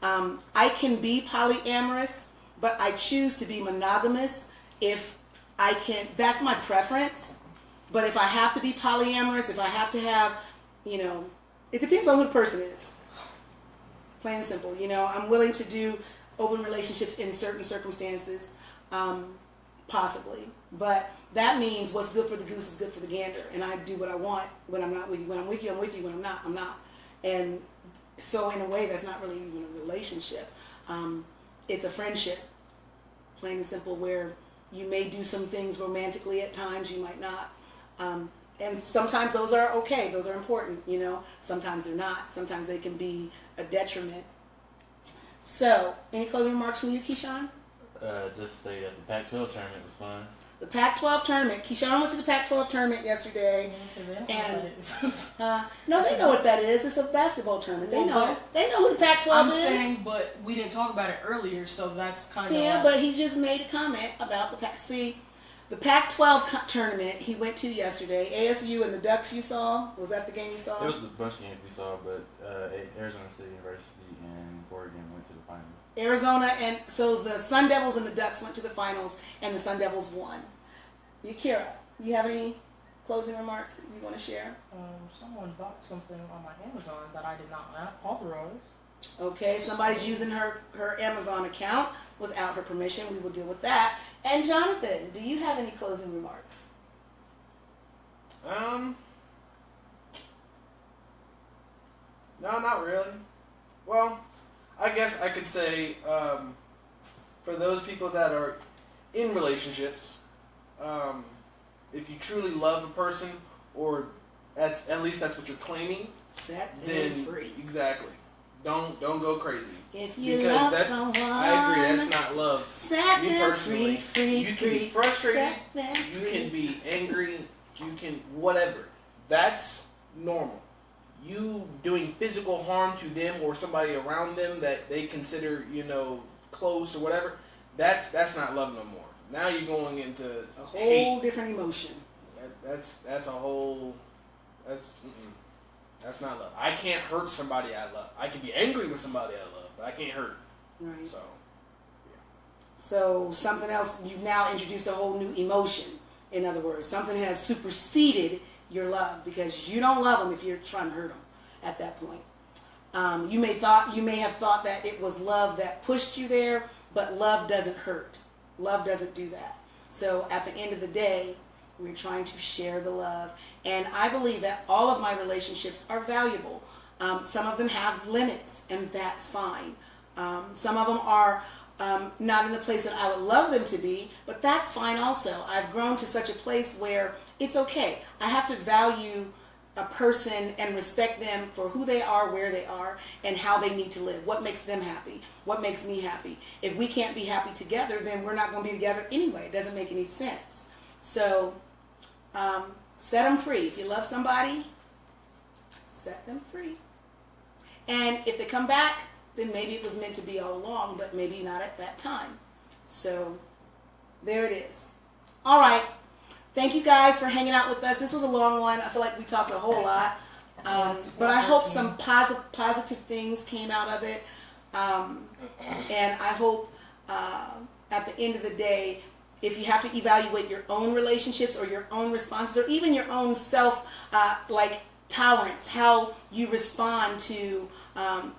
I can be polyamorous, but I choose to be monogamous if I can. That's my preference. But if I have to be polyamorous, if I have to have, it depends on who the person is. Plain and simple. I'm willing to do open relationships in certain circumstances, possibly. But that means what's good for the goose is good for the gander, and I do what I want when I'm not with you. When I'm with you, I'm with you. When I'm not, I'm not. And so in a way, that's not really even a relationship. It's a friendship, plain and simple, where you may do some things romantically at times, you might not. And sometimes those are okay, those are important, Sometimes they're not. Sometimes they can be a detriment. So, any closing remarks from you, Keyshawn? Just say that the Pac-12 tournament was fun. The Pac-12 tournament. Keyshawn went to the Pac-12 tournament yesterday. So they don't know And- what that is. No, they know what that is. It's a basketball tournament. They Well, know. They know who the Pac-12 I'm is. saying, but we didn't talk about it earlier, so that's kind of Yeah, but he just made a comment about the Pac. See, the Pac-12 tournament he went to yesterday. ASU and the Ducks. You saw? Was that the game you saw? It was the bunch of games we saw, but Arizona State University and Oregon went to the final. Arizona and so the Sun Devils and the Ducks went to the finals, and the Sun Devils won. Yakira, you have any closing remarks that you want to share? Someone bought something on my Amazon that I did not authorize. Okay, somebody's using her Amazon account without her permission. We will deal with that. And Jonathan, do you have any closing remarks? No, not really. Well, I guess I could say for those people that are in relationships, if you truly love a person, or at least that's what you're claiming, Set then them free. Exactly. Don't go crazy. If you Because love that- someone, I agree. That's not love. set Me them personally, free. you can be frustrated. Set them You free. can be angry. You can whatever. That's normal. You doing physical harm to them or somebody around them that they consider, close or whatever. That's not love no more. Now you're going into a whole hate. different emotion. That's a whole. That's not love. I can't hurt somebody I love. I can be angry with somebody I love, but I can't hurt. Right. So. So something else, you've now introduced a whole new emotion. In other words, something has superseded your love because you don't love them if you're trying to hurt them at that point. You may have thought that it was love that pushed you there, but love doesn't hurt. Love doesn't do that. So at the end of the day, we're trying to share the love. And I believe that all of my relationships are valuable. Some of them have limits, and that's fine. Some of them are not in the place that I would love them to be, but that's fine also. I've grown to such a place where it's okay. I have to value a person and respect them for who they are, where they are, and how they need to live. What makes them happy? What makes me happy? If we can't be happy together, then we're not going to be together anyway. It doesn't make any sense. So set them free. If you love somebody, set them free. And if they come back, then maybe it was meant to be all along, but maybe not at that time. So there it is. All right. Thank you guys for hanging out with us. This was a long one. I feel like we talked a whole lot. But I hope some positive things came out of it. And I hope at the end of the day, if you have to evaluate your own relationships or your own responses or even your own self, tolerance, how you respond to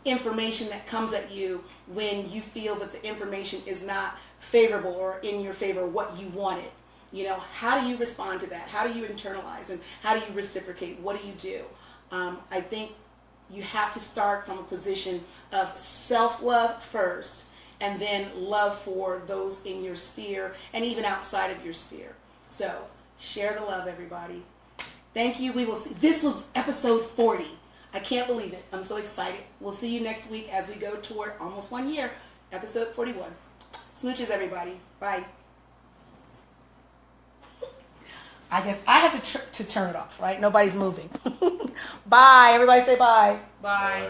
information that comes at you when you feel that the information is not favorable or in your favor, what you wanted. How do you respond to that? How do you internalize and how do you reciprocate? What do you do? I think you have to start from a position of self-love first and then love for those in your sphere and even outside of your sphere. So share the love, everybody. Thank you. We will see. This was episode 40. I can't believe it. I'm so excited. We'll see you next week as we go toward almost 1 year, episode 41. Smooches, everybody. Bye. I guess I have to turn it off, right? Nobody's moving. Bye. Everybody say bye. Bye. Bye.